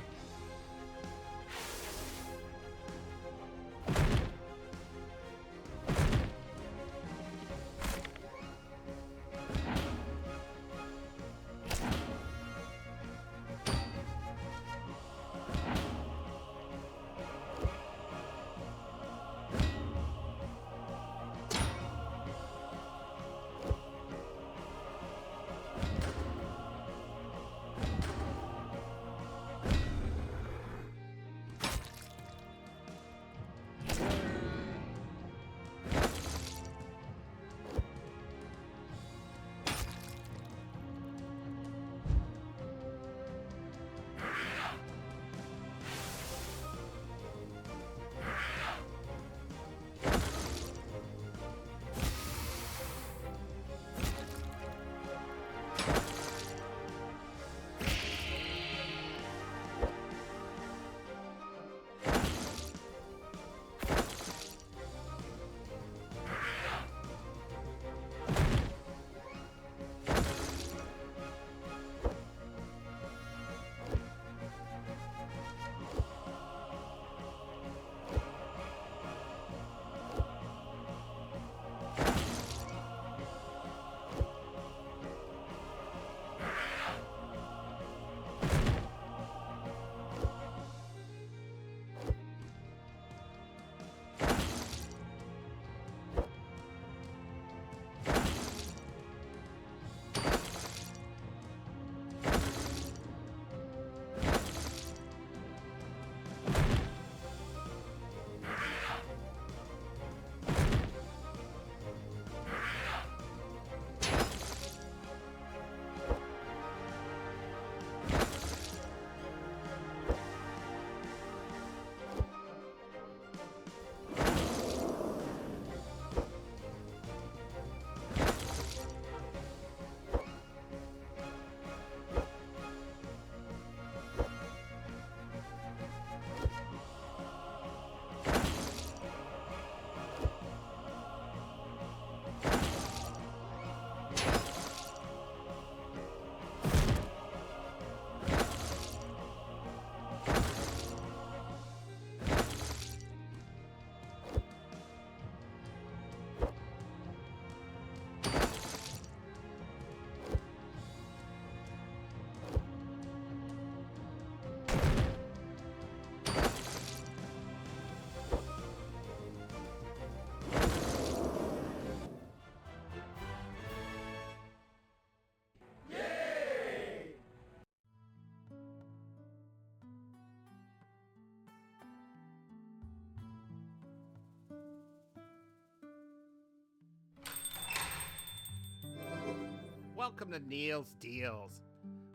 Welcome to Neil's Deals.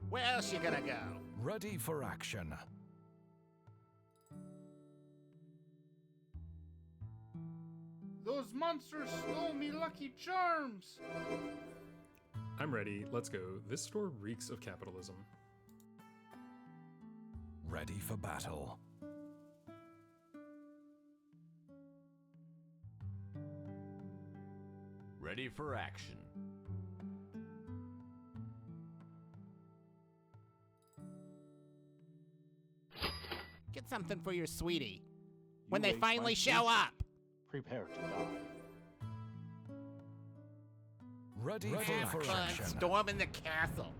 Where else you gonna go? Ready for action. Those monsters stole me Lucky Charms! I'm ready. Let's go. This store reeks of capitalism. Ready for battle. Ready for action. Get something for your sweetie. When they waste finally my show sushi. up. Prepare to die. Ready Have for fun action. storming the castle.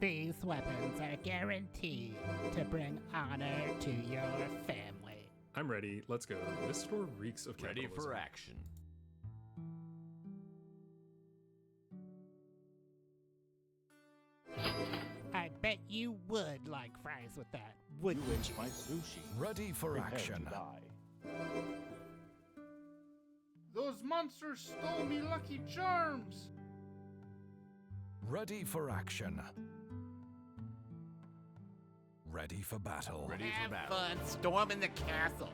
These weapons are guaranteed to bring honor to your family. I'm ready. Let's go. This store reeks of Ready capitalism. for action. I bet you would like fries with that, wouldn't You you? ate my sushi. Ready for Prepare action. to die. Those monsters stole me Lucky Charms! Ready for action. Ready for battle. Ready for Have battle. fun storming the castle.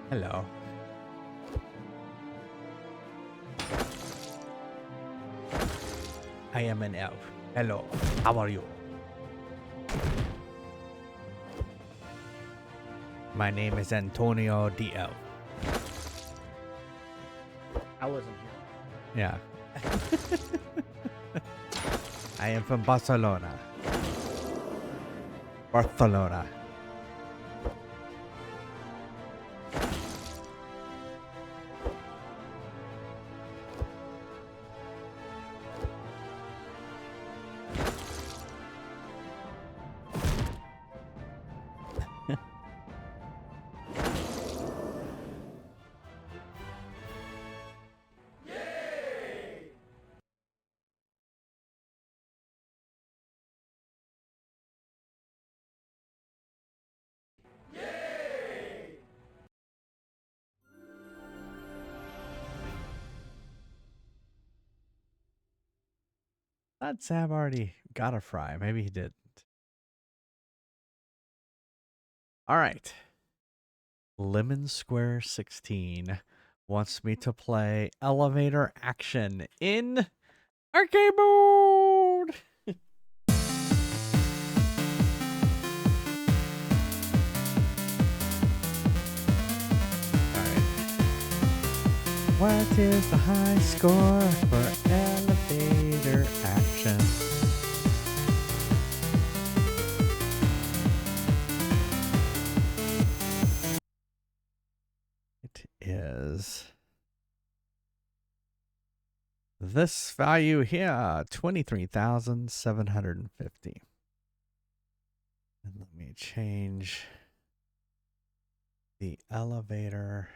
Hello. I am an elf. Hello. How are you? My name is Antonio the Elf. I wasn't here. Yeah. I am from Barcelona. Barcelona. Thought Sam already got a fry. Maybe he didn't. All right. Lemon Square 16 wants me to play elevator action in arcade mode. What is the high score for elevator action? It is this value here, 23,750. And let me change the elevator.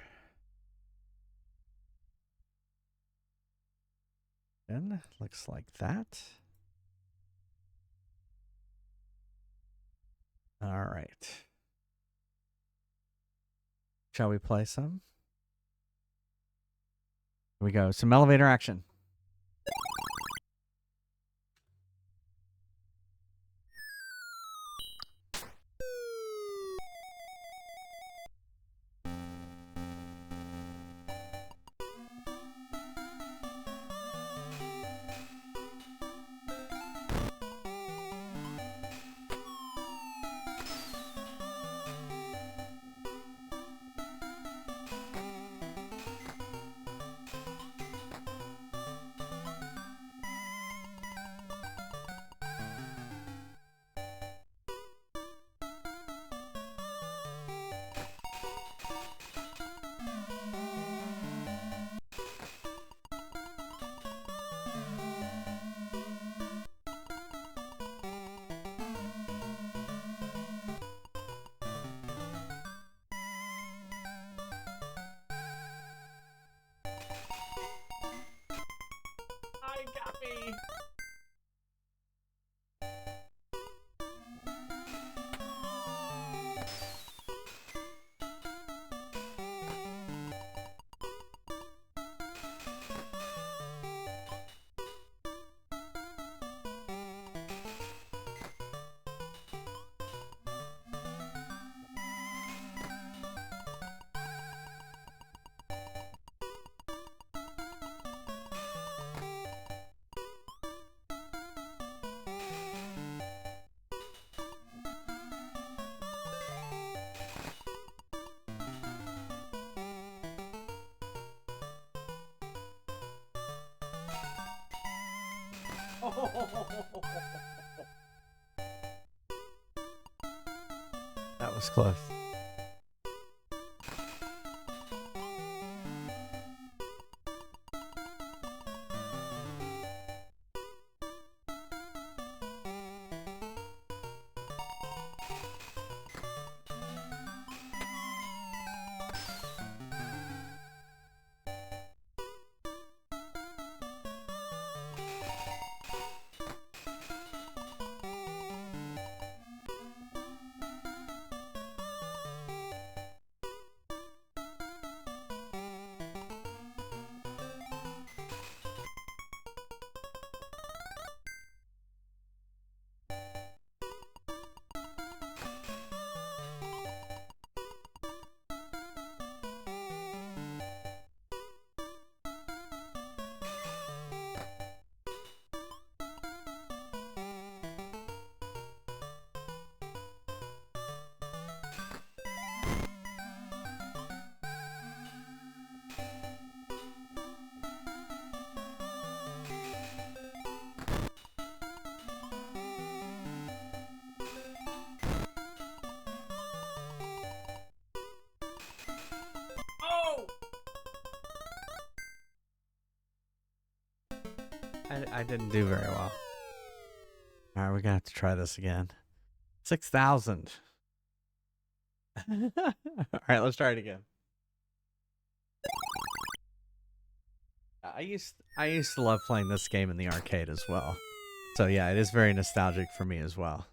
And looks like that. All right. Shall we play some? Here we go. Some elevator action. That was close. I didn't do very well. All right, we're gonna have to try this again. 6,000. All right, let's try it again. I used to love playing this game in the arcade as well. So yeah, it is very nostalgic for me as well.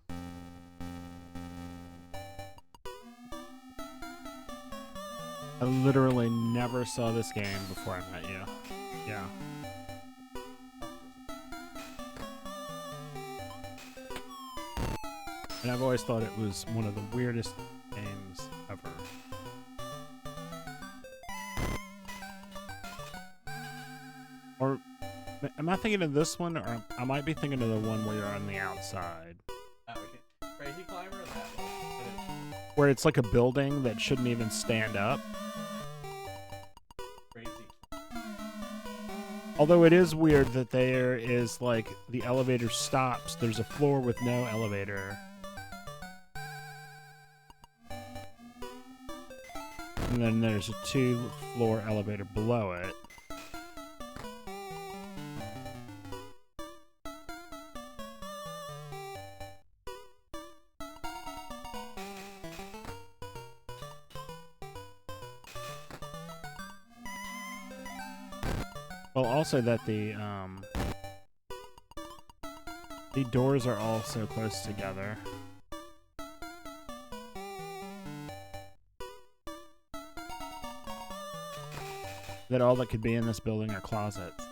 I literally never saw this game before I met you. Yeah. And I've always thought it was one of the weirdest games ever. Or am I thinking of this one, or I might be thinking of the one where you're on the outside? Oh, okay. Crazy Climber, that one. Where it's like a building that shouldn't even stand up. Crazy. Although it is weird that there is like the elevator stops. There's a floor with no elevator. And then there's a 2-floor elevator below it. Well, also that the doors are all so close together. That all that could be in this building are closets.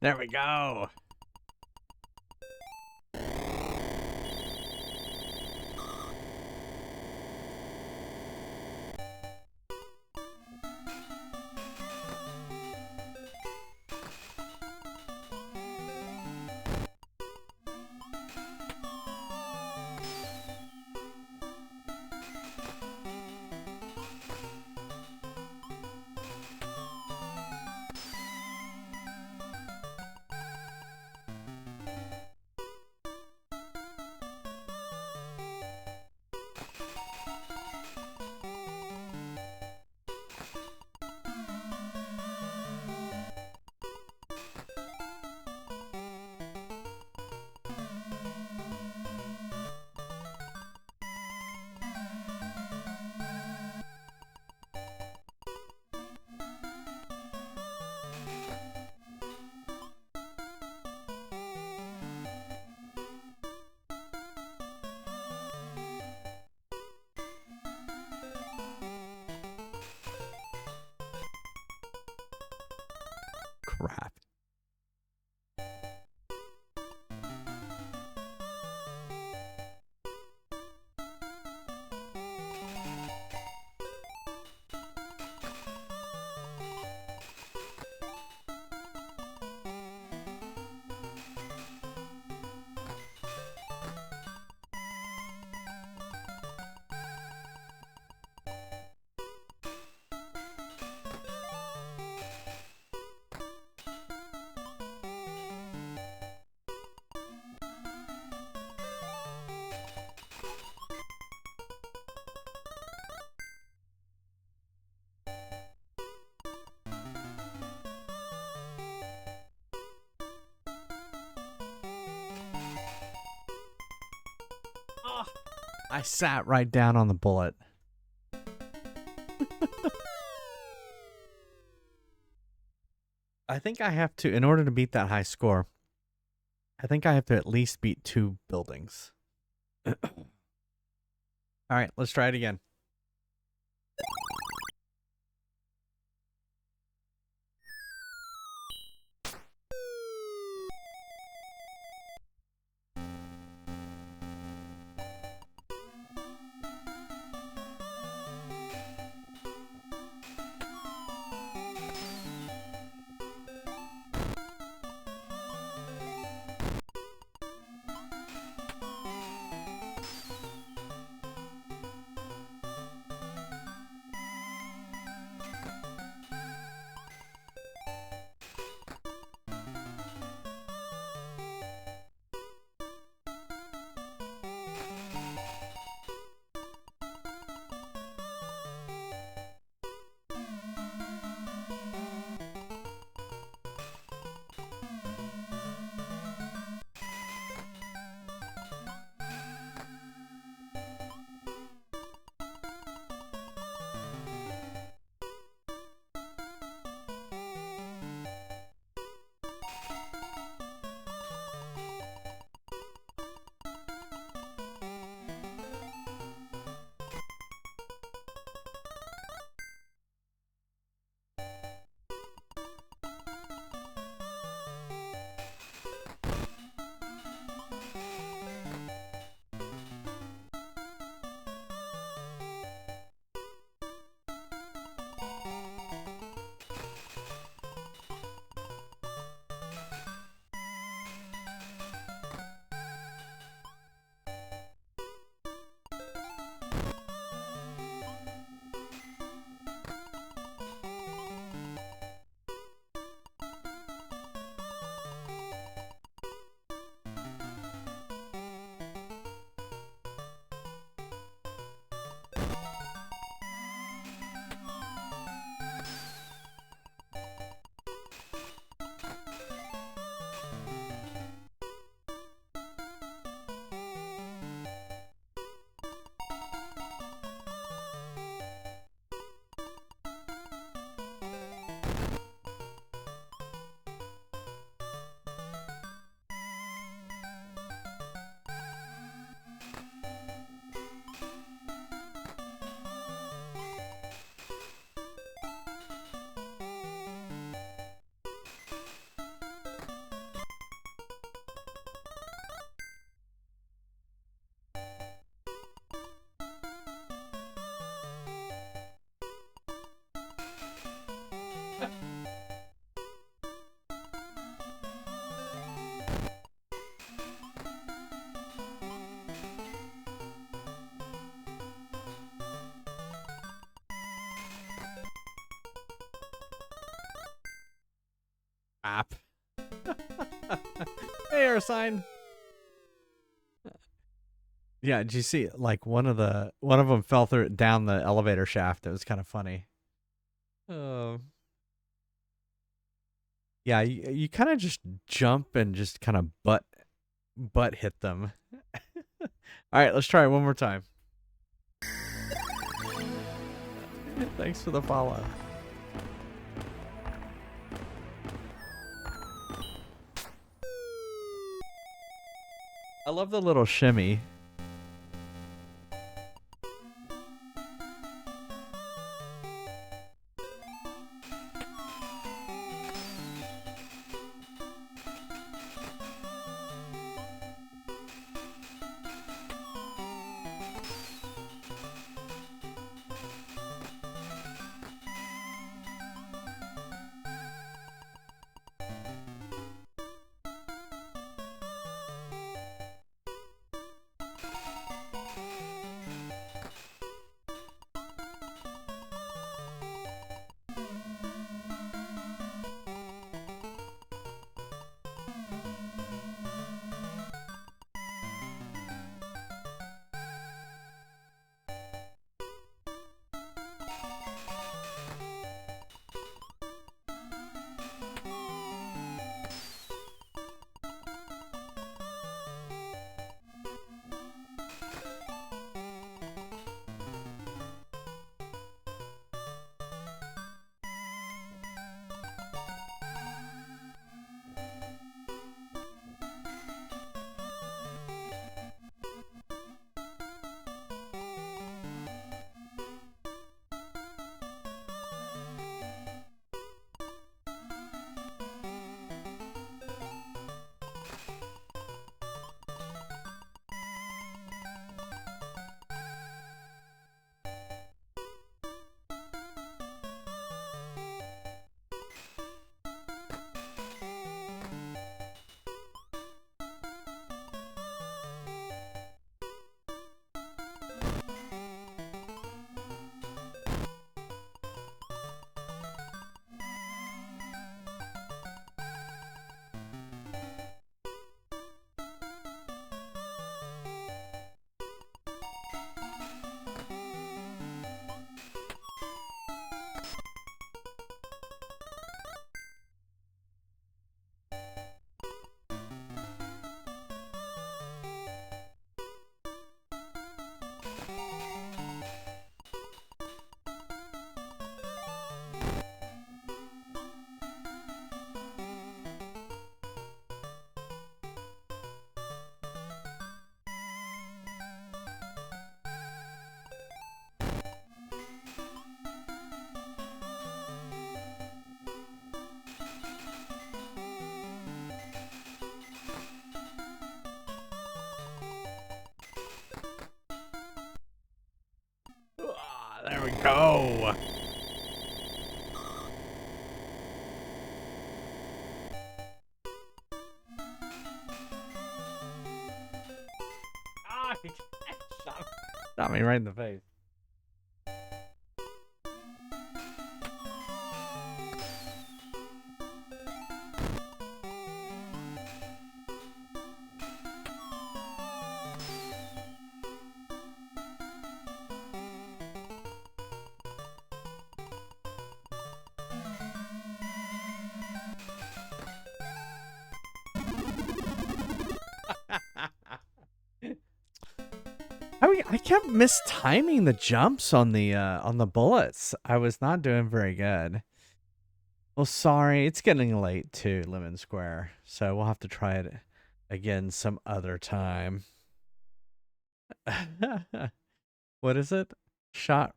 There we go. I sat right down on the bullet. I think I have to, in order to beat that high score, I think I have to at least beat 2 buildings. All right, let's try it again. App. Hey, air sign. Yeah, did you see like one of them fell through down the elevator shaft? It was kind of funny. Yeah, you kind of just jump and just kind of butt hit them. All right, let's try it one more time. Thanks for the follow. I love the little shimmy. go. Ah, he shot me right in the face. I kept mistiming the jumps on the bullets. I was not doing very good. Well, sorry, it's getting late too, Lemon Square. So we'll have to try it again some other time. What is it? Shot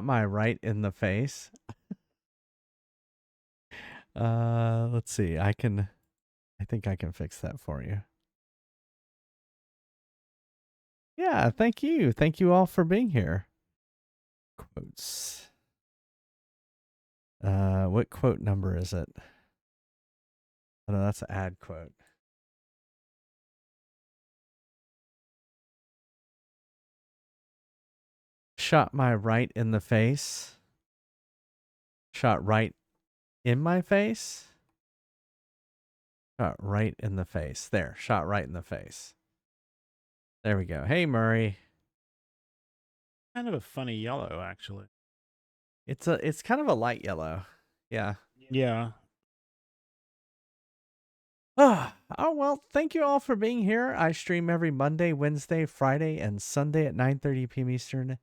my right in the face. Let's see. I think I can fix that for you. Yeah, thank you. Thank you all for being here. Quotes. What quote number is it? Oh, no, that's an ad quote. Shot my right in the face. Shot right in my face. Shot right in the face. There, shot right in the face. There we go. Hey, Murray. Kind of a funny yellow, actually. It's kind of a light yellow. Yeah. Yeah. Oh, well, thank you all for being here. I stream every Monday, Wednesday, Friday, and Sunday at 9:30 p.m. Eastern,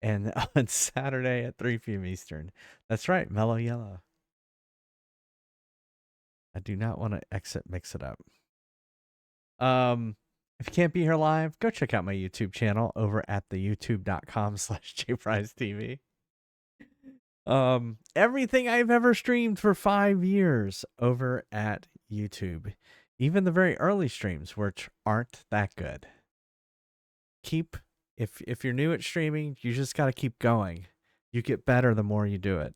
and on Saturday at 3 p.m. Eastern. That's right, Mellow Yellow. I do not want to exit mix it up. If you can't be here live, go check out my YouTube channel over at the youtube.com/jprizetv. Everything I've ever streamed for 5 years over at YouTube. Even the very early streams, which aren't that good. If you're new at streaming, you just got to keep going. You get better the more you do it.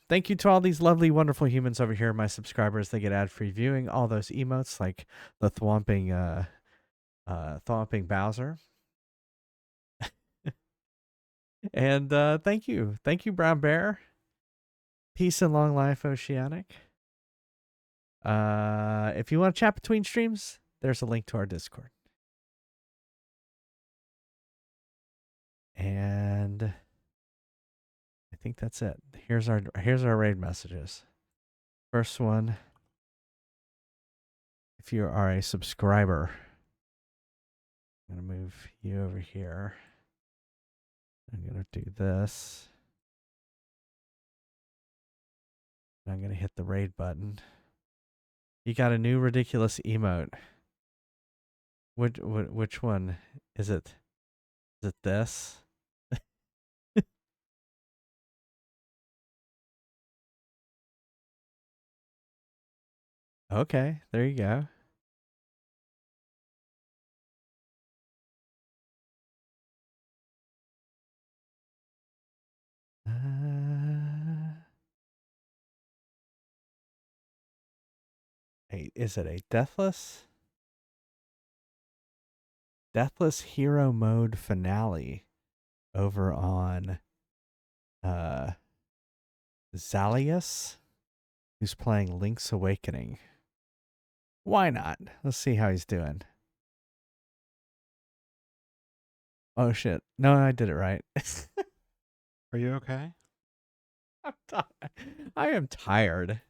Thank you to all these lovely, wonderful humans over here, my subscribers. They get ad-free viewing. All those emotes like the thwomping Bowser. And thank you, Brown Bear. Peace and long life, Oceanic. If you want to chat between streams, there's a link to our Discord. And I think that's it. Here's our raid messages. First one. If you are a subscriber, I'm gonna move you over here. I'm gonna do this. I'm gonna hit the raid button. You got a new ridiculous emote. Which one is it? Is it this? Okay, there you go. Is it a deathless hero mode finale over on Zalius, who's playing Link's Awakening? Why not? Let's see how he's doing. Oh shit. No, I did it right. Are you okay? I am tired.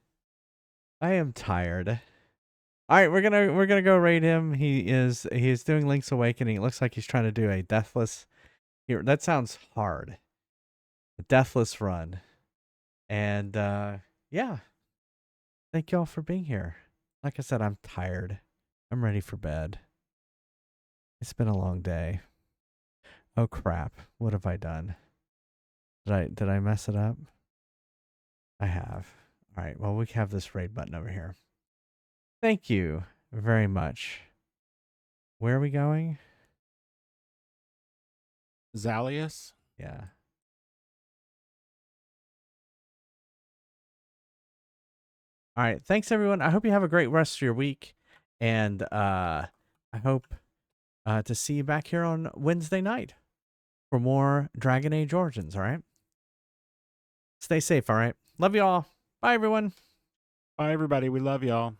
All right, we're gonna go raid him. He is doing Link's Awakening. It looks like he's trying to do a deathless here. That sounds hard. A deathless run. And yeah. Thank y'all for being here. Like I said, I'm tired. I'm ready for bed. It's been a long day. Oh crap. What have I done? Did I mess it up? I have. All right, well, we have this raid button over here. Thank you very much. Where are we going? Zalius? Yeah. All right. Thanks, everyone. I hope you have a great rest of your week. And I hope to see you back here on Wednesday night for more Dragon Age Origins. All right. Stay safe. All right. Love you all. Bye, everyone. Bye, everybody. We love y'all.